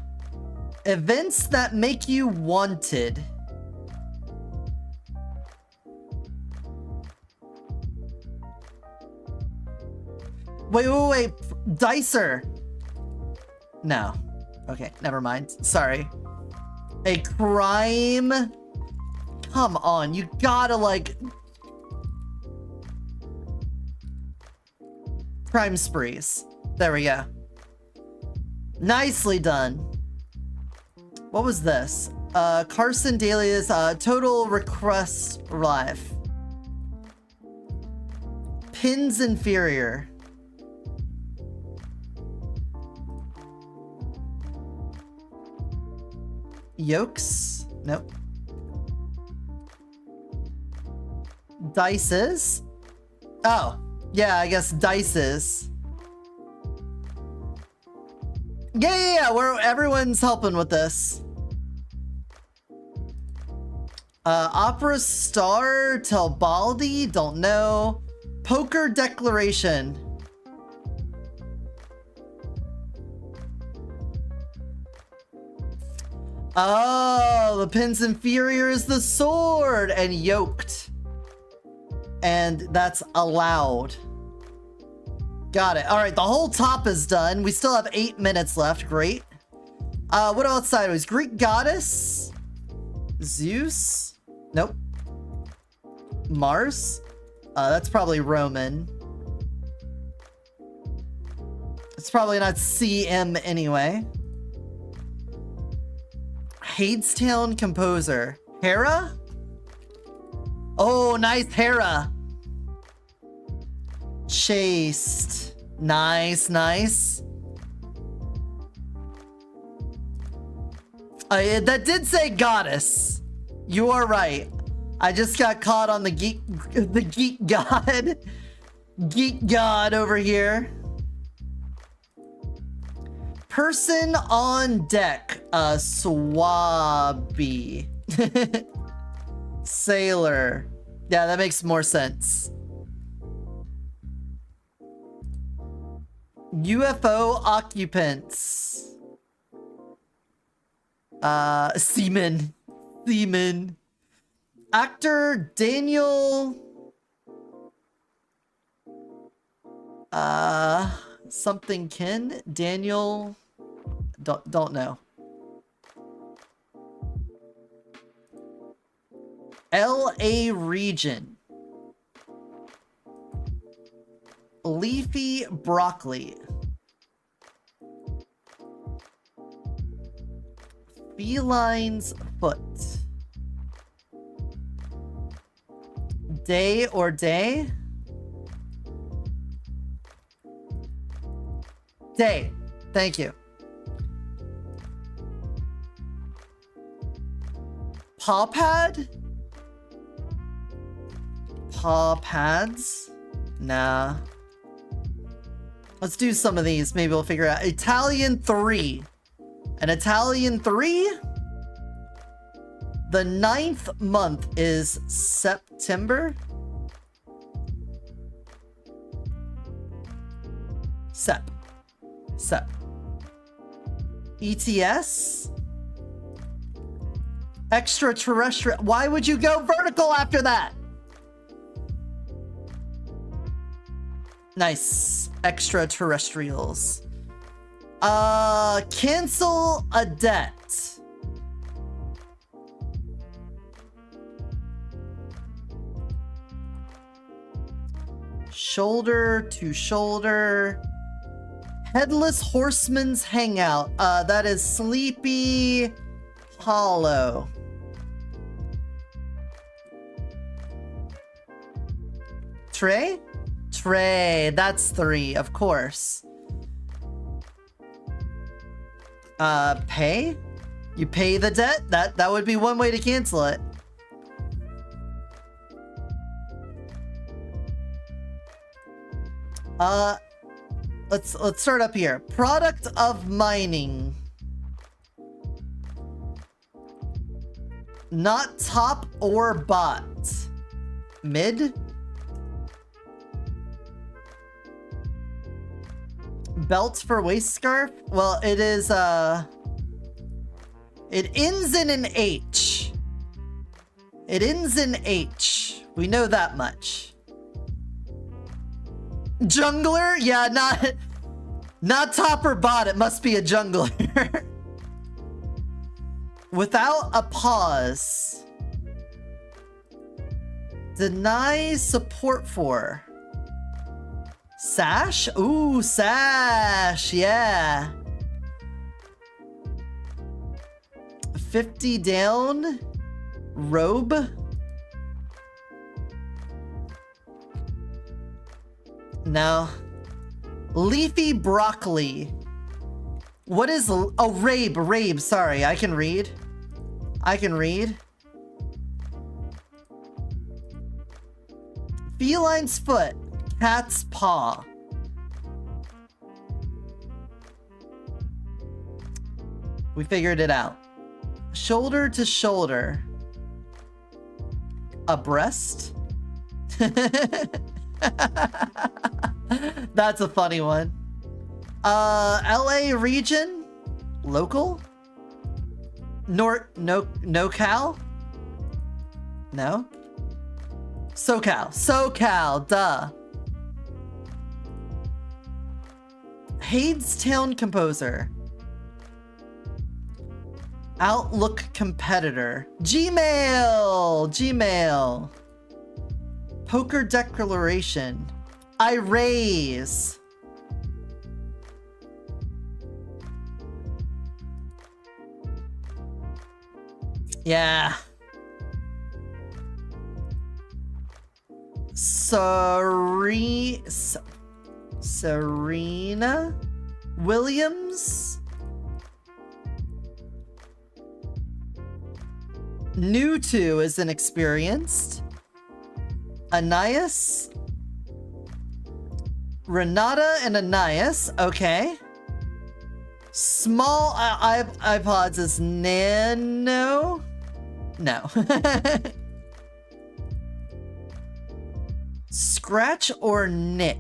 Events that make you wanted. Wait. Dicer. No. Okay, never mind. Sorry. A crime. Come on, you gotta like crime sprees. There we go. Nicely done. What was this? Carson Dahlia's total request life. Pins inferior. Yolks? Nope. Dices? Oh, yeah, I guess dices. Yeah, everyone's helping with this. Opera star, Telbaldi, don't know. Poker declaration. Oh, the pin's inferior is the sword and yoked. And that's allowed. Got it. All right, the whole top is done. We still have 8 minutes left. Great. What else sideways? Greek goddess? Zeus? Nope. Mars? That's probably Roman. It's probably not CM anyway. Hadestown composer. Hera? Oh, nice Hera. Chaste. Nice, nice. That did say goddess. You are right. I just got caught on the geek god. Geek god over here. Person on deck. Swabby. Sailor. Yeah, that makes more sense. UFO occupants. Seaman. Actor Daniel. Something Ken? Daniel. Don't know. LA region. Leafy broccoli. Feline's foot. Day or day? Day. Thank you. Paw pad? Paw pads? Nah. Let's do some of these. Maybe we'll figure out. Italian 3. An Italian 3? The 9th month is September. Sep. ETS? Extraterrestrial. Why would you go vertical after that? Nice. Extraterrestrials. Cancel a debt. Shoulder to shoulder. Headless Horseman's Hangout. That is Sleepy Hollow. Trey? Trey. That's 3, of course. Pay? You pay the debt? That would be one way to cancel it. Let's start up here. Product of mining. Not top or bot. Mid? Belt for waist scarf? Well, it is, it ends in an H. It ends in H. We know that much. Jungler? Yeah, not top or bot. It must be a jungler. Without a pause. Deny support for. Sash? Ooh, sash, yeah. 50 down. Robe? No. Leafy broccoli. What is... Oh, rabe, sorry. I can read. Feline's foot. Cat's paw. We figured it out. Shoulder to shoulder. A breast? That's a funny one. LA region? Local? NoCal? No? SoCal, duh. Hadestown composer. Outlook competitor. Gmail. Poker declaration. I raise. Yeah. Serena Williams. New to is inexperienced. Anais. Renata and Anais. Okay. Small iPods is Nano. No. Scratch or Nick.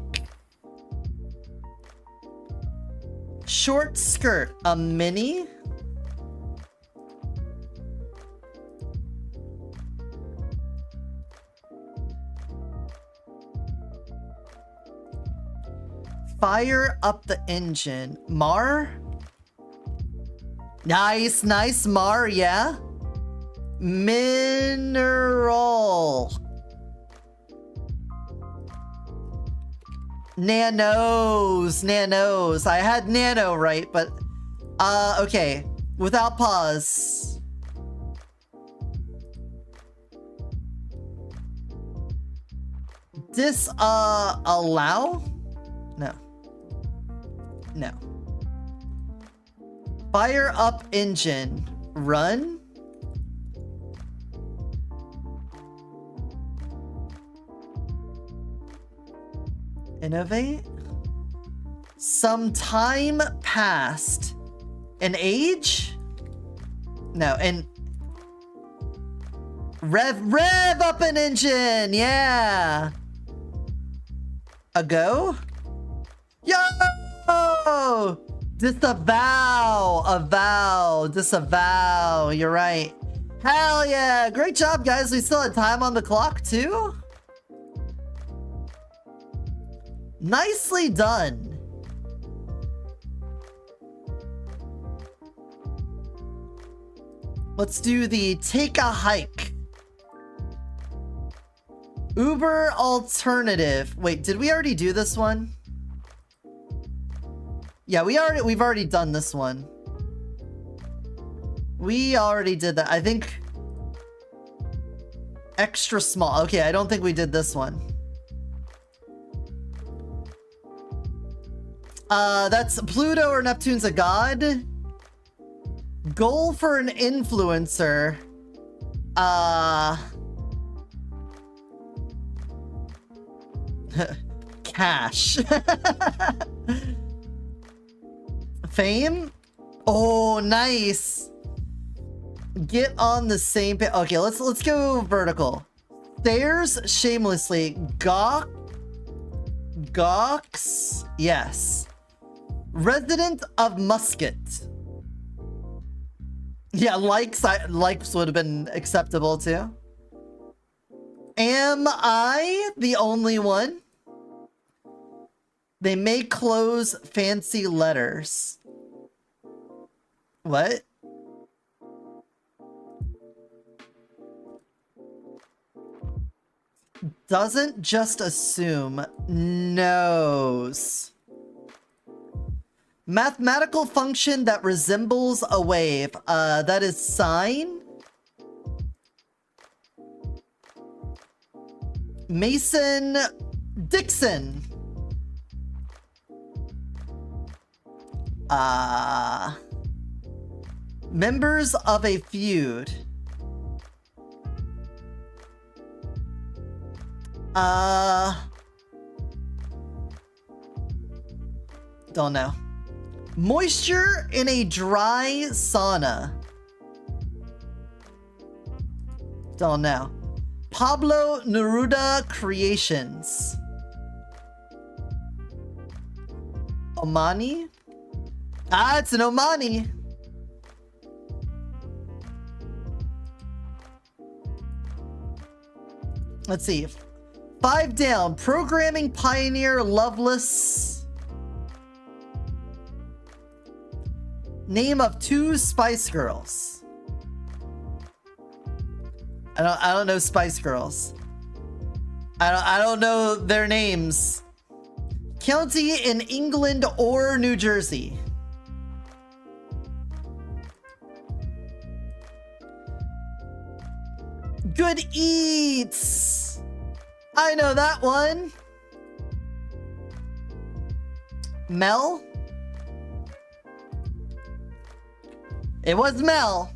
Short skirt. A mini. Fire up the engine. Mar? Nice, Mar, yeah. Mineral. Nanos. I had nano right, but okay. Without pause. Allow? No. Fire up engine. Run? Innovate? Some time passed. An age? No, and rev up an engine, yeah. Ago? Yo! Disavow. You're right. Hell yeah! Great job, guys. We still had time on the clock too. Nicely done. Let's do the take a hike. Uber alternative. Wait, did we already do this one? Yeah, we've already done this one. We already did that. I think extra small. Okay, I don't think we did this one. That's Pluto or Neptune's a god. Goal for an influencer. Cash. Fame? Oh, nice. Get on the same page. Okay, let's go vertical. Stairs shamelessly. Gawks? Yes. Resident of Muscat. Yeah, likes would have been acceptable too. Am I the only one? They may close fancy letters. What? Doesn't just assume, knows. Mathematical function that resembles a wave. That is sine. Mason Dixon. Members of a feud. Don't know. Moisture in a dry sauna. Don't know. Pablo Neruda Creations. Omani? Ah, it's an Omani. Let's see. 5 down. Programming pioneer Loveless. Name of 2 Spice Girls. I don't know Spice Girls. I don't know their names. County in England or New Jersey. Good Eats. I know that one. Mel. It was Mel.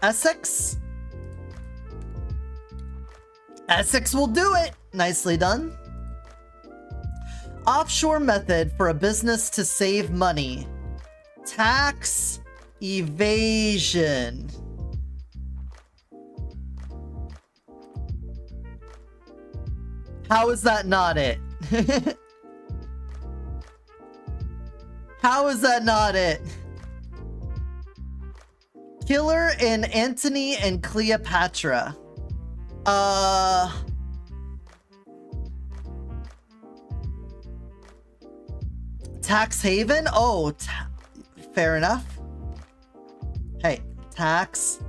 Essex. Essex will do it. Nicely done. Offshore method for a business to save money. Tax evasion. How is that not it? How is that not it? Killer in Antony and Cleopatra. Tax haven? Oh, fair enough. Hey, tax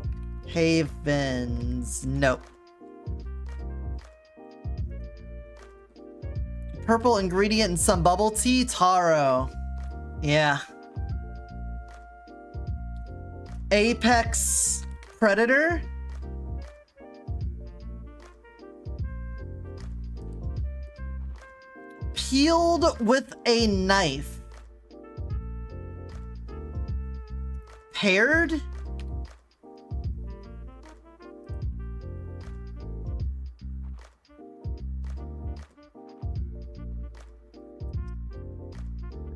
havens. Nope. Purple ingredient in some bubble tea? Taro. Yeah. Apex predator? Peeled with a knife. Paired?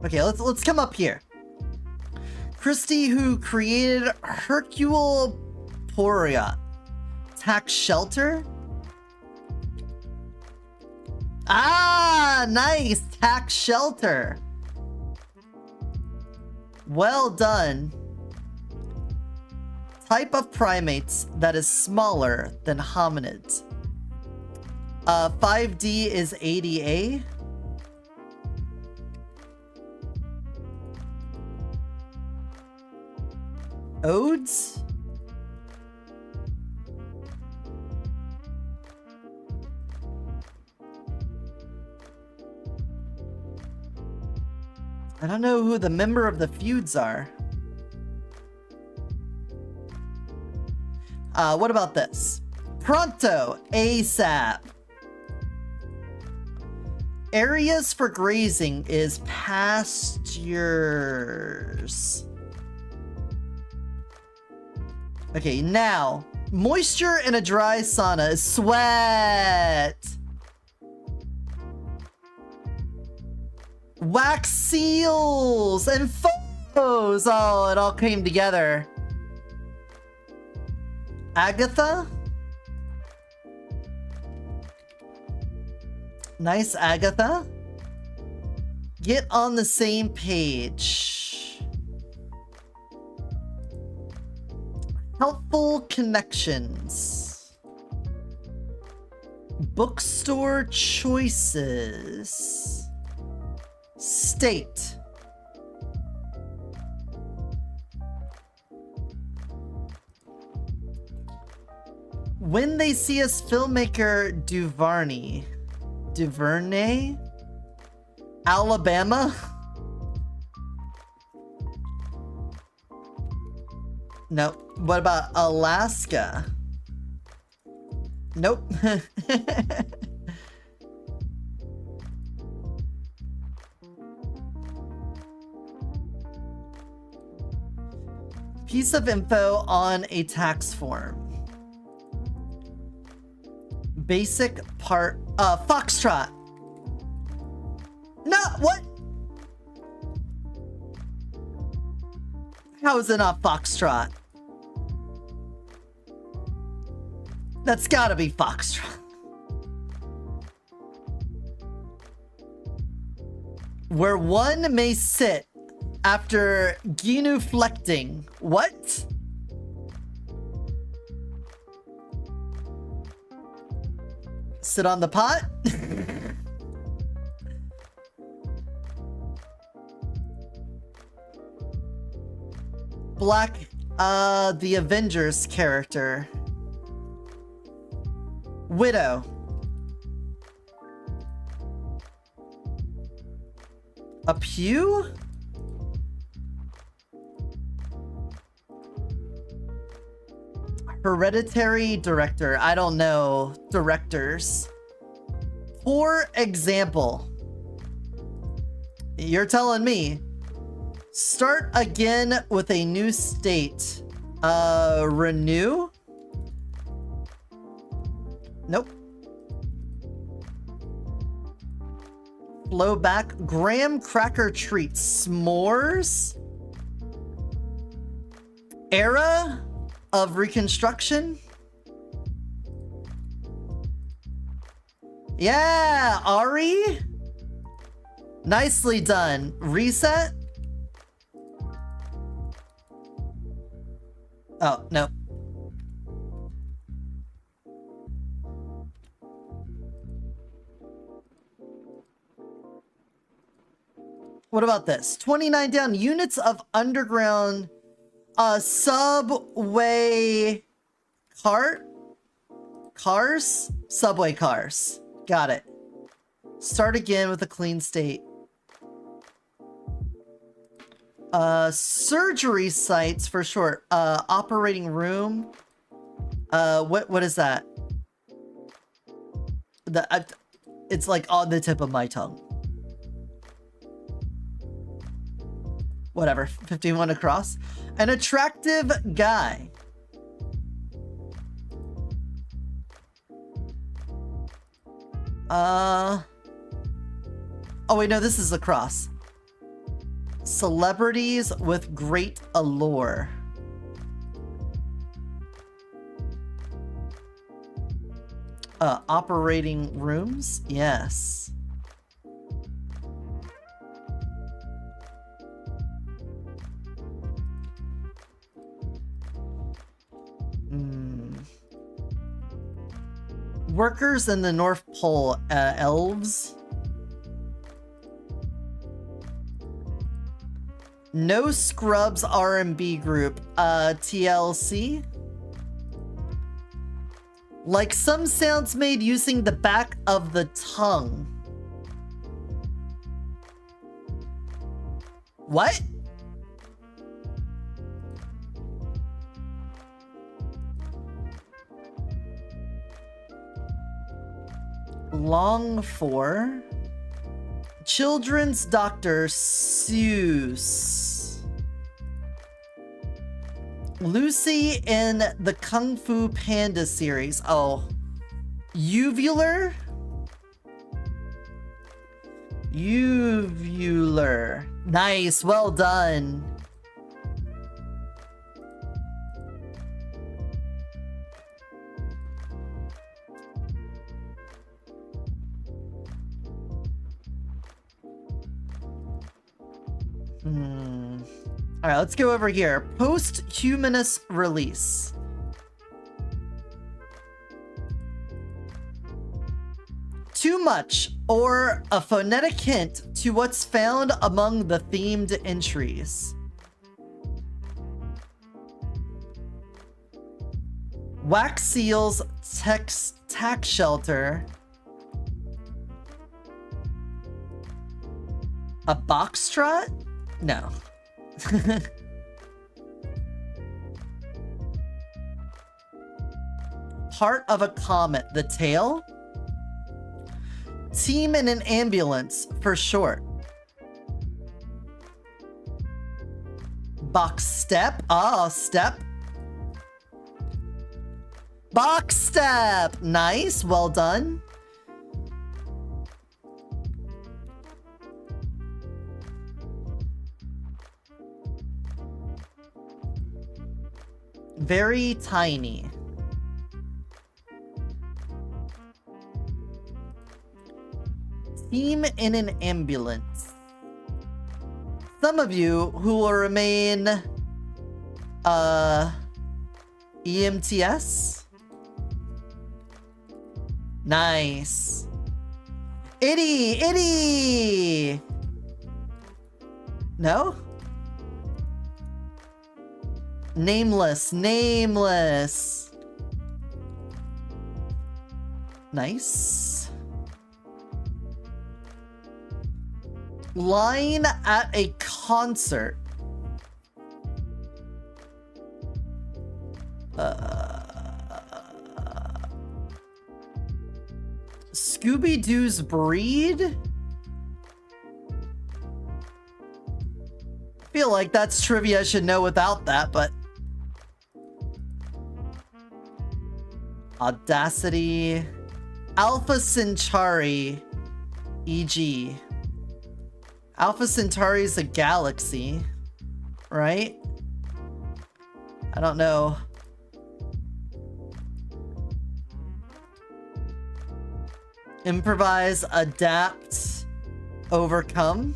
Okay, let's come up here. Christie, who created Hercule Poirot. Tax shelter? Ah, nice! Tax shelter. Well done. Type of primates that is smaller than hominids. 5D is ADA. Odes? I don't know who the member of the feuds are. What about this? Pronto, ASAP. Areas for grazing is pastures. Okay, now, moisture in a dry sauna is sweat. Wax seals and photos. Oh, it all came together. Agatha? Nice, Agatha. Get on the same page. Helpful connections. Bookstore choices. State. When they see us, filmmaker Duvernay, Alabama. No. What about Alaska? Nope. Piece of info on a tax form. Basic part, Foxtrot. No, what? How is it not Foxtrot? That's gotta be Foxtrot. Where one may sit after genuflecting. What? Sit on the pot? Black, the Avengers character. Widow. A pew? Hereditary director. I don't know directors. For example, you're telling me start again with a new state. Renew? Nope. Flow back. Graham cracker treats. S'mores? Era of Reconstruction? Yeah, Ari? Nicely done. Reset? Oh, no. What about this? 29 down. Units of underground subway cars? Subway cars. Got it. Start again with a clean state. Surgery sites for short. Operating room. What is that? It's like on the tip of my tongue. Whatever. 51 across. An attractive guy. Oh wait, no, this is across. Celebrities with great allure. Operating rooms? Yes. Workers in the North Pole, elves. No Scrubs R&B group, TLC. Like some sounds made using the back of the tongue. What? Long for children's doctor Seuss. Lucy in the Kung Fu Panda series. Oh, uvular? Uvular. Nice, well done. All right, let's go over here. Post-humanist release. Too much, or a phonetic hint to what's found among the themed entries. Wax seals, tax shelter. A box trot? No. Part of a comet. The tail? Team in an ambulance, for short. Box step? Ah, step. Box step! Nice, well done. Very tiny. Team in an ambulance. Some of you who will remain EMTS. Nice. Itty. No? Nameless. Nice. Line at a concert. Scooby-Doo's breed? I feel like that's trivia I should know without that, but... Audacity. Alpha Centauri. E.g. Alpha Centauri is a galaxy, right? I don't know. Improvise, adapt, overcome.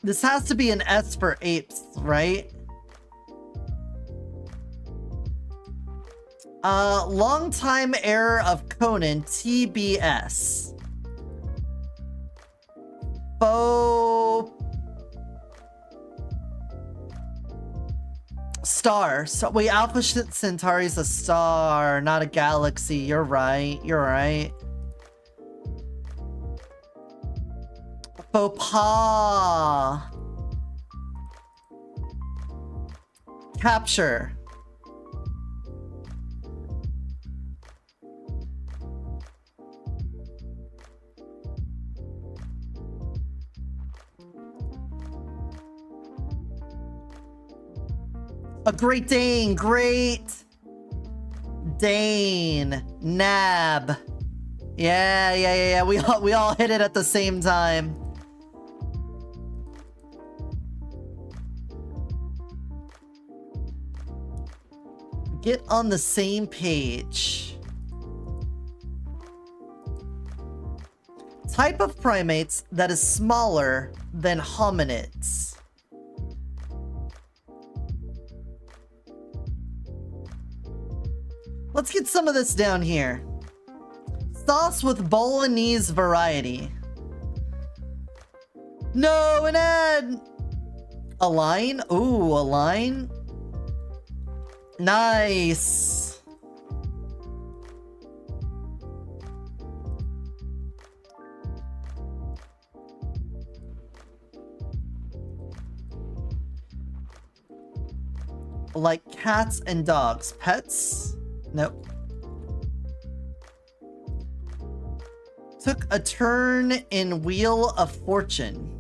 This has to be an S for apes, right? Long time error of Conan, TBS. Faux star. So wait, Alpha Centauri is a star, not a galaxy. You're right. Faux pas. Capture. A Great Dane, Nab. Yeah. We all hit it at the same time. Get on the same page. Type of primates that is smaller than hominids. Let's get some of this down here. Sauce with bolognese variety. No, an ad. A line? Ooh, a line. Nice. Like cats and dogs. Pets? Nope. Took a turn in Wheel of Fortune.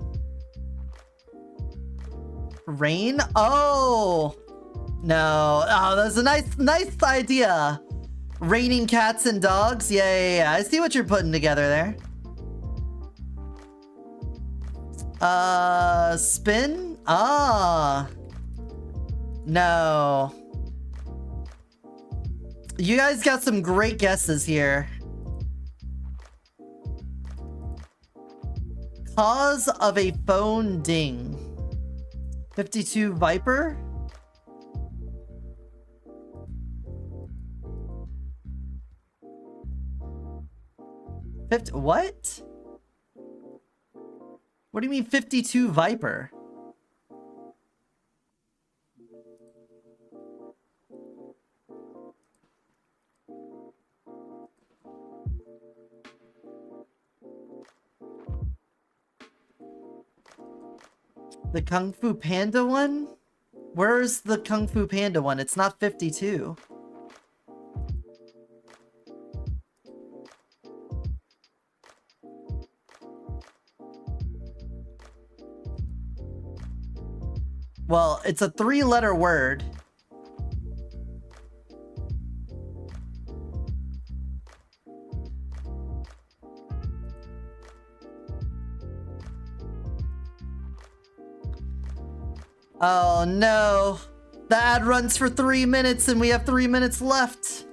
Rain? Oh! No. Oh, that's a nice idea. Raining cats and dogs? Yeah. I see what you're putting together there. Spin? Ah. No. You guys got some great guesses here. Cause of a phone ding. 52 Viper? What? What do you mean 52 Viper? The Kung Fu Panda one? Where's the Kung Fu Panda one? It's not 52. Well, it's a 3-letter word. Oh no. The ad runs for 3 minutes and we have 3 minutes left.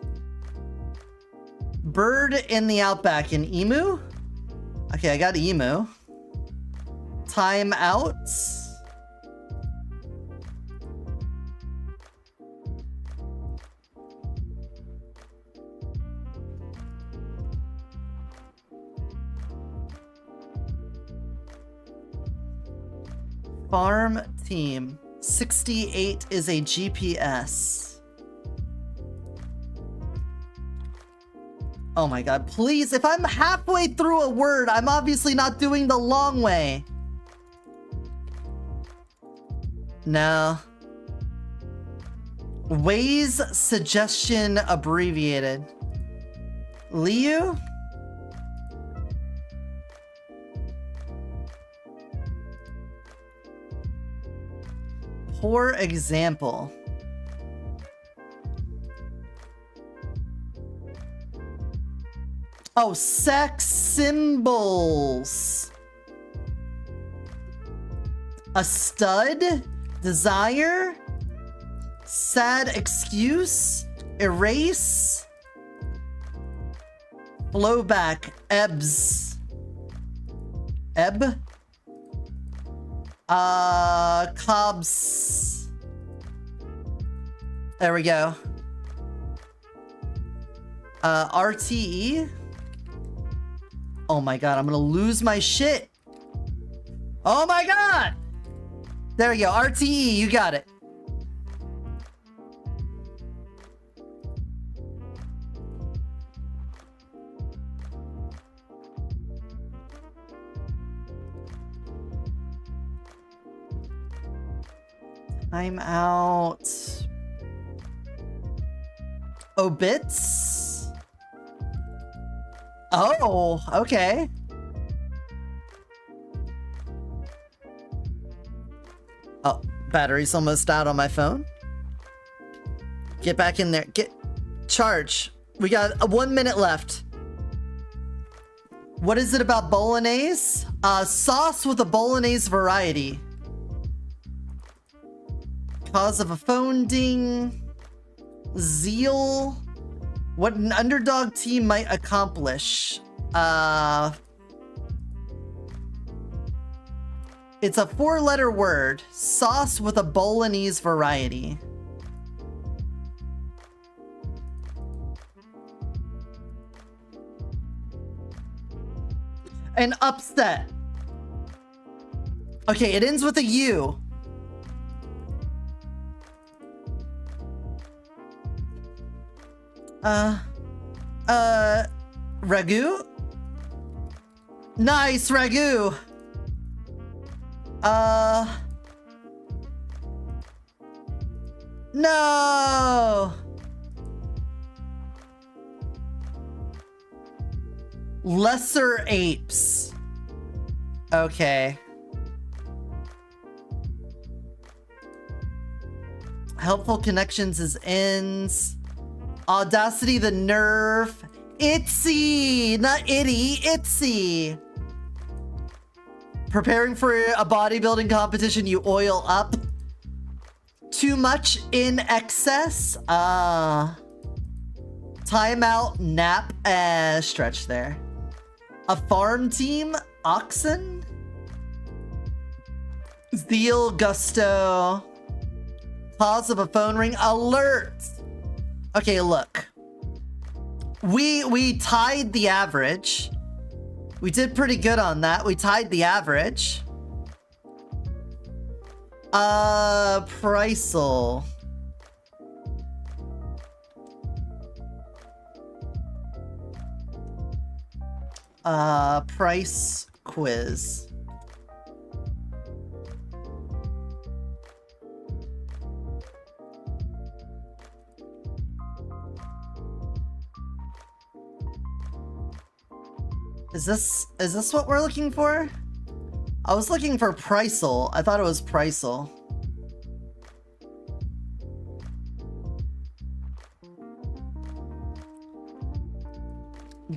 Bird in the outback. An emu? Okay, I got emu. Time out. Farm team. 68 is a GPS. Oh my god, please, if I'm halfway through a word, I'm obviously not doing the long way. No. Ways suggestion abbreviated. Liu? Poor example. Oh, sex symbols. A stud? Desire? Sad excuse? Erase? Flowback. Ebbs. Ebb? Cobbs. There we go. RTE. Oh my god, I'm gonna lose my shit. Oh my god! There we go, RTE, you got it. I'm out. Obits? Oh, okay. Oh, battery's almost out on my phone. Get back in there. Get charge. We got 1 minute left. What is it about bolognese? Sauce with a bolognese variety. Cause of a phone ding. Zeal. What an underdog team might accomplish. It's a 4-letter word. Sauce with a bolognese variety. An upset. Okay, it ends with a U. Ragu? Nice, ragu! No! Lesser apes. Okay. Helpful connections is ends. Audacity the nerve. Itsy! Not itty, itsy! Preparing for a bodybuilding competition, you oil up. Too much in excess? Timeout, nap, stretch there. A farm team? Oxen? Zeal, gusto. Pause of a phone ring. Alert! Okay, look. We tied the average. We did pretty good on that. We tied the average. Pricel. Price quiz. Is this what we're looking for? I was looking for Pricel. I thought it was Pricel.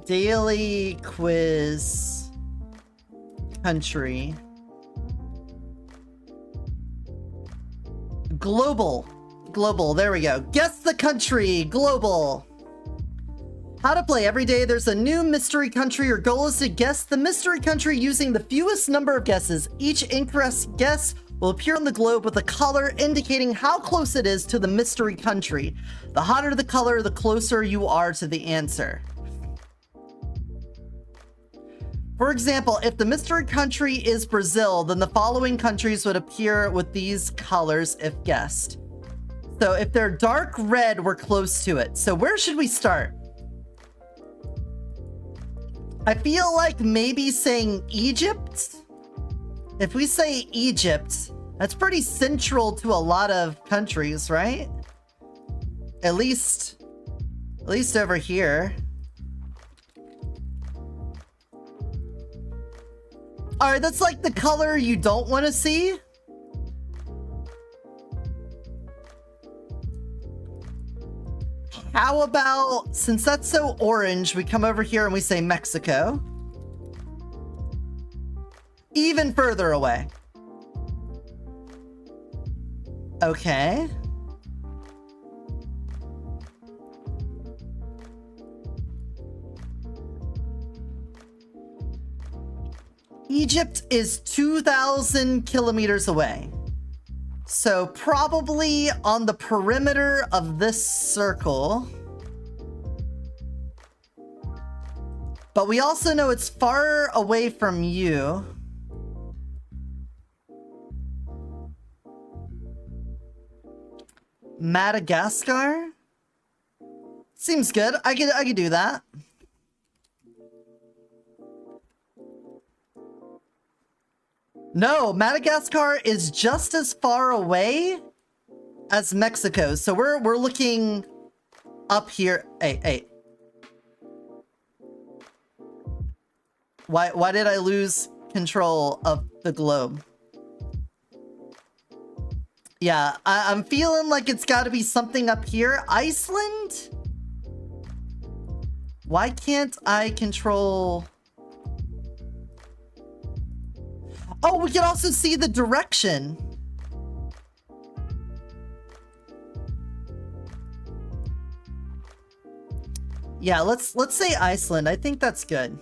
Daily quiz. Country. Global. Global, there we go. Guess the country, global. How to play. Every day there's a new mystery country. Your goal is to guess the mystery country using the fewest number of guesses. Each incorrect guess will appear on the globe with a color indicating how close it is to the mystery country. The hotter the color, the closer you are to the answer. For example, if the mystery country is Brazil, then the following countries would appear with these colors if guessed. So if they're dark red, we're close to it. So where should we start? I feel like maybe saying Egypt. If we say Egypt, that's pretty central to a lot of countries, right? At least over here. All right, that's like the color you don't want to see. How about, since that's so orange, we come over here and we say Mexico. Even further away. Okay. Egypt is 2,000 kilometers away. So probably on the perimeter of this circle. But we also know it's far away from you. Madagascar? Seems good. I could do that. No, Madagascar is just as far away as Mexico. So we're looking up here. Hey. Why did I lose control of the globe? Yeah, I'm feeling like it's got to be something up here. Iceland? Why can't I control... Oh, we can also see the direction. Yeah, let's say Iceland. I think that's good.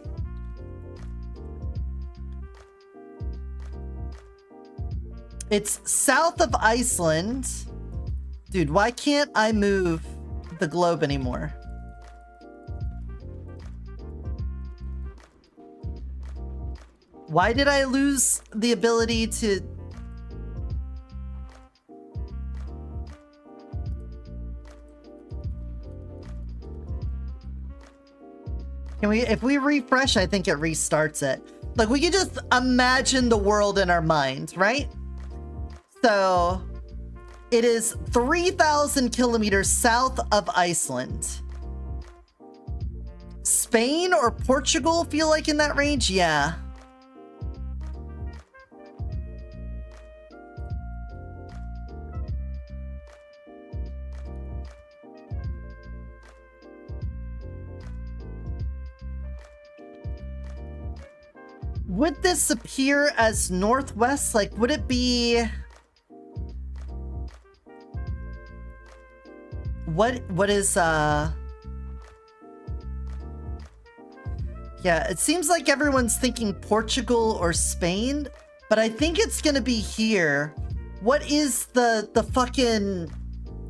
It's south of Iceland. Dude, why can't I move the globe anymore? Why did I lose the ability to... Can we, if we refresh, I think it restarts it. Like, we can just imagine the world in our mind, right? So, it is 3,000 kilometers south of Iceland. Spain or Portugal feel like in that range? Yeah. Would this appear as northwest? Like, would it be... What is, Yeah, it seems like everyone's thinking Portugal or Spain, but I think it's gonna be here. What is the fucking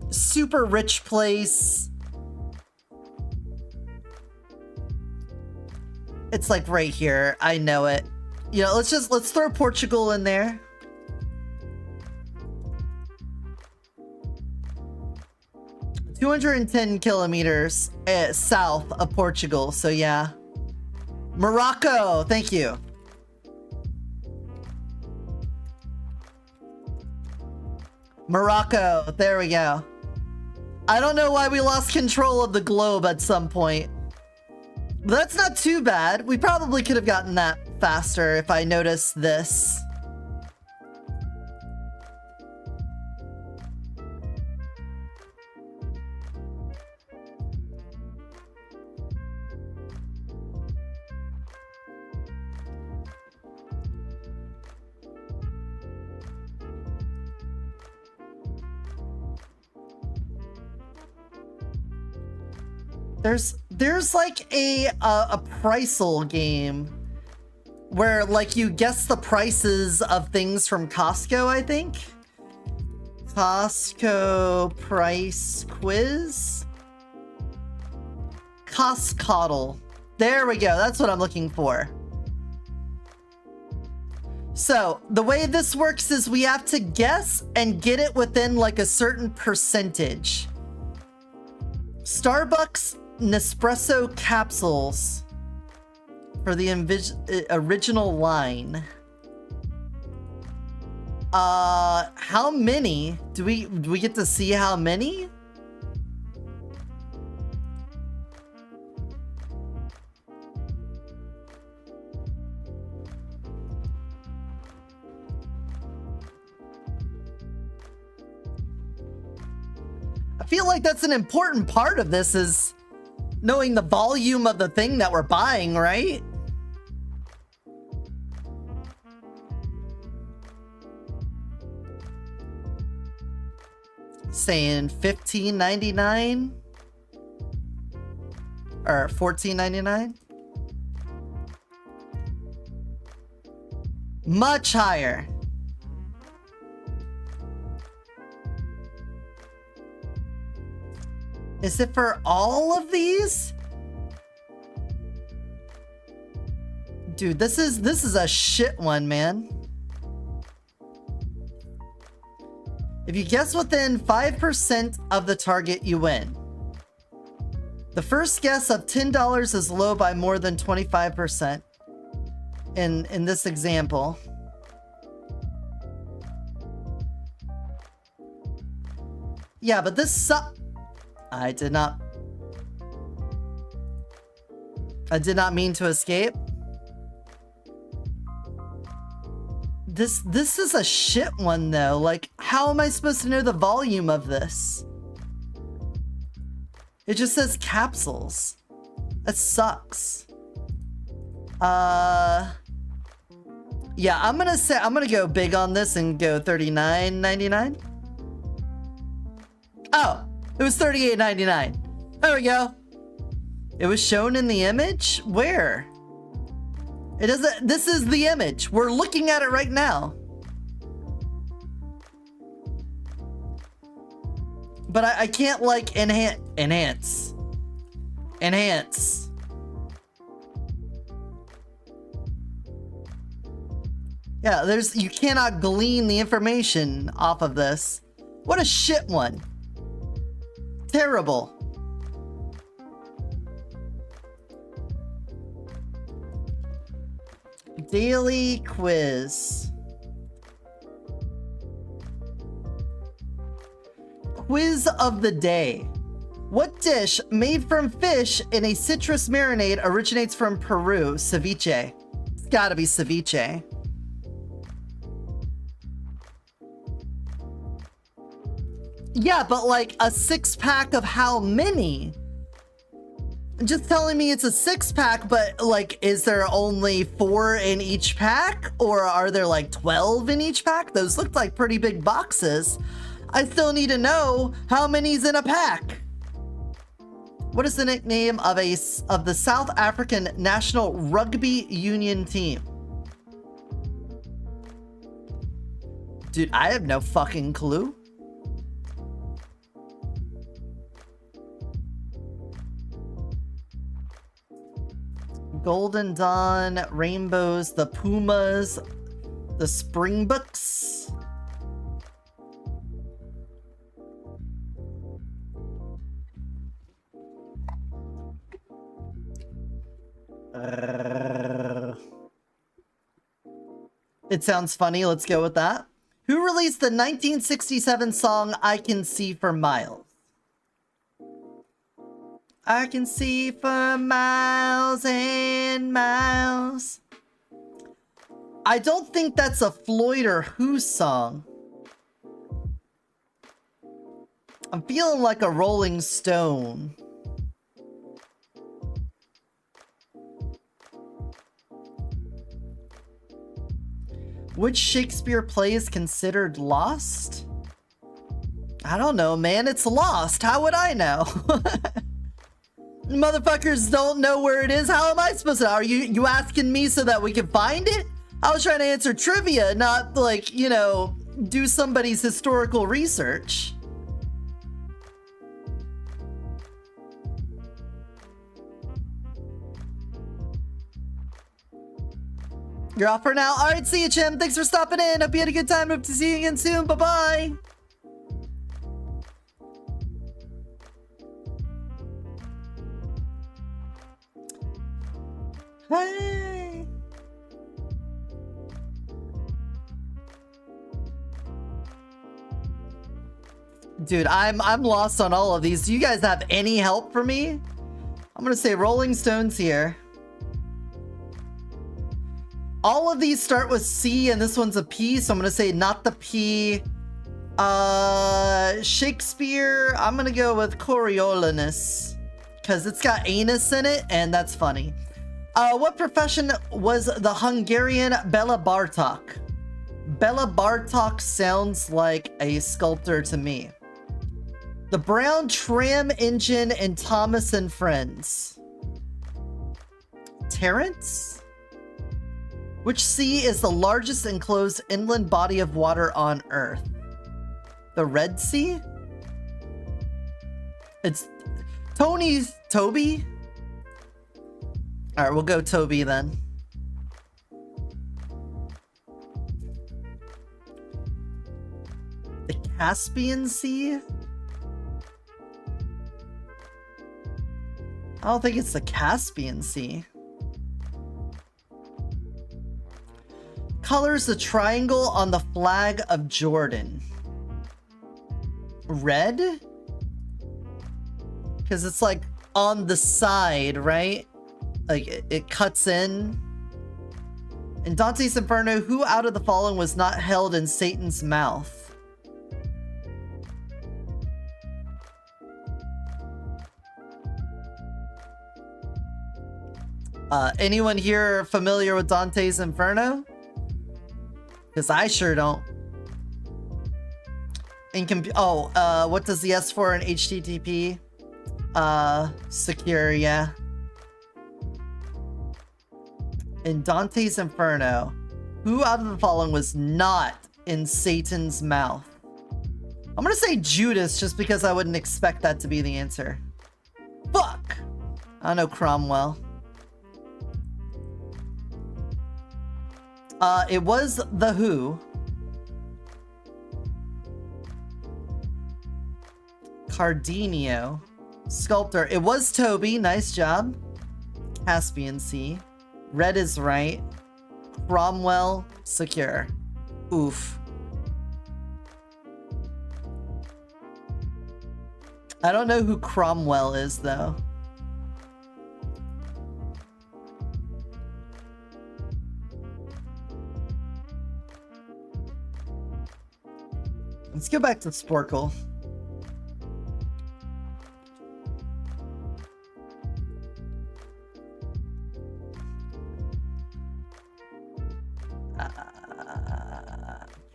super rich place? It's like right here. I know it. You know, let's throw Portugal in there. $210 kilometers south of Portugal. So yeah. Morocco. Thank you. Morocco. There we go. I don't know why we lost control of the globe at some point. That's not too bad. We probably could have gotten that faster if I noticed this. There's like a Priceable game where like you guess the prices of things from Costco, I think. Costco price quiz. Costcoddle. There we go. That's what I'm looking for. So the way this works is we have to guess and get it within like a certain percentage. Starbucks Nespresso capsules for the original line. How many? Do we get to see how many? I feel like that's an important part of this, is knowing the volume of the thing that we're buying, right? Saying $15.99 or $14.99. Much higher. Is it for all of these? Dude, this is a shit one, man. If you guess within 5% of the target, you win. The first guess of $10 is low by more than 25% in this example. Yeah, but this I did not mean to escape. This is a shit one though. Like, how am I supposed to know the volume of this? It just says capsules. That sucks. Yeah, I'm gonna go big on this and go $39.99. Oh, it was $38.99. There we go. It was shown in the image? Where? It doesn't. This is the image. We're looking at it right now. But I can't like enhance. Yeah, you cannot glean the information off of this. What a shit one. Terrible. Daily quiz. Quiz of the day. What dish made from fish in a citrus marinade originates from Peru? Ceviche. It's gotta be ceviche. Yeah, but like a 6-pack of how many? Just telling me it's a 6-pack, but like, is there only 4 in each pack? Or are there like 12 in each pack? Those looked like pretty big boxes. I still need to know how many's in a pack. What is the nickname of the South African national rugby union team? Dude, I have no fucking clue. Golden Dawn, Rainbows, the Pumas, the Springboks. It sounds funny. Let's go with that. Who released the 1967 song I Can See for Miles? I can see for miles and miles. I don't think that's a Floyd or Who song. I'm feeling like a Rolling Stone. Which Shakespeare play is considered lost? I don't know, man. It's lost. How would I know? Motherfuckers don't know where it is. How am I supposed to know? Are you asking me so that we can find it? I was trying to answer trivia, not like, you know, do somebody's historical research. You're off for now. All right, see you, Chim. Thanks for stopping in. Hope you had a good time. Hope to see you again soon. Bye-bye. Hey. Dude, I'm lost on all of these. Do you guys have any help for me? I'm gonna say Rolling Stones here. All of these start with C and this one's a P, so I'm gonna say not the P. Shakespeare, I'm gonna go with Coriolanus, because it's got anus in it, and that's funny. What profession was the Hungarian Bela Bartok? Bela Bartok sounds like a sculptor to me. The Brown Tram Engine and Thomas and Friends. Terrence? Which sea is the largest enclosed inland body of water on Earth? The Red Sea? It's Toby? Alright, we'll go Toby then. The Caspian Sea? I don't think it's the Caspian Sea. Colors the triangle on the flag of Jordan. Red? Because it's like on the side, right? Like it cuts in. In Dante's Inferno, who out of the following was not held in Satan's mouth? Anyone here familiar with Dante's Inferno? Because I sure don't. What does the S for in HTTP? Secure, yeah. In Dante's Inferno, who out of the following was not in Satan's mouth? I'm gonna say Judas, just because I wouldn't expect that to be the answer. Fuck! I know Cromwell. It was The Who. Cardenio. Sculptor. It was Toby. Nice job. Caspian Sea. Red is right. Cromwell. Secure. Oof. I don't know who Cromwell is, though. Let's go back to Sporkle.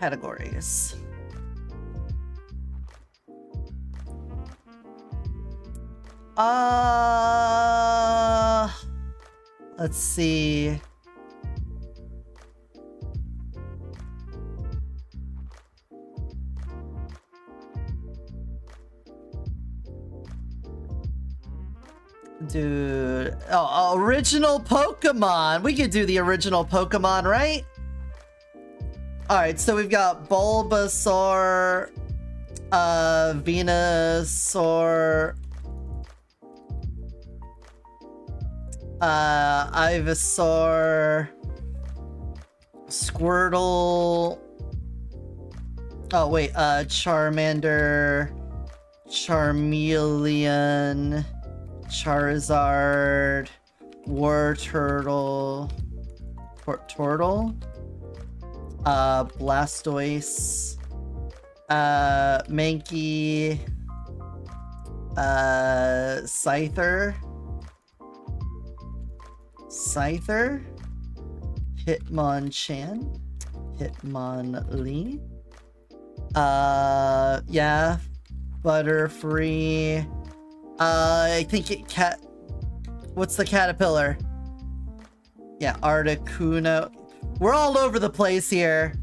Categories. Let's see. Dude. Oh, original Pokemon. We could do the original Pokemon, right? Alright, so we've got Bulbasaur, Venusaur, Ivysaur, Squirtle. Oh, wait, Charmander, Charmeleon, Charizard, War Turtle, Turtle, Blastoise, Mankey, Scyther, Hitmonchan, Hitmonlee, yeah, Butterfree, I think what's the caterpillar? Yeah, Articuno. We're all over the place here.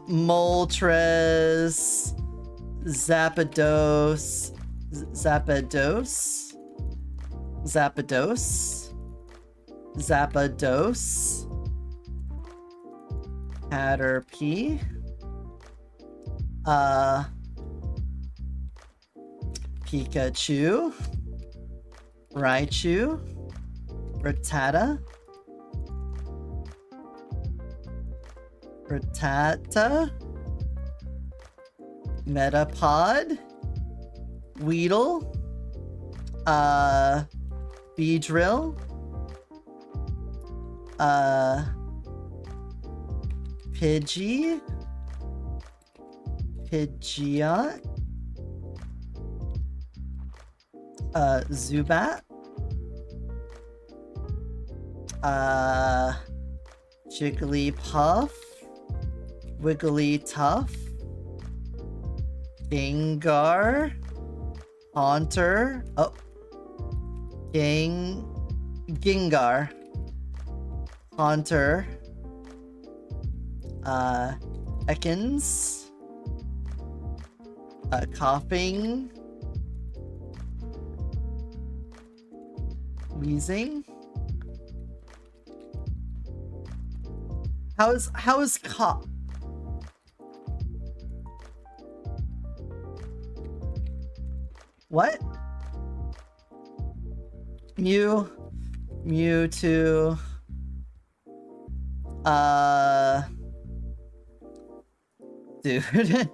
Moltres, Zapdos, Caterpie, Pikachu, Raichu, Rattata, Metapod, Weedle, Beedrill, Pidgeot, Zubat, Jigglypuff, Wigglytuff, Gengar, Haunter, Gengar, Haunter, Ekans, Coughing, Wheezing. How is what? Mewtwo, dude,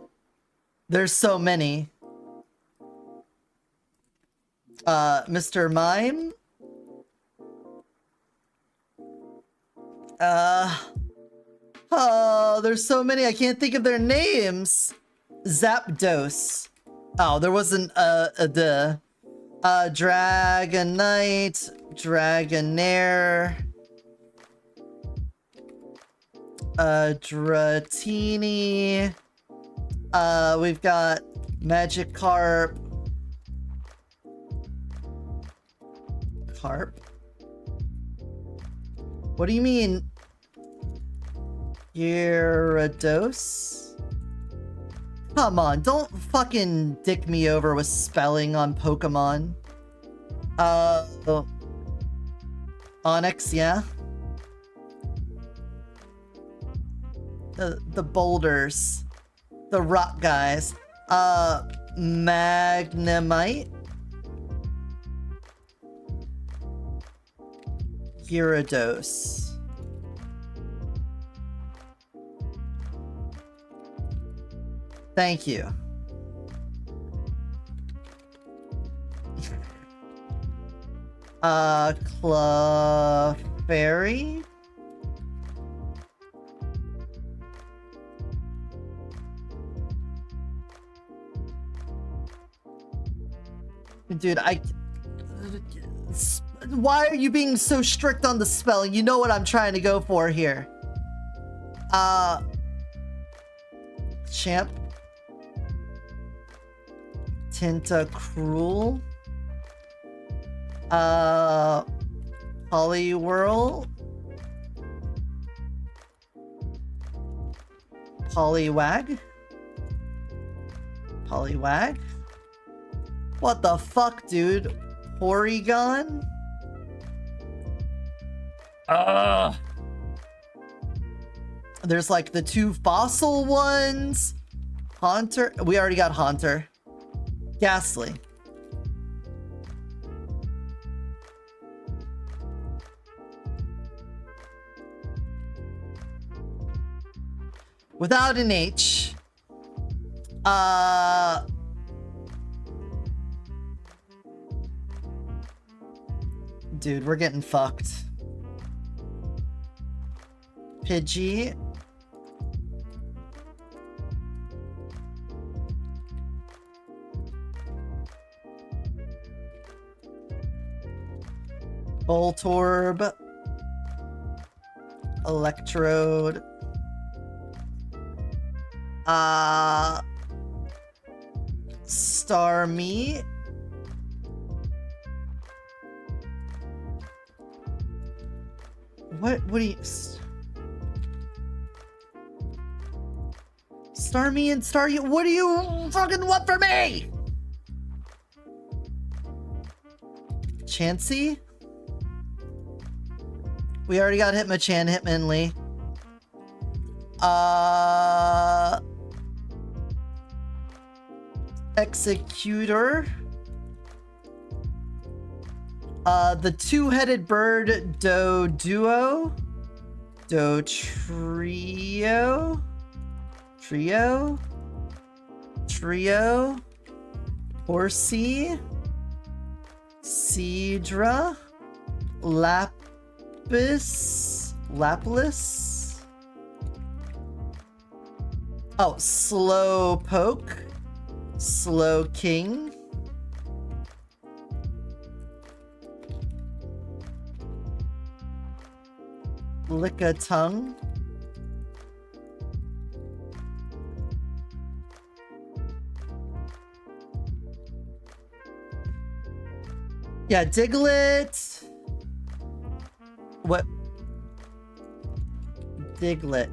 there's so many. Mr. Mime, oh, there's so many, I can't think of their names. Zapdos. Oh, there wasn't Dragonite, Dragonair, Dratini. We've got Magikarp. What do you mean? Gyarados? Come on, don't fucking dick me over with spelling on Pokemon. Onyx, yeah. The boulders. The rock guys. Magnemite. Gyarados. Thank you. Clefairy? Dude, why are you being so strict on the spelling? You know what I'm trying to go for here. Champ. Tentacruel. Poliwhirl. Poliwag. What the fuck, dude? Porygon? There's like the two fossil ones. Haunter. We already got Haunter. Ghastly. Without an H. Dude, we're getting fucked. Pidgey. Voltorb. Electrode. Starmie. What do you... Starmie and what do you fucking want from me? Chansey? We already got Hitmonchan, Hitmonlee. Executor. The two-headed bird Doduo. Trio. Horsey. Seadra. Lapis. Oh, Slowpoke. Slowking. Lickitung. Yeah, Diglett. What? Diglett.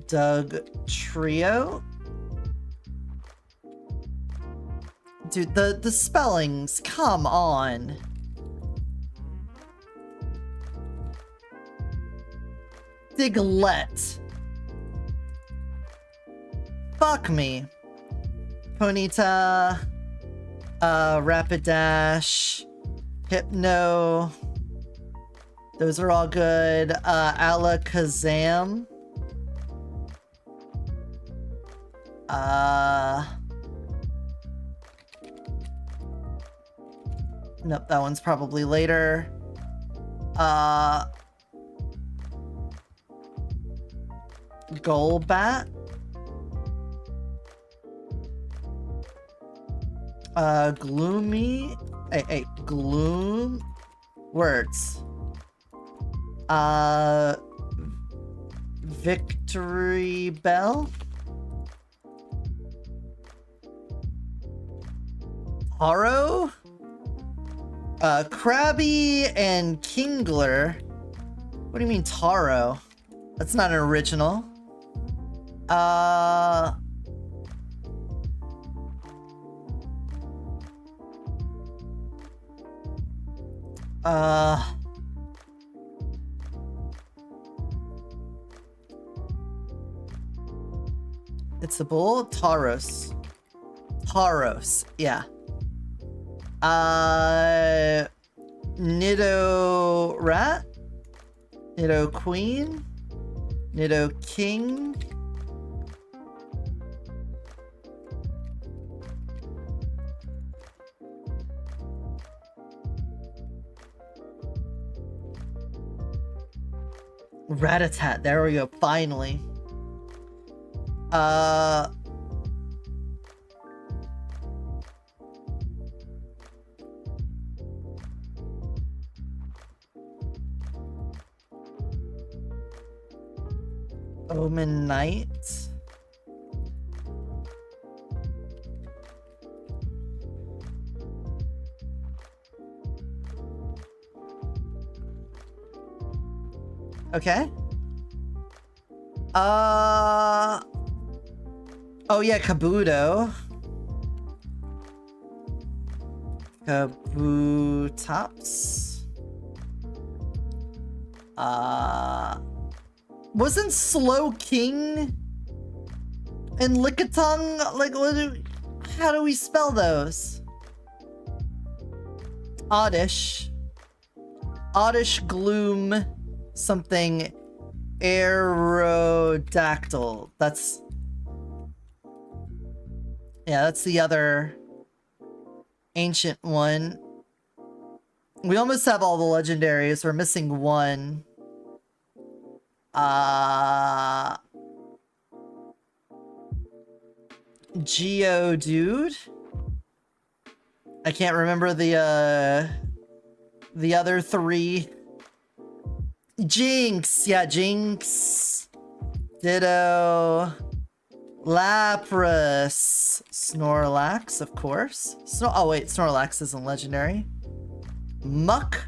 Doug Trio. Dude, the spellings, come on. Diglett. Fuck me. Ponyta. Rapidash. Hypno. Those are all good. Alakazam. Nope, that one's probably later. Golbat. Gloomy. Hey, Gloom. Words. Victory Bell. Haro. Krabby and Kingler. What do you mean Taro? That's not an original. It's a bull? Tauros. Tauros, yeah. Nido Rat? Nido Queen? Nido King? Ratatat, there we go, finally. Omen Knight. Okay. Oh yeah, Kabuto. Kabutops. Wasn't Slow King and Lickitung like how do we spell those? Oddish. Oddish Gloom something Aerodactyl. That's the other Ancient one. We almost have all the legendaries. We're missing one. Geodude. I can't remember the other three. Jinx. Yeah, Jinx. Ditto. Lapras. Snorlax, of course. Oh wait, Snorlax isn't legendary. Muck.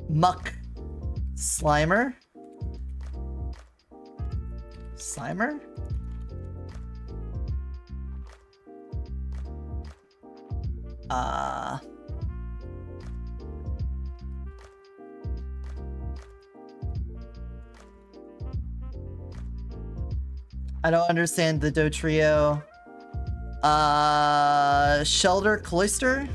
Muck. Slimer. Slimer? I don't understand the Dotrio. Shelter Cloister?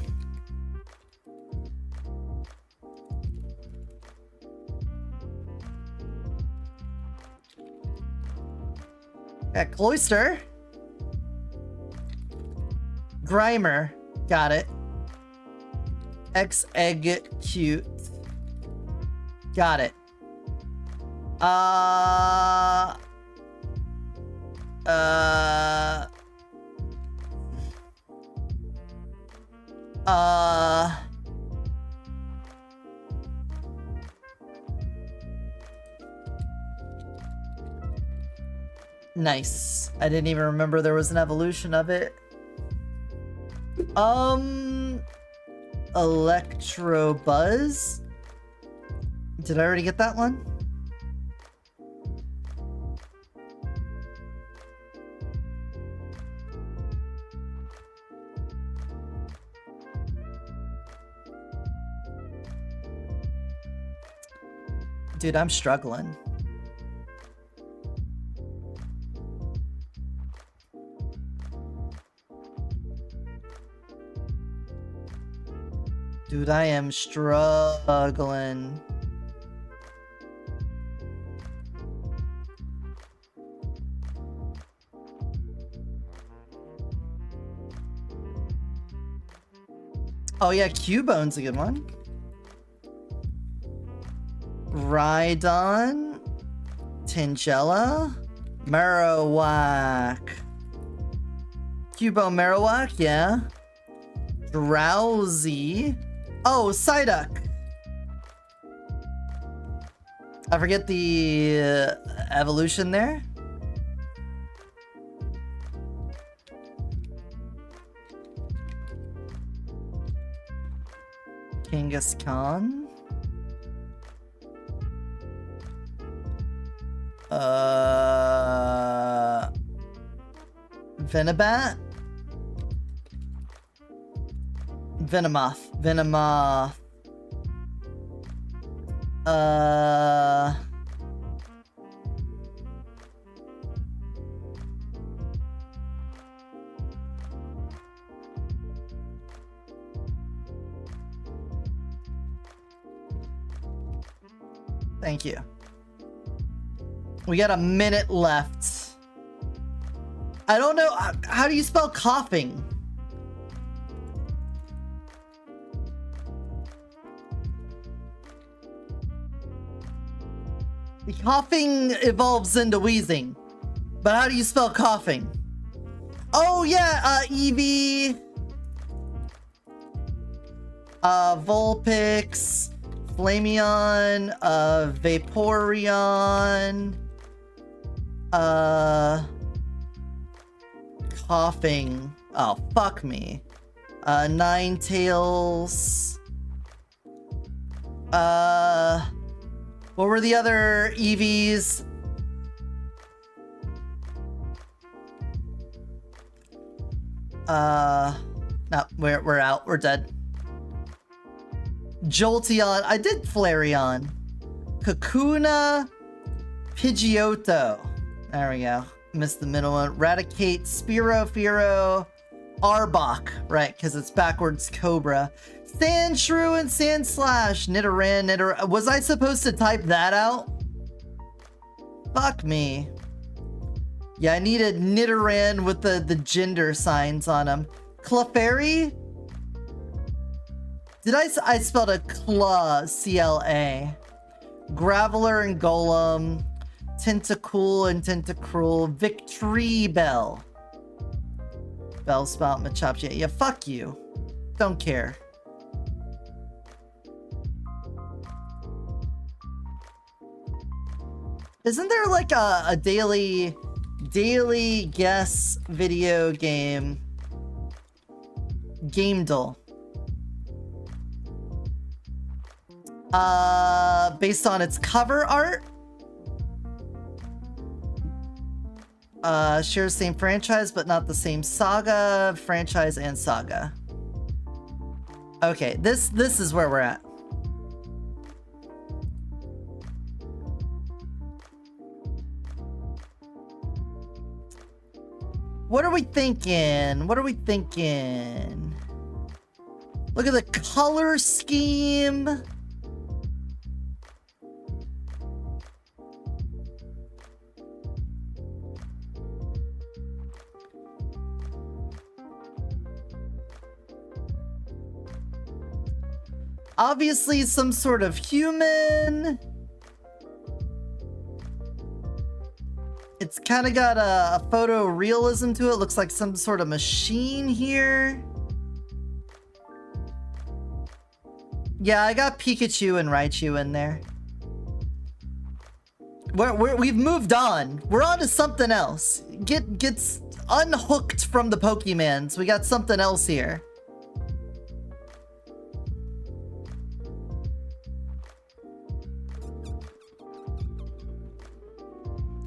Yeah, Cloister. Grimer. Got it. Execute. Got it. Nice. I didn't even remember there was an evolution of it. Electro Buzz. Did I already get that one? Dude, I'm struggling. Dude, I am struggling. Oh yeah, Cubone's a good one. Rhydon, Tangela, Marowak. Cubone Marowak, yeah. Drowsy. Oh, Psyduck. I forget the evolution there. Kangaskhan. Venomoth. Venomoth. Thank you. We got a minute left. I don't know. How do you spell coughing? Coughing evolves into wheezing. But how do you spell coughing? Oh yeah, Eevee. Vulpix. Flameon. Vaporeon. Coughing. Oh, fuck me. Ninetales. What were the other EVs? No, we're out. We're dead. Jolteon. I did Flareon. Kakuna. Pidgeotto. There we go. Missed the middle one. Raticate. Spearow. Fearow. Arbok. Right, because it's backwards Cobra. Sandshrew and Sandslash. Nidoran. Was I supposed to type that out? Fuck me. Yeah, I needed Nidoran with the gender signs on him. Clefairy? Did I spelled a Cla, C-L-A. Graveler and Golem. Tentacool and Tentacruel. Victory Bell. Bellsprout, Machop. Yeah, fuck you. Don't care. Isn't there like a daily guess video game? Gamedle. Based on its cover art. Shares same franchise, but not the same saga, franchise, and saga. Okay, this is where we're at. What are we thinking? What are we thinking? Look at the color scheme. Obviously some sort of human. It's kind of got a photorealism to it. Looks like some sort of machine here. Yeah, I got Pikachu and Raichu in there. We've moved on. We're on to something else. Gets unhooked from the Pokemans. We got something else here.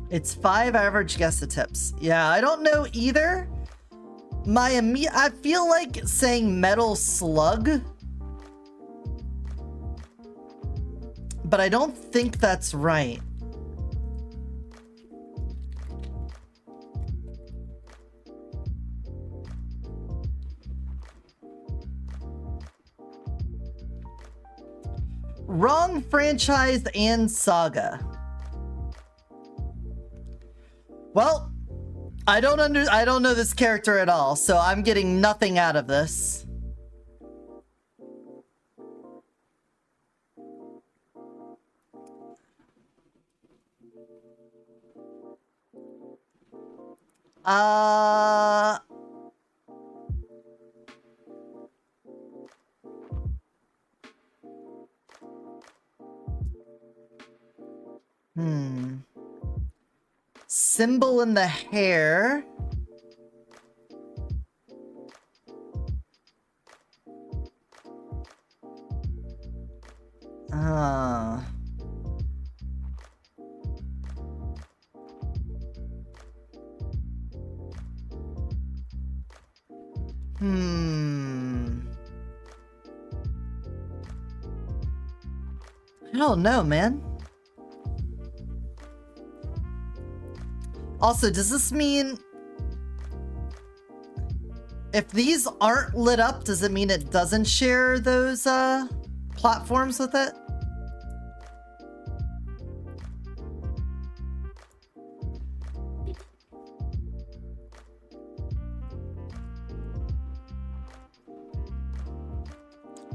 It's 5 average guess tips. Yeah, I don't know either. I feel like saying Metal Slug, but I don't think that's right. Wrong franchise and saga. Well, I don't know this character at all, so I'm getting nothing out of this. Symbol in the hair. I don't know, man. Also, does this mean if these aren't lit up, does it mean it doesn't share those platforms with it?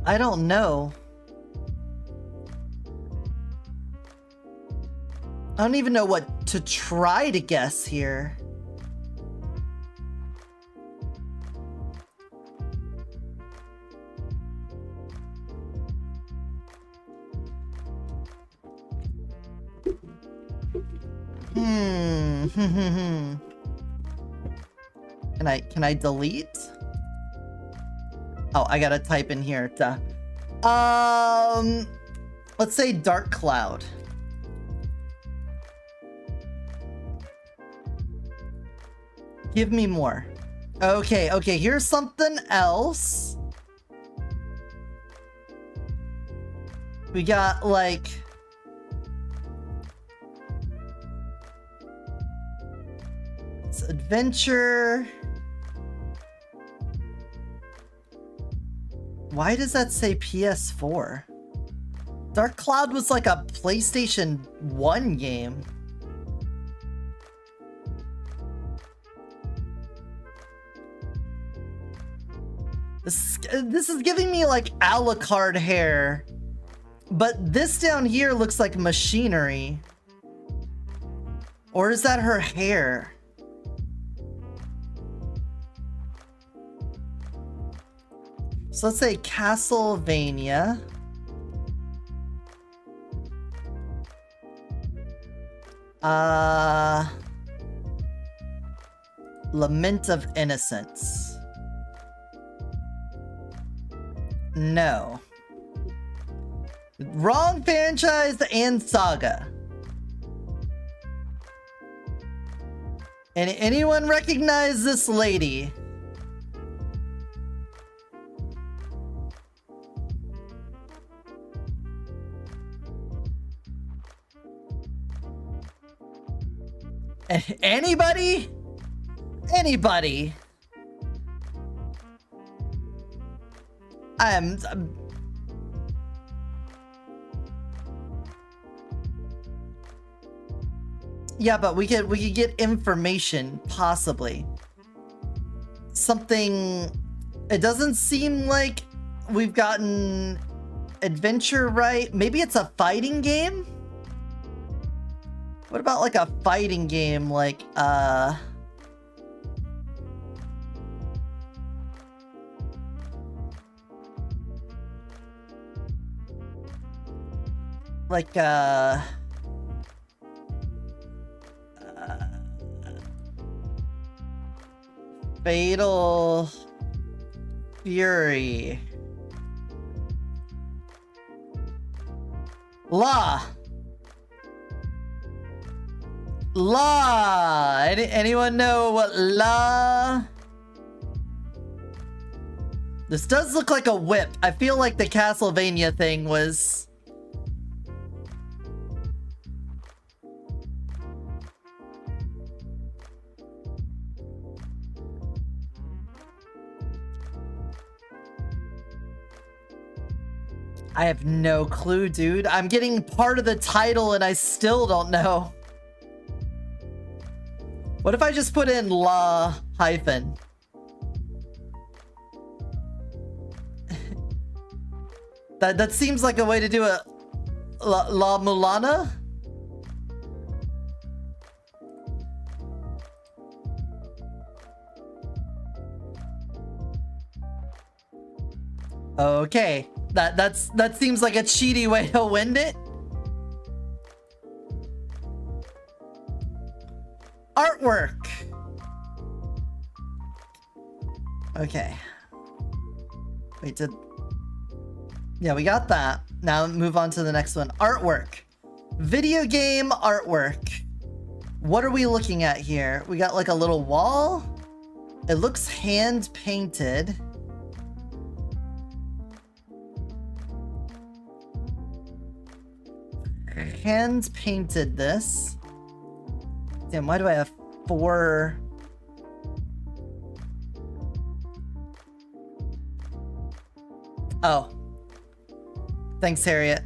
I don't know. I don't even know what to try to guess here. Can I delete? Oh, I gotta type in here. Duh. Let's say Dark Cloud. Give me more. Okay, here's something else. We got, like... it's adventure. Why does that say PS4? Dark Cloud was like a PlayStation 1 game. This is giving me like Alucard hair. But this down here looks like machinery. Or is that her hair? So let's say Castlevania. Lament of Innocence. No. Wrong franchise and saga. And anyone recognize this lady? Anybody? Anybody? I'm yeah, but we could get information, possibly. Something. It doesn't seem like we've gotten adventure right. Maybe it's a fighting game? What about like a fighting game like Fatal Fury. Law. Anyone know what law? This does look like a whip. I feel like the Castlevania thing was... I have no clue, dude. I'm getting part of the title and I still don't know. What if I just put in la hyphen? That seems like a way to do it. La Mulana? Okay. That seems like a cheaty way to win it. Artwork. Okay. Wait, yeah, we got that. Now move on to the next one. Artwork. Video game artwork. What are we looking at here? We got like a little wall. It looks hand painted. Hand painted this. Damn, why do I have 4? Oh. Thanks, Harriet.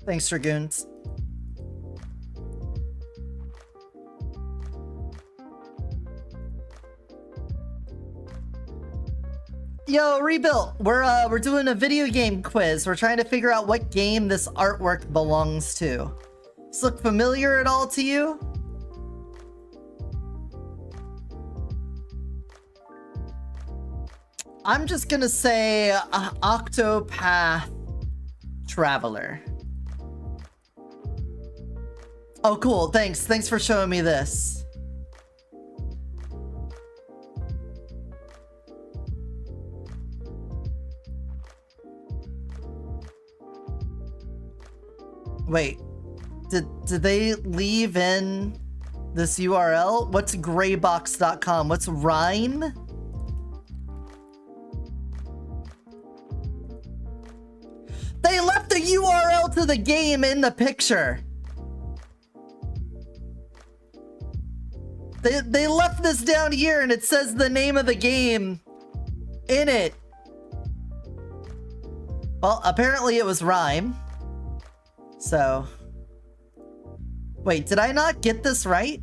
Thanks, Dragoons. Yo, Rebuilt, we're doing a video game quiz. We're trying to figure out what game this artwork belongs to. Does this look familiar at all to you? I'm just gonna say Octopath Traveler. Oh, cool. Thanks. Thanks for showing me this. Wait, did they leave in this URL? What's graybox.com? What's rhyme? They left the URL to the game in the picture. They left this down here and it says the name of the game in it. Well, apparently it was rhyme. So, wait, did I not get this right?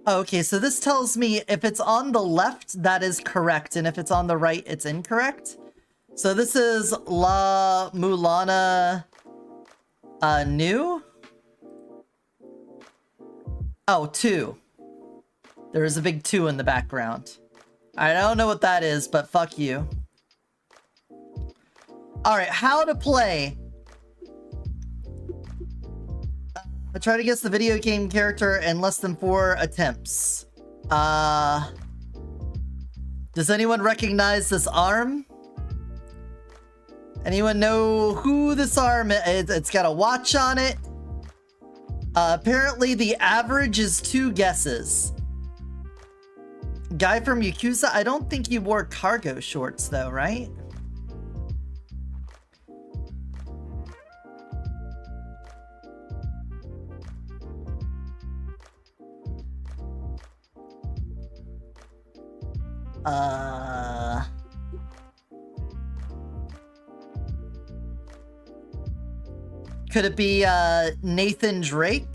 Okay, so this tells me if it's on the left, that is correct, and if it's on the right, it's incorrect. So this is La Mulana New? Oh, 2. There is a big 2 in the background. I don't know what that is, but fuck you. Alright, how to play. I try to guess the video game character in less than 4 attempts. Does anyone recognize this arm? Anyone know who this arm is? It's got a watch on it. Apparently the average is 2 guesses. Guy from Yakuza? I don't think he wore cargo shorts though, right? Could it be Nathan Drake?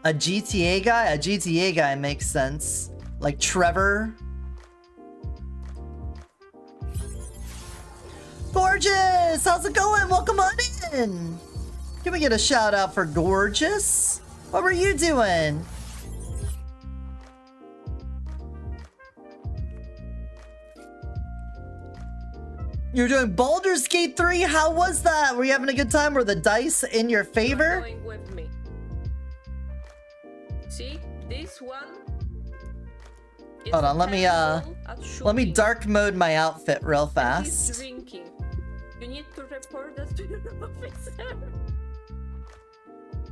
A GTA guy? A GTA guy makes sense. Like Trevor. Gorgeous! How's it going? Welcome on in! Can we get a shout out for Gorgeous? What were you doing? You're doing Baldur's Gate 3? How was that? Were you having a good time? Were the dice in your favor? Going with me. See, this one. Hold on, let me dark mode my outfit real fast. He's drinking. You need to report that to your officer.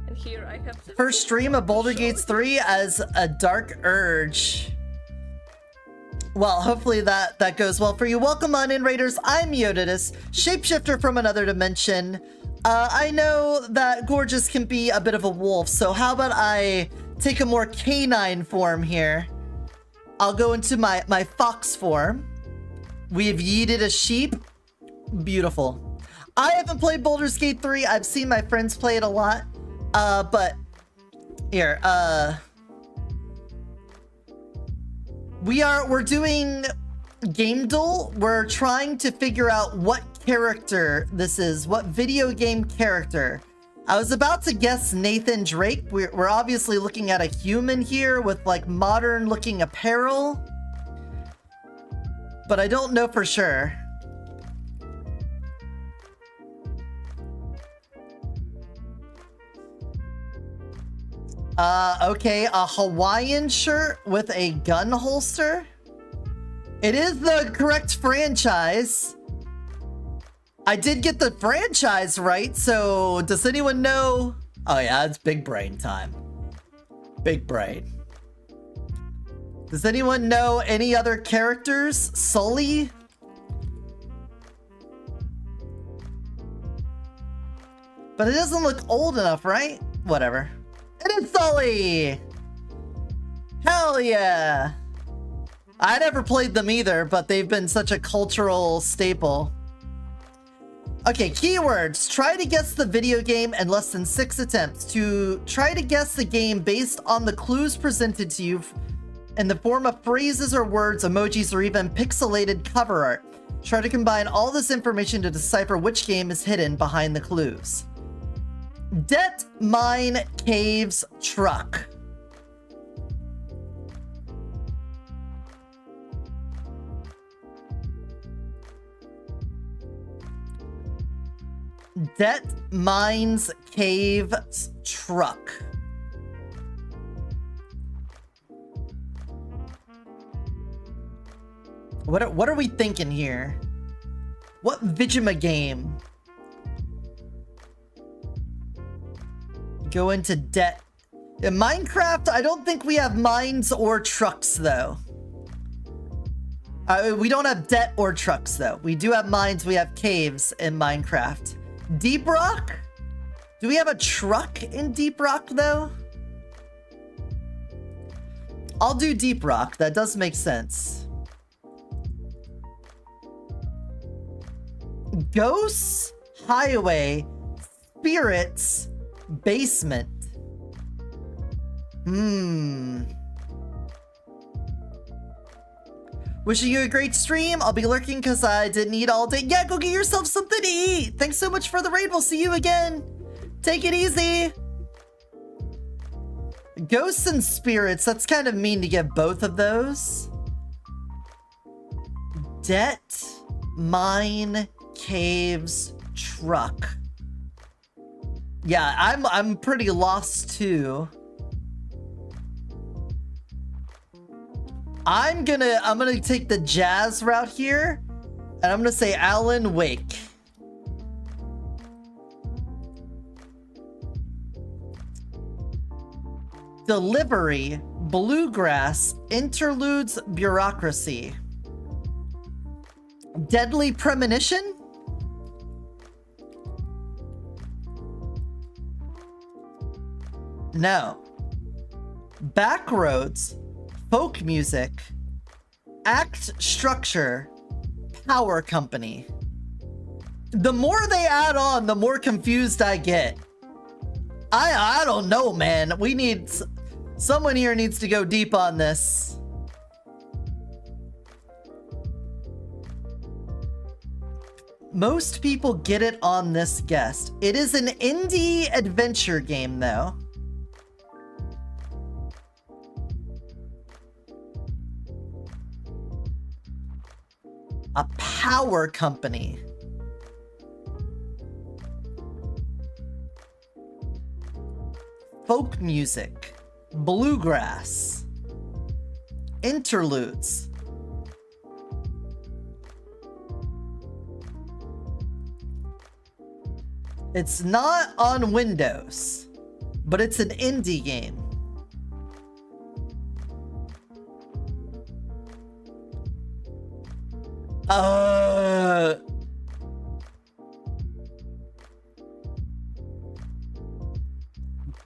And here I have First stream of Baldur's Gate 3 as a dark urge. Well, hopefully that goes well for you. Welcome on in, Raiders. I'm Eotidiss, shapeshifter from another dimension. I know that Gorgeous can be a bit of a wolf, so how about I take a more canine form here? I'll go into my fox form. We have yeeted a sheep. Beautiful. I haven't played Baldur's Gate 3. I've seen my friends play it a lot. But here, we're doing Game Duel. We're trying to figure out what character this is, what video game character. I was about to guess Nathan Drake. We're obviously looking at a human here with like modern looking apparel, but I don't know for sure. Okay, a Hawaiian shirt with a gun holster. It is the correct franchise. I did get the franchise right, so does anyone know? Oh yeah, it's big brain time. Big brain. Does anyone know any other characters? Sully? But it doesn't look old enough, right? Whatever. It is Sully! Hell yeah! I never played them either, but they've been such a cultural staple. Okay, keywords. Try to guess the video game in less than 6 attempts. To try to guess the game based on the clues presented to you in the form of phrases or words, emojis, or even pixelated cover art. Try to combine all this information to decipher which game is hidden behind the clues. Det Mine Caves Truck. Det Mines Caves Truck. What are we thinking here? What Vigima game? Go into debt. In Minecraft, I don't think we have mines or trucks though. We don't have debt or trucks though. We do have mines, we have caves in Minecraft. Deep Rock? Do we have a truck in Deep Rock though? I'll do Deep Rock. That does make sense. Ghosts, highway, spirits, basement. Wishing you a great stream. I'll be lurking because I didn't eat all day. Yeah, go get yourself something to eat. Thanks so much for the raid. We'll see you again. Take it easy. Ghosts and spirits. That's kind of mean to get both of those. Debt, mine, caves, truck. Yeah, I'm pretty lost too. I'm gonna take the jazz route here, and I'm gonna say Alan Wake. Delivery, bluegrass, interludes, bureaucracy. Deadly premonition? No. Backroads, folk music, act structure, power company. The more they add on, the more confused I get. I don't know, man. We need... Someone here needs to go deep on this. Most people get it on this guest. It is an indie adventure game, though. A power company. Folk music. Bluegrass. Interludes. It's not on Windows, but it's an indie game.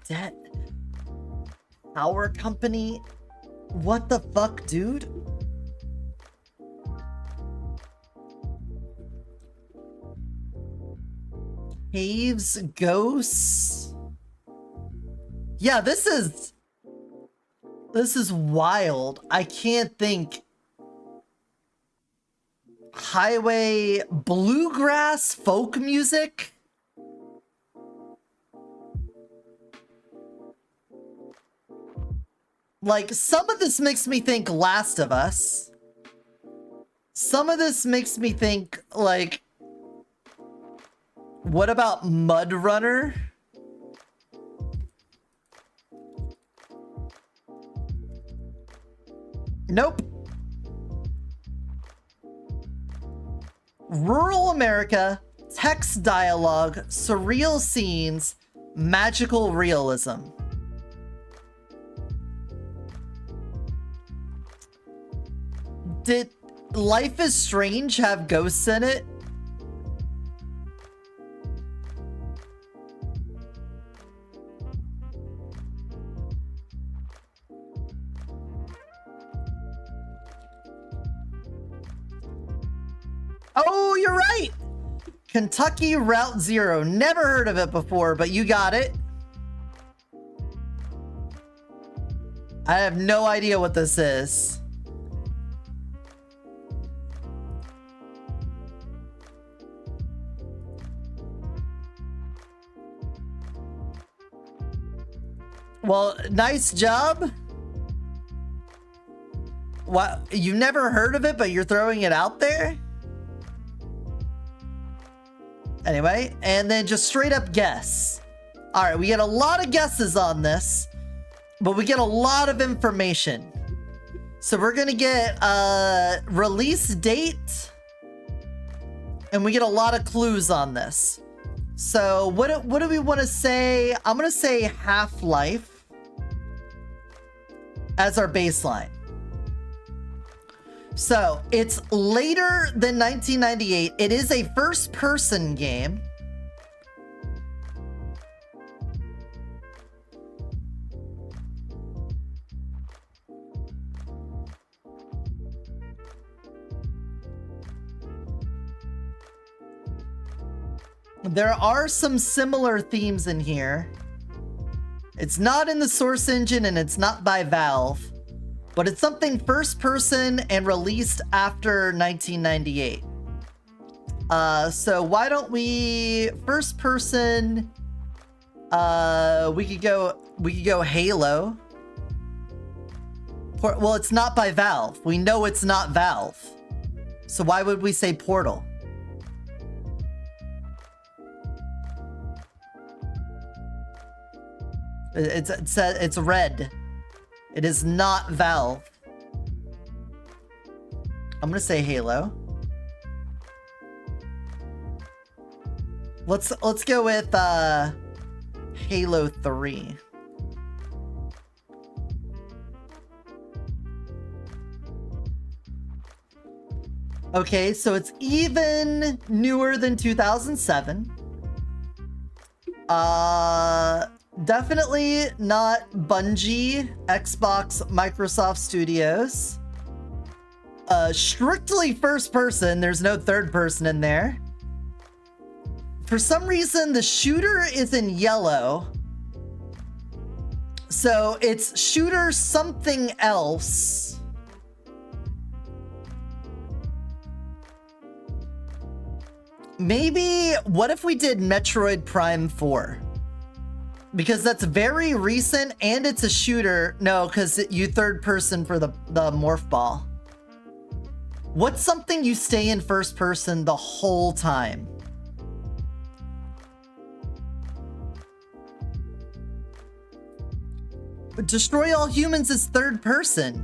Debt. Power company? What the fuck, dude? Caves, ghosts. Yeah, this is wild. I can't think. Highway, bluegrass, folk music. Like, some of this makes me think Last of Us. Some of this makes me think, like, what about Mud Runner? Nope. Rural America, text dialogue, surreal scenes, magical realism. Did Life is Strange have ghosts in it? Oh, you're right! Kentucky Route Zero. Never heard of it before, but you got it. I have no idea what this is. Well, nice job. What? You've never heard of it, but you're throwing it out there? Anyway, and then just straight up guess. All right, we get a lot of guesses on this, but we get a lot of information. So we're gonna get release date, and we get a lot of clues on this. So what do we want to say? I'm gonna say Half-Life as our baseline. So it's later than 1998. It is a first-person game. There are some similar themes in here. It's not in the source engine and it's not by Valve, but it's something first person and released after 1998. So why don't we first person, we could go Halo. Well, it's not by Valve. We know it's not Valve. So why would we say Portal? It's red. It is not Valve. I'm gonna say Halo. Let's go with Halo 3. Okay, so it's even newer than 2007. Definitely not Bungie, Xbox, Microsoft Studios. Strictly first person, there's no third person in there. For some reason, the shooter is in yellow. So it's shooter something else. Maybe, what if we did Metroid Prime 4? Because that's very recent and it's a shooter. No, because you third person for the morph ball. What's something you stay in first person the whole time? Destroy All Humans is third person.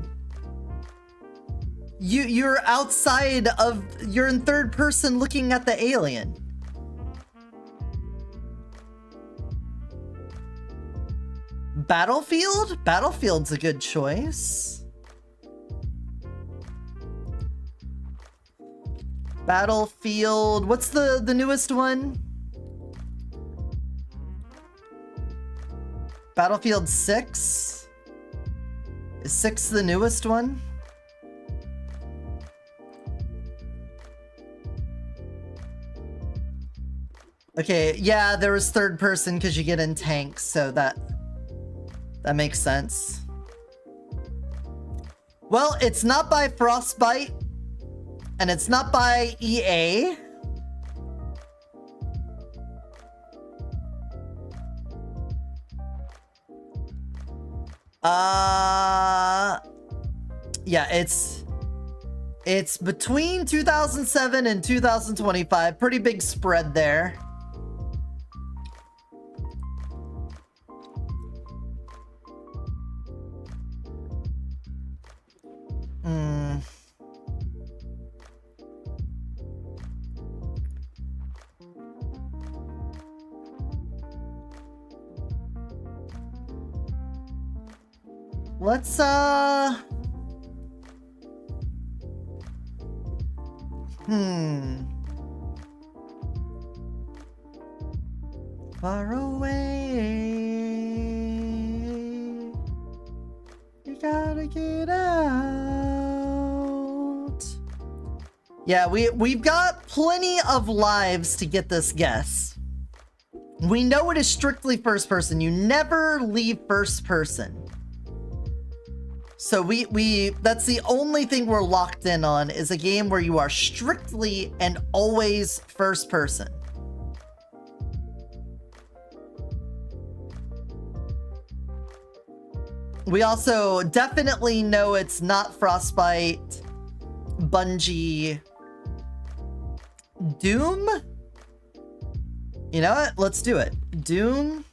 You're outside of, you're in third person looking at the alien. Battlefield? Battlefield's a good choice. Battlefield, what's the newest one? Battlefield 6? Is 6 the newest one? Okay, yeah, there was third person because you get in tanks, so that makes sense. Well, it's not by Frostbite, and it's not by EA. Yeah, it's between 2007 and 2025. Pretty big spread there. Let's, Far away. You gotta get out. Yeah, we've got plenty of lives to get this guess. We know it is strictly first person. You never leave first person. So that's the only thing we're locked in on, is a game where you are strictly and always first person. We also definitely know it's not Frostbite, Bungie, Doom? You know what? Let's do it. Doom.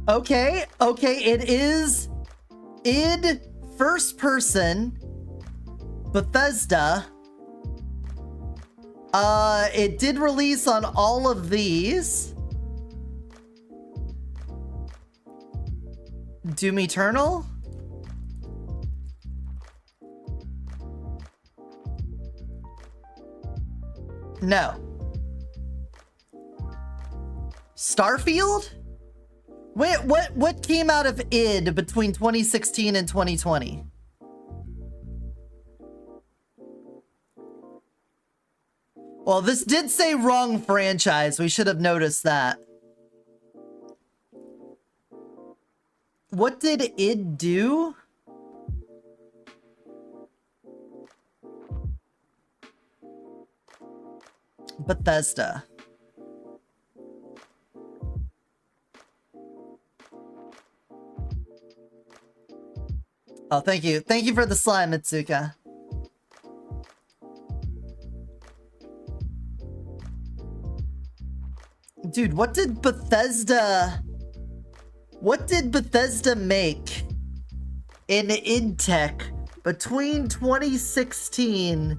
Okay, it is id first person Bethesda. It did release on all of these. Doom Eternal? No. Starfield? Wait, what came out of id between 2016 and 2020? Well, this did say wrong franchise. We should have noticed that. What did id do? Bethesda. Oh, thank you. Thank you for the slime, Mitsuka. Dude, what did Bethesda make in id Tech between 2016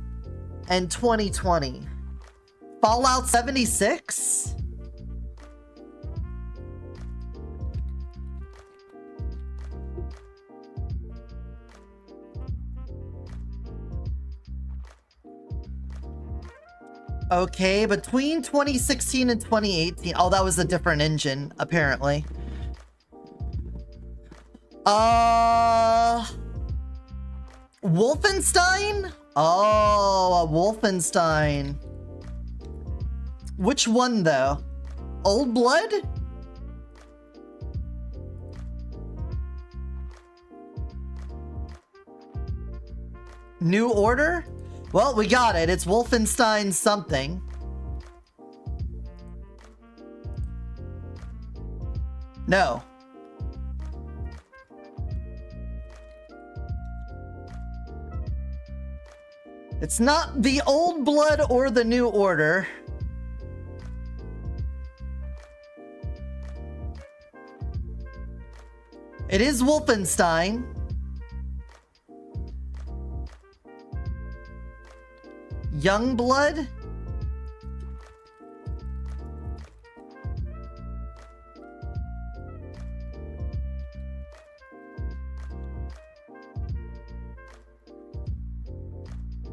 and 2020? Fallout 76? Okay, between 2016 and 2018. Oh, that was a different engine, apparently. Wolfenstein? Oh, a Wolfenstein. Which one, though? Old Blood? New Order? Well, we got it. It's Wolfenstein something. No. It's not the Old Blood or the New Order. It is Wolfenstein. Youngblood?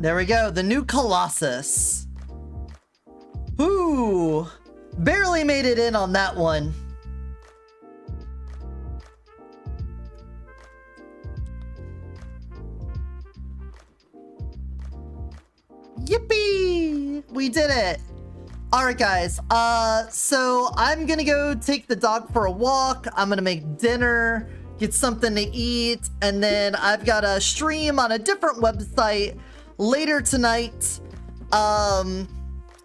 There we go, the new Colossus. Ooh, barely made it in on that one. Yippee! We did it! Alright guys, so I'm gonna go take the dog for a walk. I'm gonna make dinner, get something to eat, and then I've got a stream on a different website later tonight. I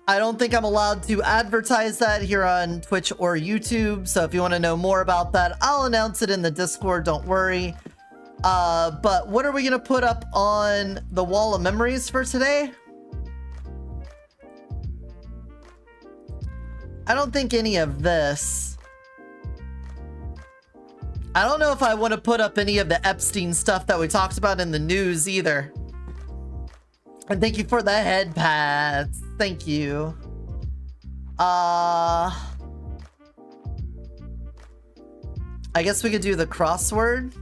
don't think I'm allowed to advertise that here on Twitch or YouTube, so if you want to know more about that, I'll announce it in the Discord, don't worry. But what are we gonna put up on the wall of memories for today? I don't think any of this. I don't know if I want to put up any of the Epstein stuff that we talked about in the news either. And thank you for the head pads. Thank you. I guess we could do the crossword.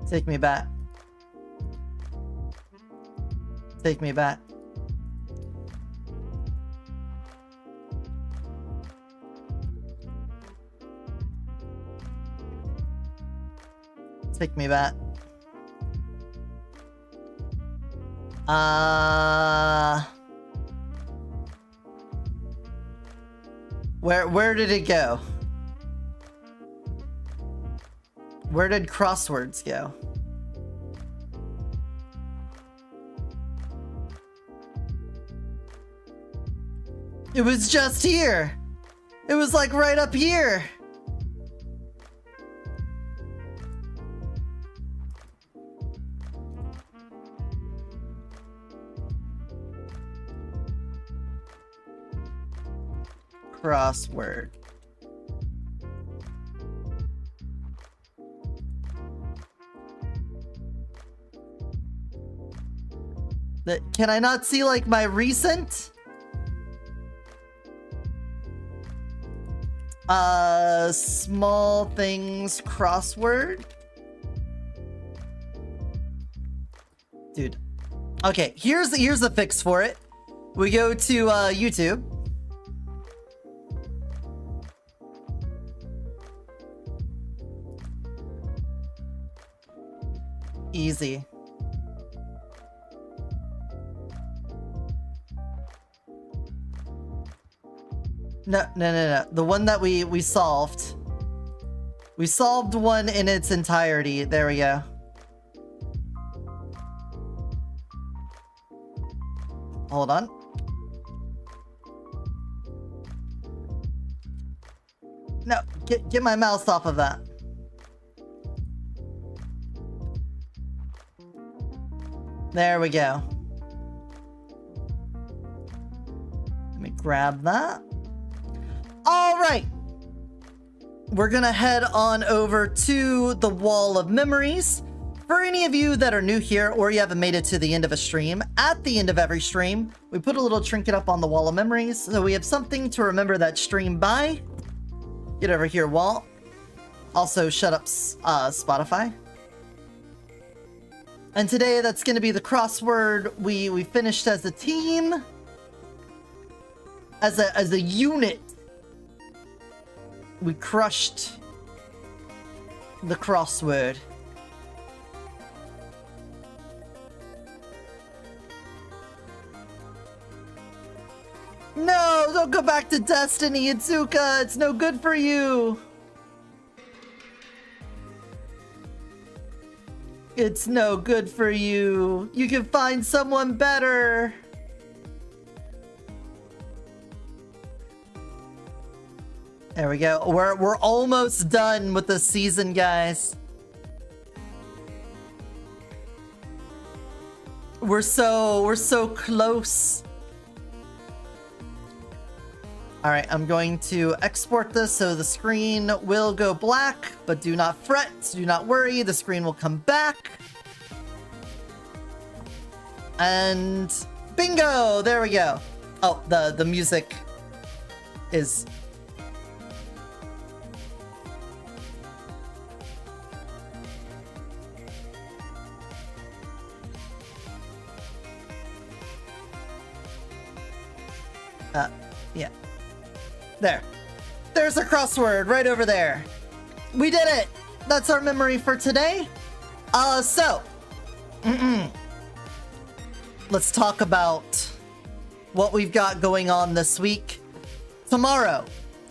Take me back. Take me back. Take me back. Where did it go? Where did crosswords go? It was just here. It was like right up here. Crossword. Can I not see like my recent? Small things crossword. Dude. Okay, here's the fix for it. We go to YouTube. Easy. No. The one that we solved. We solved one in its entirety. There we go. Hold on. No, get my mouse off of that. There we go. Let me grab that. All right. We're gonna head on over to the Wall of Memories. For any of you that are new here or you haven't made it to the end of a stream, at the end of every stream, we put a little trinket up on the Wall of Memories so we have something to remember that stream by. Get over here, Walt. Also, shut up, Spotify. And today, that's going to be the crossword we finished as a team. As a unit. We crushed the crossword. No, don't go back to Destiny, Itsuka. It's no good for you. It's no good for you. You can find someone better. There we go. We're almost done with the season, guys. We're so close. All right, I'm going to export this so the screen will go black, but do not fret, do not worry, the screen will come back. And bingo, there we go. Oh, the music is... yeah. There. There's a crossword right over there. We did it. That's our memory for today. So. Let's talk about what we've got going on this week. Tomorrow,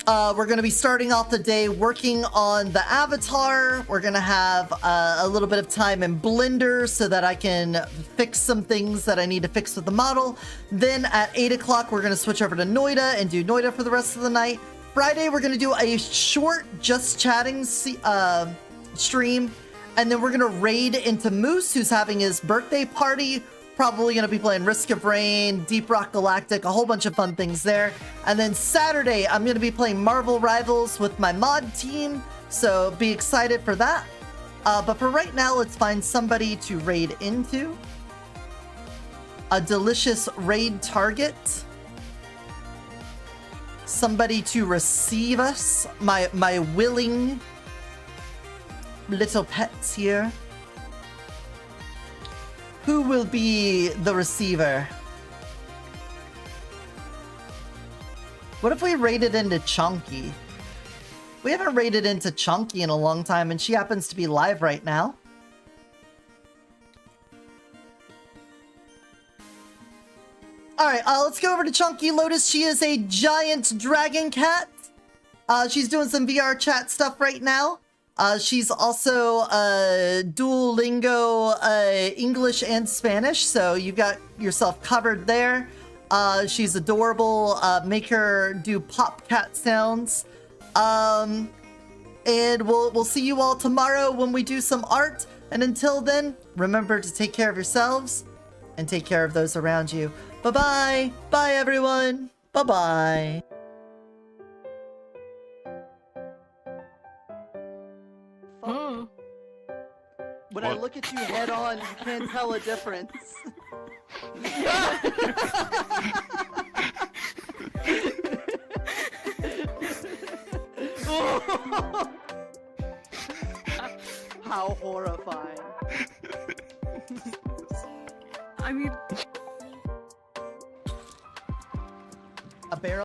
we're going to be starting off the day working on the avatar. We're going to have a little bit of time in Blender so that I can fix some things that I need to fix with the model. Then at 8 o'clock, we're going to switch over to Noida and do Noida for the rest of the night. Friday, we're going to do a short Just Chatting stream. And then we're going to raid into Moose, who's having his birthday party. Probably going to be playing Risk of Rain, Deep Rock Galactic, a whole bunch of fun things there. And then Saturday, I'm going to be playing Marvel Rivals with my mod team, so be excited for that. But for right now, let's find somebody to raid into. A delicious raid target. Somebody to receive us, my willing little pets here. Who will be the receiver? What if we raided into Chunky? We haven't raided into Chunky in a long time, and she happens to be live right now. Alright, let's go over to Chunky Lotus. She is a giant dragon cat. She's doing some VR chat stuff right now. She's also Duolingo English and Spanish, so you got yourself covered there. She's adorable. Make her do pop cat sounds. And we'll see you all tomorrow when we do some art. And until then, remember to take care of yourselves and take care of those around you. Bye-bye. Bye, everyone. Bye-bye. When I look at you head on, you can't tell a difference. How horrifying. I mean,